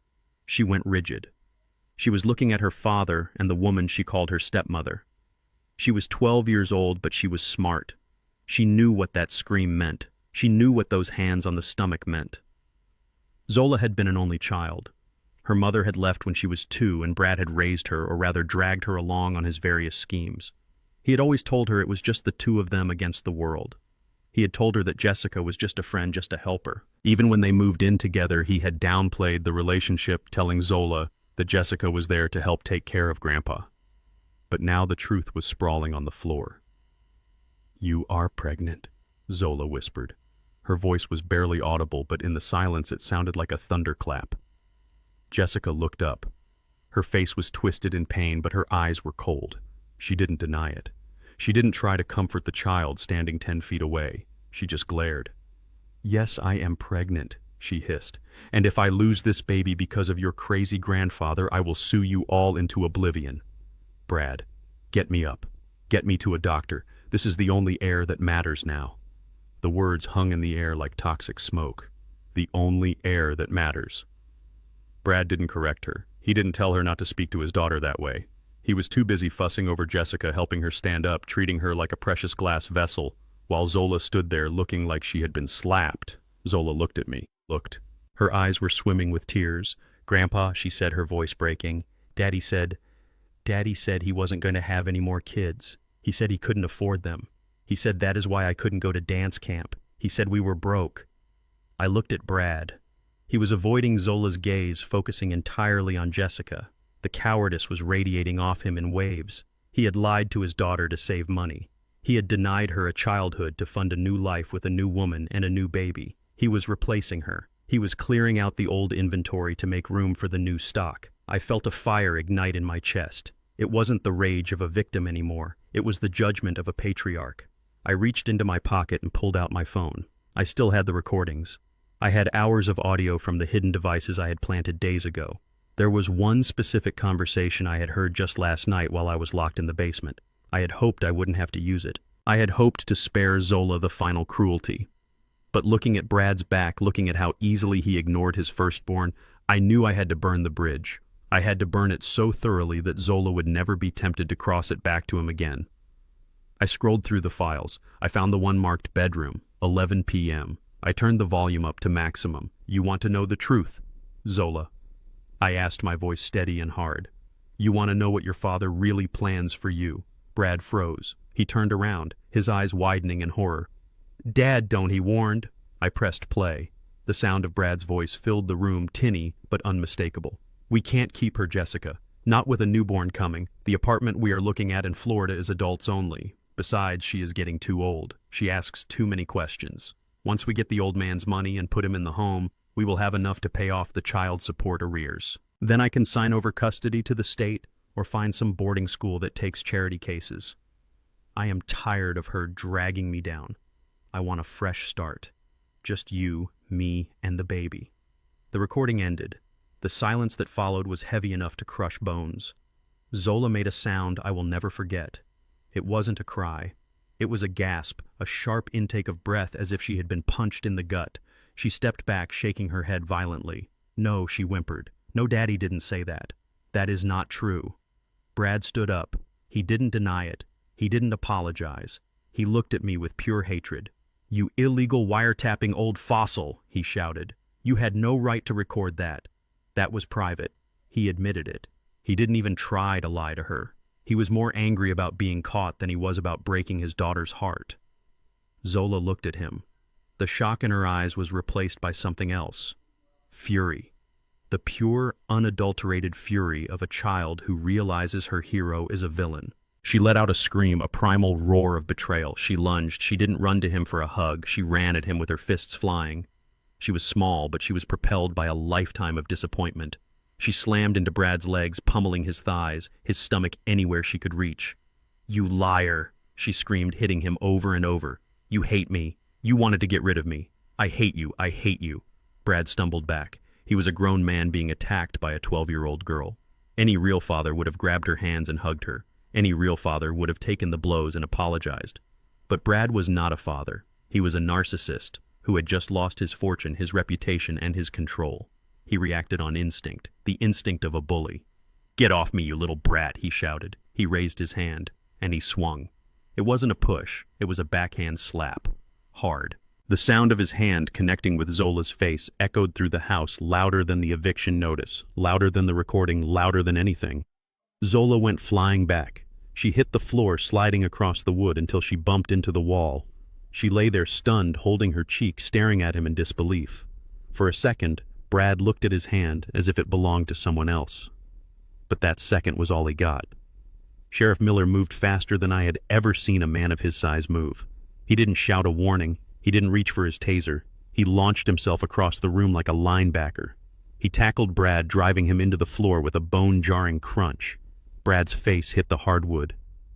She went rigid. She was looking at her father and the woman she called her stepmother. She was 12 years old, but she was smart. She knew what that scream meant. She knew what those hands on the stomach meant. Zola had been an only child. Her mother had left when she was 2, and Brad had raised her, or rather dragged her along on his various schemes. He had always told her it was just the two of them against the world. He had told her that Jessica was just a friend, just a helper. Even when they moved in together, he had downplayed the relationship, telling Zola that Jessica was there to help take care of Grandpa. But now the truth was sprawling on the floor. "You are pregnant," Zola whispered. Her voice was barely audible, but in the silence it sounded like a thunderclap. Jessica looked up. Her face was twisted in pain, but her eyes were cold. She didn't deny it. She didn't try to comfort the child standing 10 feet away. She just glared. "Yes, I am pregnant," she hissed. "And if I lose this baby because of your crazy grandfather, I will sue you all into oblivion. Brad, get me up. Get me to a doctor. This is the only heir that matters now." The words hung in the air like toxic smoke. The only heir that matters. Brad didn't correct her. He didn't tell her not to speak to his daughter that way. He was too busy fussing over Jessica, helping her stand up, treating her like a precious glass vessel, while Zola stood there looking like she had been slapped. Zola looked at me. Looked. Her eyes were swimming with tears. "Grandpa," she said, her voice breaking, Daddy said he wasn't going to have any more kids. He said he couldn't afford them. He said that is why I couldn't go to dance camp. He said we were broke." I looked at Brad. He was avoiding Zola's gaze, focusing entirely on Jessica. The cowardice was radiating off him in waves. He had lied to his daughter to save money. He had denied her a childhood to fund a new life with a new woman and a new baby. He was replacing her. He was clearing out the old inventory to make room for the new stock. I felt a fire ignite in my chest. It wasn't the rage of a victim anymore. It was the judgment of a patriarch. I reached into my pocket and pulled out my phone. I still had the recordings. I had hours of audio from the hidden devices I had planted days ago. There was one specific conversation I had heard just last night while I was locked in the basement. I had hoped I wouldn't have to use it. I had hoped to spare Zola the final cruelty. But looking at Brad's back, looking at how easily he ignored his firstborn, I knew I had to burn the bridge. I had to burn it so thoroughly that Zola would never be tempted to cross it back to him again. I scrolled through the files. I found the one marked bedroom, 11 p.m. I turned the volume up to maximum. "You want to know the truth, Zola?" I asked, my voice steady and hard. "You want to know what your father really plans for you?" Brad froze. He turned around, his eyes widening in horror. "Dad, don't," he warned. I pressed play. The sound of Brad's voice filled the room, tinny but unmistakable. "We can't keep her, Jessica. Not with a newborn coming. The apartment we are looking at in Florida is adults only. Besides, she is getting too old. She asks too many questions. Once we get the old man's money and put him in the home, we will have enough to pay off the child support arrears. Then I can sign over custody to the state or find some boarding school that takes charity cases. I am tired of her dragging me down. I want a fresh start. Just you, me, and the baby." The recording ended. The silence that followed was heavy enough to crush bones. Zola made a sound I will never forget. It wasn't a cry. It was a gasp, a sharp intake of breath as if she had been punched in the gut. She stepped back, shaking her head violently. "No," she whimpered. "No, Daddy didn't say that. That is not true." Brad stood up. He didn't deny it. He didn't apologize. He looked at me with pure hatred. "You illegal wiretapping old fossil," he shouted. "You had no right to record that. That was private. He admitted it. He didn't even try to lie to her. He was more angry about being caught than he was about breaking his daughter's heart. Zola looked at him. The shock in her eyes was replaced by something else. Fury. The pure, unadulterated fury of a child who realizes her hero is a villain. She let out a scream, a primal roar of betrayal. She lunged. She didn't run to him for a hug. She ran at him with her fists flying. She was small, but she was propelled by a lifetime of disappointment. She slammed into Brad's legs, pummeling his thighs, his stomach anywhere she could reach. "You liar," she screamed, hitting him over and over. "You hate me. You wanted to get rid of me. I hate you. I hate you." Brad stumbled back. He was a grown man being attacked by a 12-year-old girl. Any real father would have grabbed her hands and hugged her. Any real father would have taken the blows and apologized. But Brad was not a father. He was a narcissist who had just lost his fortune, his reputation, and his control. He reacted on instinct, the instinct of a bully. "Get off me, you little brat," he shouted. He raised his hand, and he swung. It wasn't a push, it was a backhand slap. Hard. The sound of his hand connecting with Zola's face echoed through the house louder than the eviction notice, louder than the recording, louder than anything. Zola went flying back. She hit the floor, sliding across the wood until she bumped into the wall. She lay there stunned, holding her cheek, staring at him in disbelief. For a second, Brad looked at his hand as if it belonged to someone else. But that second was all he got. Sheriff Miller moved faster than I had ever seen a man of his size move. He didn't shout a warning. He didn't reach for his taser. He launched himself across the room like a linebacker. He tackled Brad, driving him into the floor with a bone-jarring crunch. Brad's face hit the hardwood.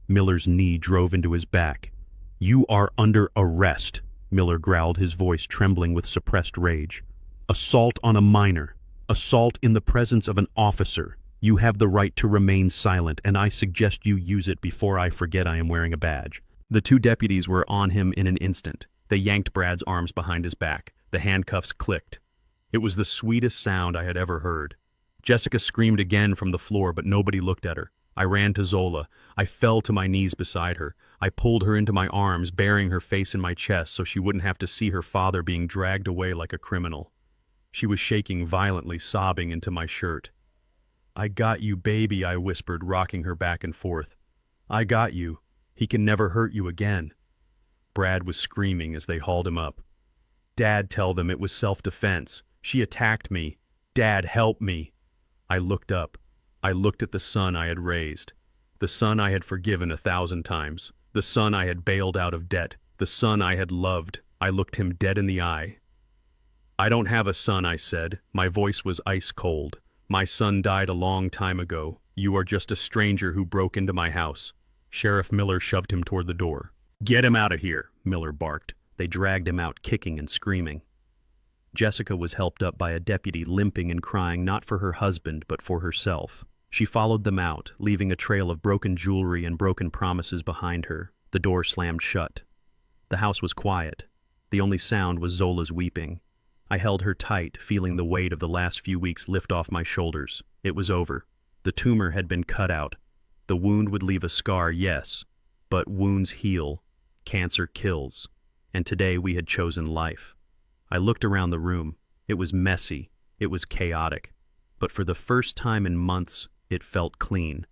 Miller's knee drove into his back. "You are under arrest," Miller growled, his voice trembling with suppressed rage. "Assault on a minor. Assault in the presence of an officer. You have the right to remain silent, and I suggest you use it before I forget I am wearing a badge." The two deputies were on him in an instant. They yanked Brad's arms behind his back. The handcuffs clicked. It was the sweetest sound I had ever heard. Jessica screamed again from the floor, but nobody looked at her. I ran to Zola. I fell to my knees beside her. I pulled her into my arms, burying her face in my chest so she wouldn't have to see her father being dragged away like a criminal. She was shaking violently, sobbing into my shirt. "I got you, baby," I whispered, rocking her back and forth. "I got you. He can never hurt you again." Brad was screaming as they hauled him up. "Dad, tell them it was self-defense. She attacked me. Dad, help me." I looked up. I looked at the son I had raised. The son I had forgiven 1,000 times. The son I had bailed out of debt. The son I had loved. I looked him dead in the eye. "I don't have a son," I said. My voice was ice cold. "My son died a long time ago. You are just a stranger who broke into my house." Sheriff Miller shoved him toward the door. "Get him out of here," Miller barked. They dragged him out, kicking and screaming. Jessica was helped up by a deputy, limping and crying not for her husband, but for herself. She followed them out, leaving a trail of broken jewelry and broken promises behind her. The door slammed shut. The house was quiet. The only sound was Zola's weeping. I held her tight, feeling the weight of the last few weeks lift off my shoulders. It was over. The tumor had been cut out. The wound would leave a scar, yes, but wounds heal. Cancer kills. And today we had chosen life. I looked around the room. It was messy. It was chaotic. But for the first time in months, it felt clean.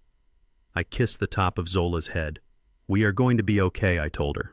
I kissed the top of Zola's head. "We are going to be okay," I told her.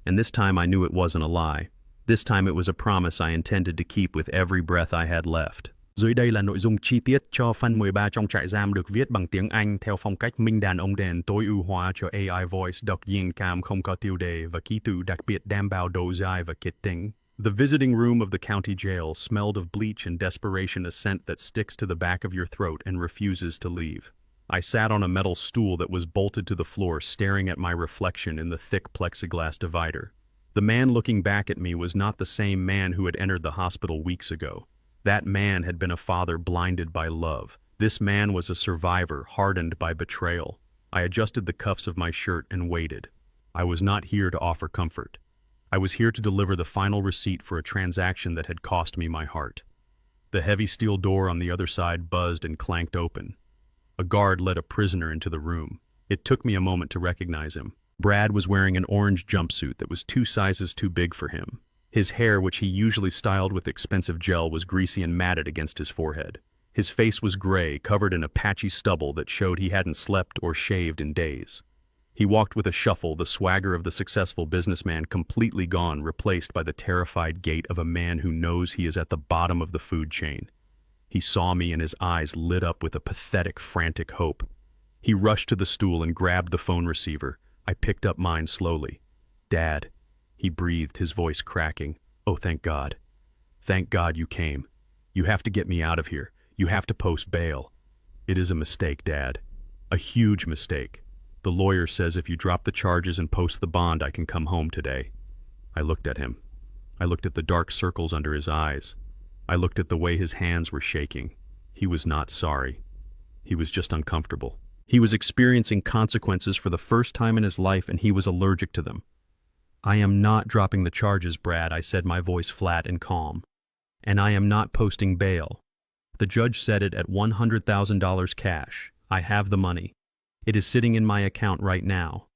And this time I knew it wasn't a lie. This time it was a promise I intended to keep with every breath I had left. Dưới đây là nội dung chi tiết cho phần 13 trong trại giam được viết bằng tiếng Anh theo phong cách minh đàn ông đèn tối ưu hóa cho AI Voice đọc diễn cảm không có tiêu đề và ký tự đặc biệt đảm bảo độ dài và kịch tính. The visiting room of the county jail smelled of bleach and desperation, a scent that sticks to the back of your throat and refuses to leave. I sat on a metal stool that was bolted to the floor, staring at my reflection in the thick plexiglass divider. The man looking back at me was not the same man who had entered the hospital weeks ago. That man had been a father blinded by love. This man was a survivor hardened by betrayal. I adjusted the cuffs of my shirt and waited. I was not here to offer comfort. I was here to deliver the final receipt for a transaction that had cost me my heart. The heavy steel door on the other side buzzed and clanked open. A guard led a prisoner into the room. It took me a moment to recognize him. Brad was wearing an orange jumpsuit that was 2 sizes too big for him. His hair, which he usually styled with expensive gel, was greasy and matted against his forehead. His face was gray, covered in a patchy stubble that showed he hadn't slept or shaved in days. He walked with a shuffle, the swagger of the successful businessman completely gone, replaced by the terrified gait of a man who knows he is at the bottom of the food chain. He saw me and his eyes lit up with a pathetic, frantic hope. He rushed to the stool and grabbed the phone receiver. I picked up mine slowly. "Dad," he breathed, his voice cracking. "Oh, thank God. Thank God you came. You have to get me out of here. You have to post bail." "It is a mistake, Dad. A huge mistake. The lawyer says if you drop the charges and post the bond, I can come home today." I looked at him. I looked at the dark circles under his eyes. I looked at the way his hands were shaking. He was not sorry. He was just uncomfortable. He was experiencing consequences for the first time in his life, and he was allergic to them. "I am not dropping the charges, Brad," I said, my voice flat and calm. "And I am not posting bail. The judge set it at $100,000 cash. I have the money. It is sitting in my account right now.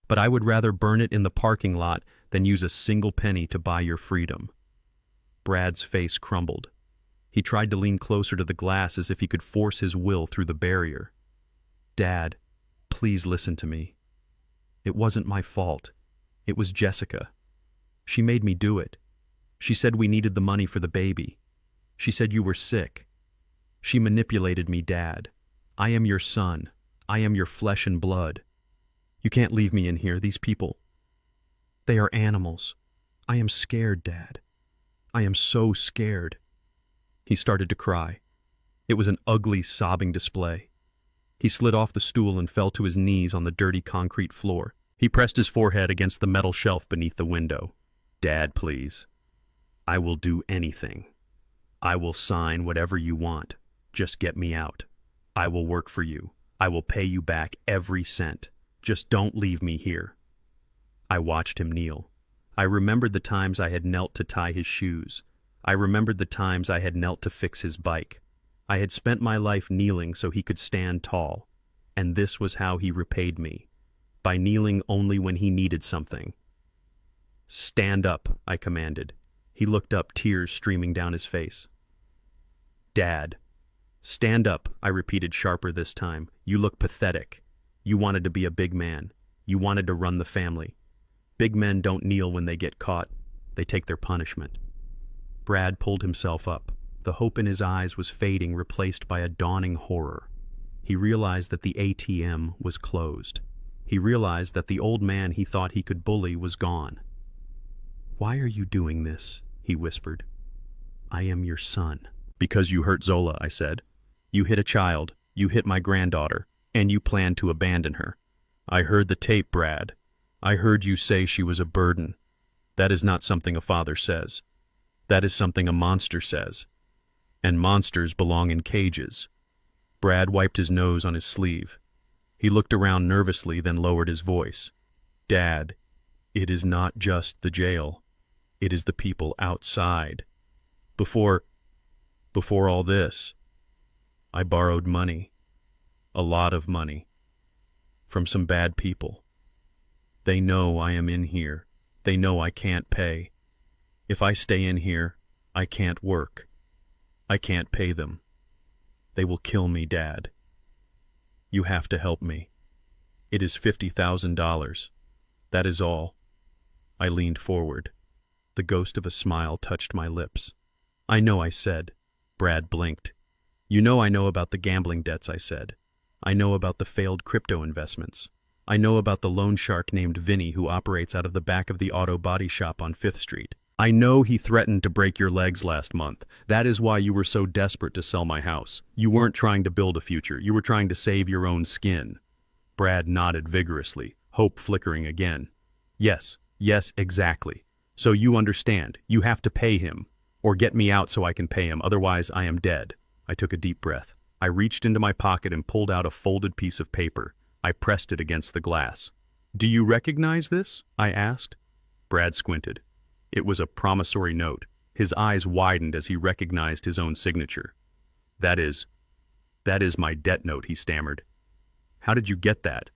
But I would rather burn it in the parking lot than use a single penny to buy your freedom." Brad's face crumbled. He tried to lean closer to the glass as if he could force his will through the barrier. "Dad, please listen to me. It wasn't my fault. It was Jessica. She made me do it. She said we needed the money for the baby. She said you were sick. She manipulated me, Dad. I am your son. I am your flesh and blood. You can't leave me in here. These people, they are animals. I am scared, Dad. I am so scared." He started to cry. It was an ugly, sobbing display. He slid off the stool and fell to his knees on the dirty concrete floor. He pressed his forehead against the metal shelf beneath the window. "Dad, please. I will do anything. I will sign whatever you want. Just get me out. I will work for you. I will pay you back every cent. Just don't leave me here." I watched him kneel. I remembered the times I had knelt to tie his shoes. I remembered the times I had knelt to fix his bike. I had spent my life kneeling so he could stand tall, and this was how he repaid me, by kneeling only when he needed something. "Stand up," I commanded. He looked up, tears streaming down his face. "Dad." "Stand up," I repeated, sharper this time. "You look pathetic. You wanted to be a big man. You wanted to run the family. Big men don't kneel when they get caught. They take their punishment." Brad pulled himself up. The hope in his eyes was fading, replaced by a dawning horror. He realized that the ATM was closed. He realized that the old man he thought he could bully was gone. "Why are you doing this?" he whispered. "I am your son." "Because you hurt Zola," I said. "You hit a child, you hit my granddaughter, and you planned to abandon her. I heard the tape, Brad. I heard you say she was a burden. That is not something a father says. That is something a monster says. And monsters belong in cages." Brad wiped his nose on his sleeve. He looked around nervously, then lowered his voice. "Dad, it is not just the jail. It is the people outside. Before all this, I borrowed money. A lot of money. From some bad people. They know I am in here. They know I can't pay. If I stay in here, I can't work. I can't pay them. They will kill me, Dad. You have to help me. It is $50,000. That is all." I leaned forward. The ghost of a smile touched my lips. "I know," I said. Brad blinked. "You know I know about the gambling debts," I said. "I know about the failed crypto investments. I know about the loan shark named Vinny who operates out of the back of the auto body shop on 5th Street. I know he threatened to break your legs last month. That is why you were so desperate to sell my house. You weren't trying to build a future. You were trying to save your own skin." Brad nodded vigorously, hope flickering again. Yes, exactly. "So you understand. You have to pay him. Or get me out so I can pay him. Otherwise, I am dead." I took a deep breath. I reached into my pocket and pulled out a folded piece of paper. I pressed it against the glass. "Do you recognize this?" I asked. Brad squinted. It was a promissory note. His eyes widened as he recognized his own signature. That is my debt note," he stammered. "How did you get that?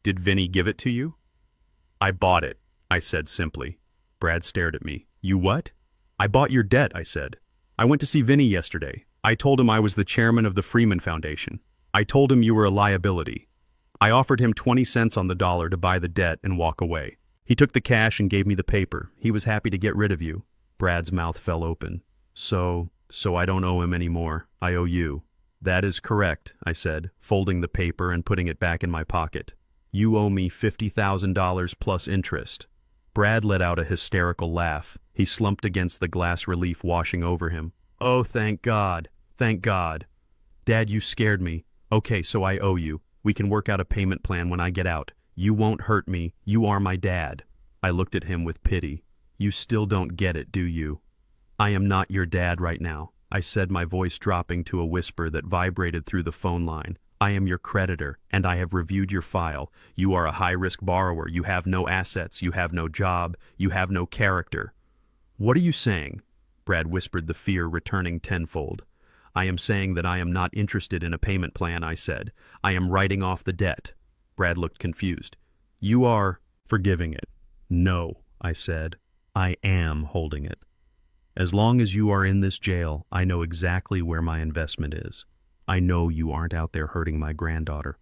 Did Vinny give it to you?" "I bought it," I said simply. Brad stared at me. "You what?" "I bought your debt," I said. "I went to see Vinny yesterday. I told him I was the chairman of the Freeman Foundation. I told him you were a liability. I offered him 20 cents on the dollar to buy the debt and walk away. He took the cash and gave me the paper. He was happy to get rid of you. Brad's mouth fell open. So I don't owe him any more. I owe you. That is correct, I said, folding the paper and putting it back in my pocket. You owe me $50,000 plus interest. Brad let out a hysterical laugh. He slumped against the glass relief washing over him. Oh, thank God. Thank God. Dad, you scared me. Okay, so I owe you. We can work out a payment plan when I get out. You won't hurt me. You are my dad. I looked at him with pity. You still don't get it, do you? I am not your dad right now, I said, my voice dropping to a whisper that vibrated through the phone line. I am your creditor, and I have reviewed your file. You are a high-risk borrower. You have no assets. You have no job. You have no character. What are you saying? Brad whispered, the fear returning tenfold. I am saying that I am not interested in a payment plan, I said. I am writing off the debt. Brad looked confused. You are forgiving it. No, I said. I am holding it. As long as you are in this jail, I know exactly where my investment is. I know you aren't out there hurting my granddaughter.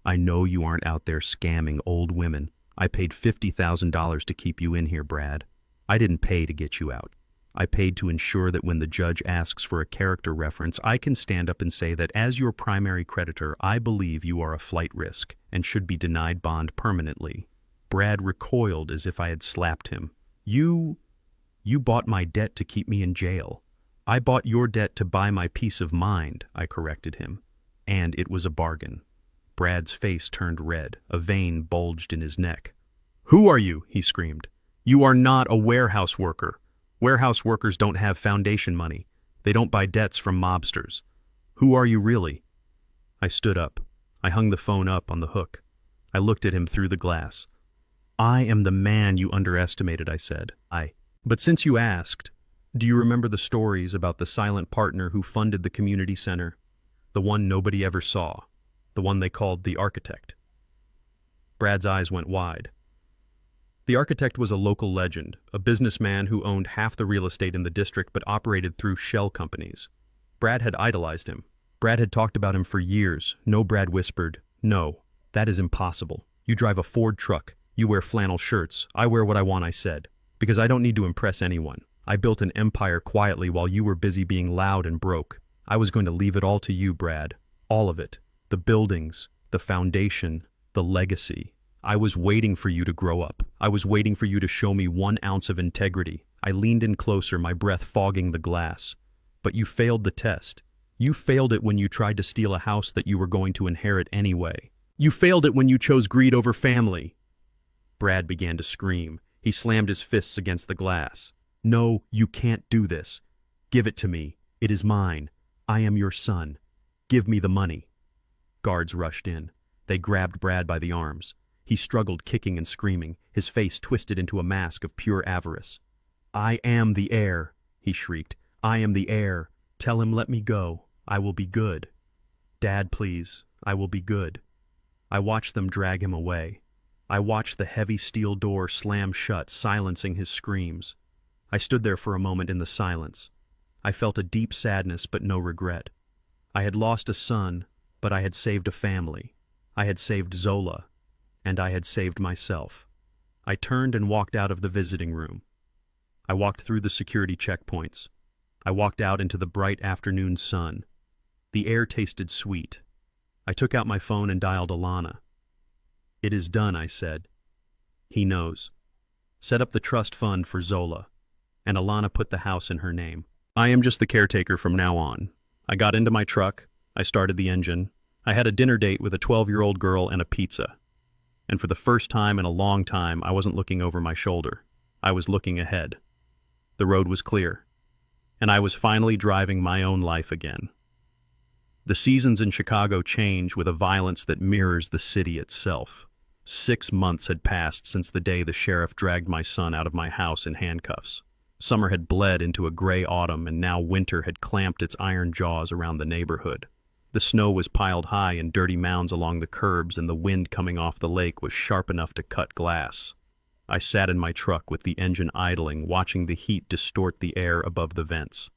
I know you aren't out there scamming old women. I paid $50,000 to keep you in here, Brad. I didn't pay to get you out. I paid to ensure that when the judge asks for a character reference, I can stand up and say that as your primary creditor, I believe you are a flight risk and should be denied bond permanently. Brad recoiled as if I had slapped him. You bought my debt to keep me in jail. I bought your debt to buy my peace of mind, I corrected him. And it was a bargain. Brad's face turned red. A vein bulged in his neck. Who are you? He screamed. You are not a warehouse worker. Warehouse workers don't have foundation money. They don't buy debts from mobsters. Who are you really? I stood up. I hung the phone up on the hook. I looked at him through the glass. I am the man you underestimated, I said. But since you asked, do you remember the stories about the silent partner who funded the community center? The one nobody ever saw. The one they called the architect. Brad's eyes went wide. The architect was a local legend, a businessman who owned half the real estate in the district but operated through shell companies. Brad had idolized him. Brad had talked about him for years. No, Brad whispered. No, that is impossible. You drive a Ford truck. You wear flannel shirts. I wear what I want, I said. Because I don't need to impress anyone. I built an empire quietly while you were busy being loud and broke. I was going to leave it all to you, Brad. All of it. The buildings, the foundation, the legacy. I was waiting for you to grow up. I was waiting for you to show me 1 ounce of integrity. I leaned in closer, my breath fogging the glass. But you failed the test. You failed it when you tried to steal a house that you were going to inherit anyway. You failed it when you chose greed over family. Brad began to scream. He slammed his fists against the glass. No, you can't do this. Give it to me. It is mine. I am your son. Give me the money. Guards rushed in. They grabbed Brad by the arms. He struggled, kicking and screaming, his face twisted into a mask of pure avarice. I am the heir, he shrieked. I am the heir. Tell him let me go. I will be good. Dad, please. I will be good. I watched them drag him away. I watched the heavy steel door slam shut, silencing his screams. I stood there for a moment in the silence. I felt a deep sadness but no regret. I had lost a son, but I had saved a family. I had saved Zola. And I had saved myself. I turned and walked out of the visiting room. I walked through the security checkpoints. I walked out into the bright afternoon sun. The air tasted sweet. I took out my phone and dialed Alana. It is done, I said. He knows. Set up the trust fund for Zola. And Alana put the house in her name. I am just the caretaker from now on. I got into my truck. I started the engine. I had a dinner date with a 12-year-old girl and a pizza. And for the first time in a long time, I wasn't looking over my shoulder. I was looking ahead. The road was clear. And I was finally driving my own life again. The seasons in Chicago change with a violence that mirrors the city itself. 6 months had passed since the day the sheriff dragged my son out of my house in handcuffs. Summer had bled into a gray autumn, and now winter had clamped its iron jaws around the neighborhood. The snow was piled high in dirty mounds along the curbs, and the wind coming off the lake was sharp enough to cut glass. I sat in my truck with the engine idling, watching the heat distort the air above the vents.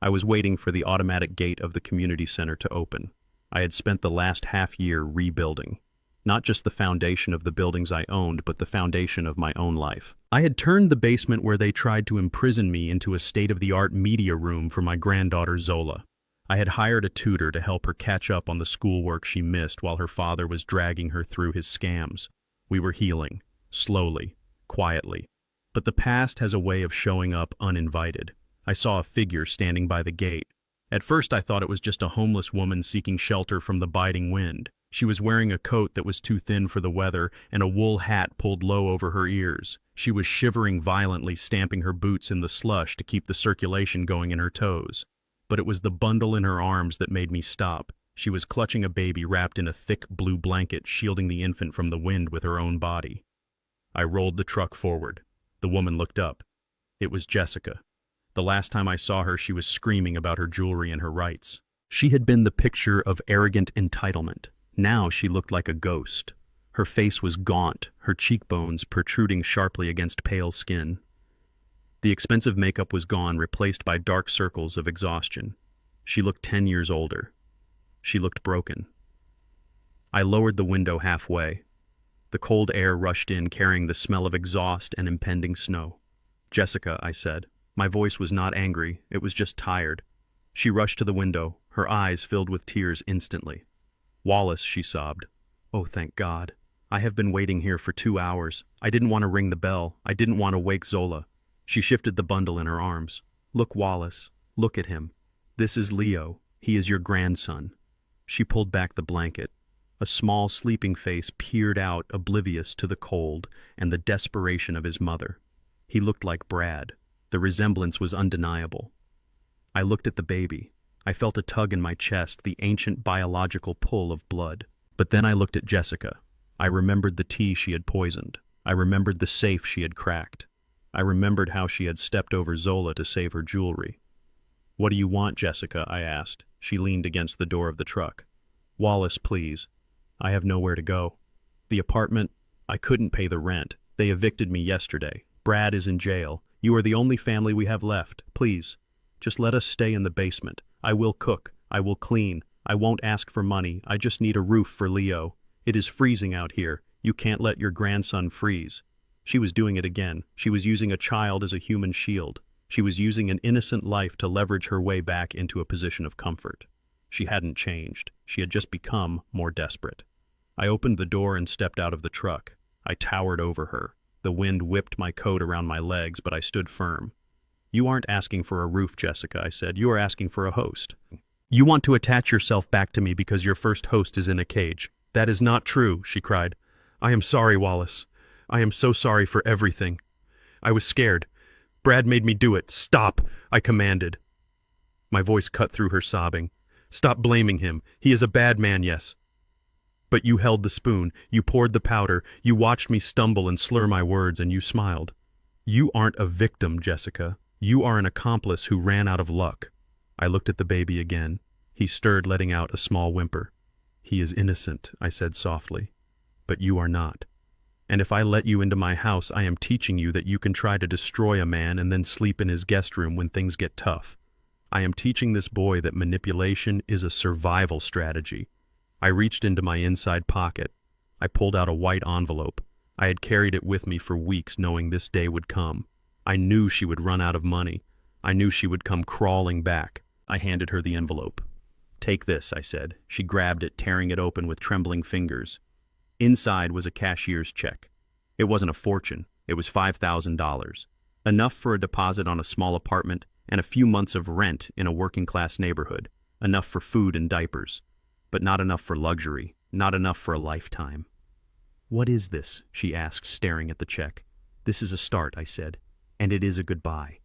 I was waiting for the automatic gate of the community center to open. I had spent the last half year rebuilding. Not just the foundation of the buildings I owned, but the foundation of my own life. I had turned the basement where they tried to imprison me into a state-of-the-art media room for my granddaughter Zola. I had hired a tutor to help her catch up on the schoolwork she missed while her father was dragging her through his scams. We were healing, slowly, quietly. But the past has a way of showing up uninvited. I saw a figure standing by the gate. At first I thought it was just a homeless woman seeking shelter from the biting wind. She was wearing a coat that was too thin for the weather and a wool hat pulled low over her ears. She was shivering violently, stamping her boots in the slush to keep the circulation going in her toes. But it was the bundle in her arms that made me stop. She was clutching a baby wrapped in a thick blue blanket, shielding the infant from the wind with her own body. I rolled the truck forward. The woman looked up. It was Jessica. The last time I saw her, she was screaming about her jewelry and her rights. She had been the picture of arrogant entitlement. Now she looked like a ghost. Her face was gaunt, her cheekbones protruding sharply against pale skin. The expensive makeup was gone, replaced by dark circles of exhaustion. She looked 10 years older. She looked broken. I lowered the window halfway. The cold air rushed in, carrying the smell of exhaust and impending snow. "Jessica," I said. My voice was not angry, it was just tired. She rushed to the window, her eyes filled with tears instantly. "Wallace," she sobbed. "Oh, thank God. I have been waiting here for 2 hours. I didn't want to ring the bell. I didn't want to wake Zola." She shifted the bundle in her arms. "Look, Wallace. Look at him. This is Leo. He is your grandson." She pulled back the blanket. A small sleeping face peered out, oblivious to the cold and the desperation of his mother. He looked like Brad. The resemblance was undeniable. I looked at the baby. I felt a tug in my chest, the ancient biological pull of blood. But then I looked at Jessica. I remembered the tea she had poisoned. I remembered the safe she had cracked. I remembered how she had stepped over Zola to save her jewelry. "What do you want, Jessica?" I asked. She leaned against the door of the truck. "Wallace, please. I have nowhere to go. The apartment, I couldn't pay the rent. They evicted me yesterday. Brad is in jail. You are the only family we have left. Please, just let us stay in the basement. I will cook. I will clean. I won't ask for money. I just need a roof for Leo. It is freezing out here. You can't let your grandson freeze." She was doing it again. She was using a child as a human shield. She was using an innocent life to leverage her way back into a position of comfort. She hadn't changed. She had just become more desperate. I opened the door and stepped out of the truck. I towered over her. The wind whipped my coat around my legs, but I stood firm. "You aren't asking for a roof, Jessica," I said. "You are asking for a host. You want to attach yourself back to me because your first host is in a cage." "That is not true," she cried. "I am sorry, Wallace. I am so sorry for everything. I was scared. Brad made me do it. Stop," I commanded. My voice cut through her sobbing. "Stop blaming him. He is a bad man, yes. But you held the spoon, you poured the powder, you watched me stumble and slur my words, and you smiled. You aren't a victim, Jessica. You are an accomplice who ran out of luck." I looked at the baby again. He stirred, letting out a small whimper. "He is innocent," I said softly. "But you are not. And if I let you into my house, I am teaching you that you can try to destroy a man and then sleep in his guest room when things get tough. I am teaching this boy that manipulation is a survival strategy." I reached into my inside pocket. I pulled out a white envelope. I had carried it with me for weeks, knowing this day would come. I knew she would run out of money. I knew she would come crawling back. I handed her the envelope. "Take this," I said. She grabbed it, tearing it open with trembling fingers. Inside was a cashier's check. It wasn't a fortune. It was $5,000. Enough for a deposit on a small apartment and a few months of rent in a working-class neighborhood. Enough for food and diapers. But not enough for luxury. Not enough for a lifetime. "What is this?" she asked, staring at the check. "This is a start," I said. "And it is a goodbye."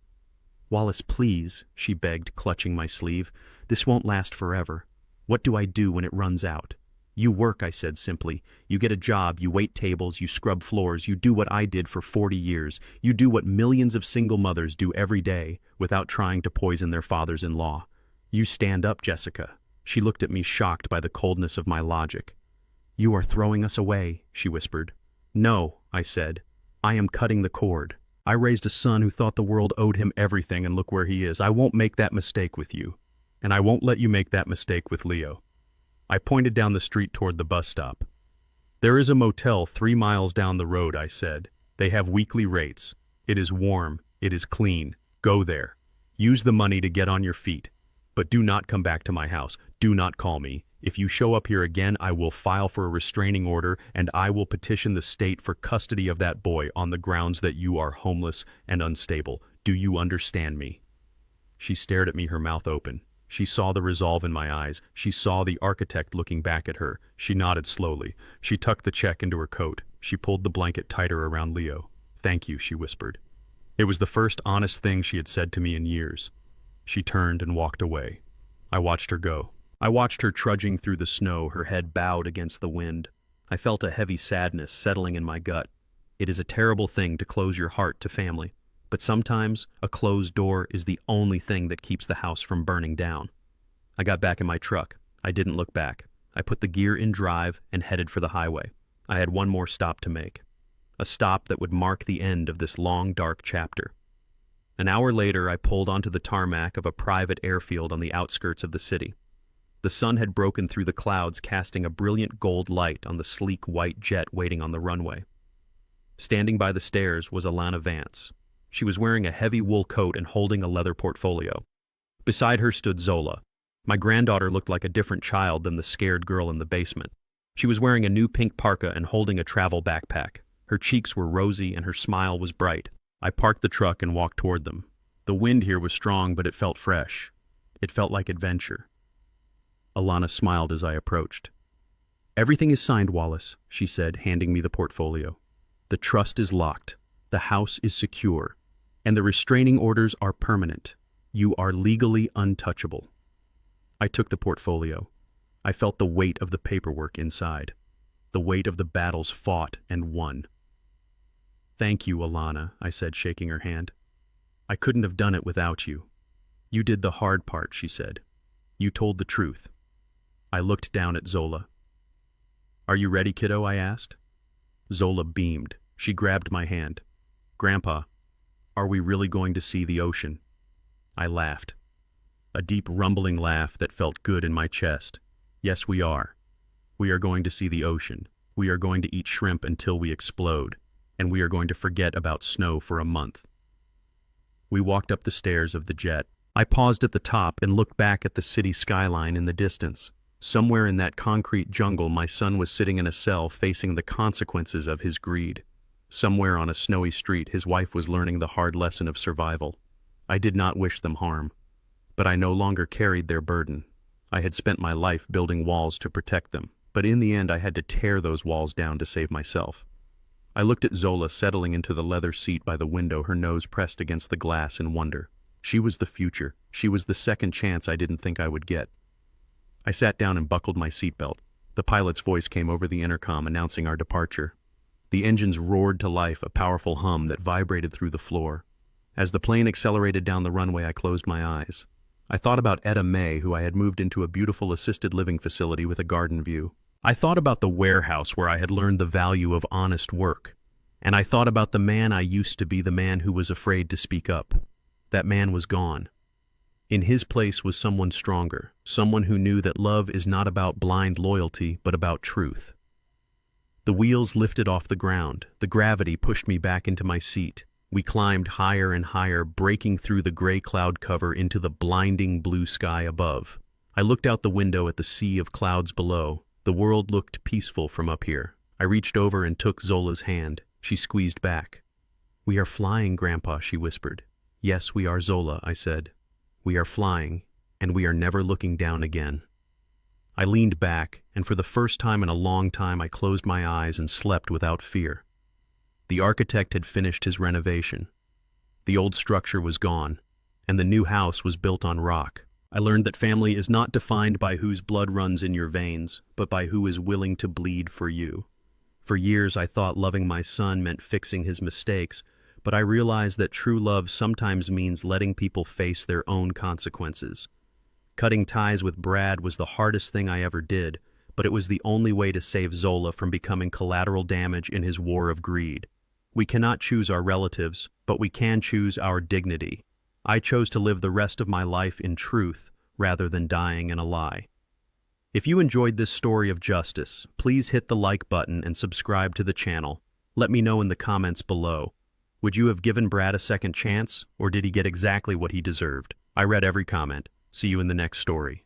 "Wallace, please," she begged, clutching my sleeve. "This won't last forever. What do I do when it runs out?" "You work," I said simply. "You get a job, you wait tables, you scrub floors, you do what I did for 40 years. You do what millions of single mothers do every day without trying to poison their fathers-in-law. You stand up, Jessica." She looked at me, shocked by the coldness of my logic. "You are throwing us away," she whispered. "No," I said. "I am cutting the cord." I raised a son who thought the world owed him everything, and look where he is. I won't make that mistake with you. And I won't let you make that mistake with Leo. I pointed down the street toward the bus stop. There is a motel 3 miles down the road, I said. They have weekly rates. It is warm. It is clean. Go there. Use the money to get on your feet. But do not come back to my house. Do not call me. If you show up here again, I will file for a restraining order, and I will petition the state for custody of that boy on the grounds that you are homeless and unstable. Do you understand me? She stared at me, her mouth open. She saw the resolve in my eyes. She saw the architect looking back at her. She nodded slowly. She tucked the check into her coat. She pulled the blanket tighter around Leo. "Thank you," she whispered. It was the first honest thing she had said to me in years. She turned and walked away. I watched her go. I watched her trudging through the snow, her head bowed against the wind. I felt a heavy sadness settling in my gut. It is a terrible thing to close your heart to family, but sometimes a closed door is the only thing that keeps the house from burning down. I got back in my truck. I didn't look back. I put the gear in drive and headed for the highway. I had one more stop to make. A stop that would mark the end of this long, dark chapter. An hour later, I pulled onto the tarmac of a private airfield on the outskirts of the city. The sun had broken through the clouds, casting a brilliant gold light on the sleek white jet waiting on the runway. Standing by the stairs was Alana Vance. She was wearing a heavy wool coat and holding a leather portfolio. Beside her stood Zola. My granddaughter looked like a different child than the scared girl in the basement. She was wearing a new pink parka and holding a travel backpack. Her cheeks were rosy and her smile was bright. I parked the truck and walked toward them. The wind here was strong, but it felt fresh. It felt like adventure. Alana smiled as I approached. "Everything is signed, Wallace," she said, handing me the portfolio. "The trust is locked. The house is secure. And the restraining orders are permanent. You are legally untouchable." I took the portfolio. I felt the weight of the paperwork inside. The weight of the battles fought and won. "Thank you, Alana," I said, shaking her hand. "I couldn't have done it without you." "You did the hard part," she said. "You told the truth." I looked down at Zola. "Are you ready, kiddo?" I asked. Zola beamed. She grabbed my hand. "Grandpa, are we really going to see the ocean?" I laughed. A deep rumbling laugh that felt good in my chest. "Yes, we are. We are going to see the ocean. We are going to eat shrimp until we explode. And we are going to forget about snow for a month." We walked up the stairs of the jet. I paused at the top and looked back at the city skyline in the distance. Somewhere in that concrete jungle, my son was sitting in a cell facing the consequences of his greed. Somewhere on a snowy street, his wife was learning the hard lesson of survival. I did not wish them harm, but I no longer carried their burden. I had spent my life building walls to protect them, but in the end I had to tear those walls down to save myself. I looked at Zola settling into the leather seat by the window, her nose pressed against the glass in wonder. She was the future. She was the second chance I didn't think I would get. I sat down and buckled my seatbelt. The pilot's voice came over the intercom announcing our departure. The engines roared to life, a powerful hum that vibrated through the floor. As the plane accelerated down the runway, I closed my eyes. I thought about Etta May, who I had moved into a beautiful assisted living facility with a garden view. I thought about the warehouse where I had learned the value of honest work. And I thought about the man I used to be, the man who was afraid to speak up. That man was gone. In his place was someone stronger, someone who knew that love is not about blind loyalty, but about truth. The wheels lifted off the ground. The gravity pushed me back into my seat. We climbed higher and higher, breaking through the gray cloud cover into the blinding blue sky above. I looked out the window at the sea of clouds below. The world looked peaceful from up here. I reached over and took Zola's hand. She squeezed back. "We are flying, Grandpa," she whispered. "Yes, we are, Zola," I said. "We are flying, and we are never looking down again." I leaned back, and for the first time in a long time I closed my eyes and slept without fear. The architect had finished his renovation. The old structure was gone, and the new house was built on rock. I learned that family is not defined by whose blood runs in your veins, but by who is willing to bleed for you. For years I thought loving my son meant fixing his mistakes, but I realized that true love sometimes means letting people face their own consequences. Cutting ties with Brad was the hardest thing I ever did, but it was the only way to save Zola from becoming collateral damage in his war of greed. We cannot choose our relatives, but we can choose our dignity. I chose to live the rest of my life in truth rather than dying in a lie. If you enjoyed this story of justice, please hit the like button and subscribe to the channel. Let me know in the comments below. Would you have given Brad a second chance, or did he get exactly what he deserved? I read every comment. See you in the next story.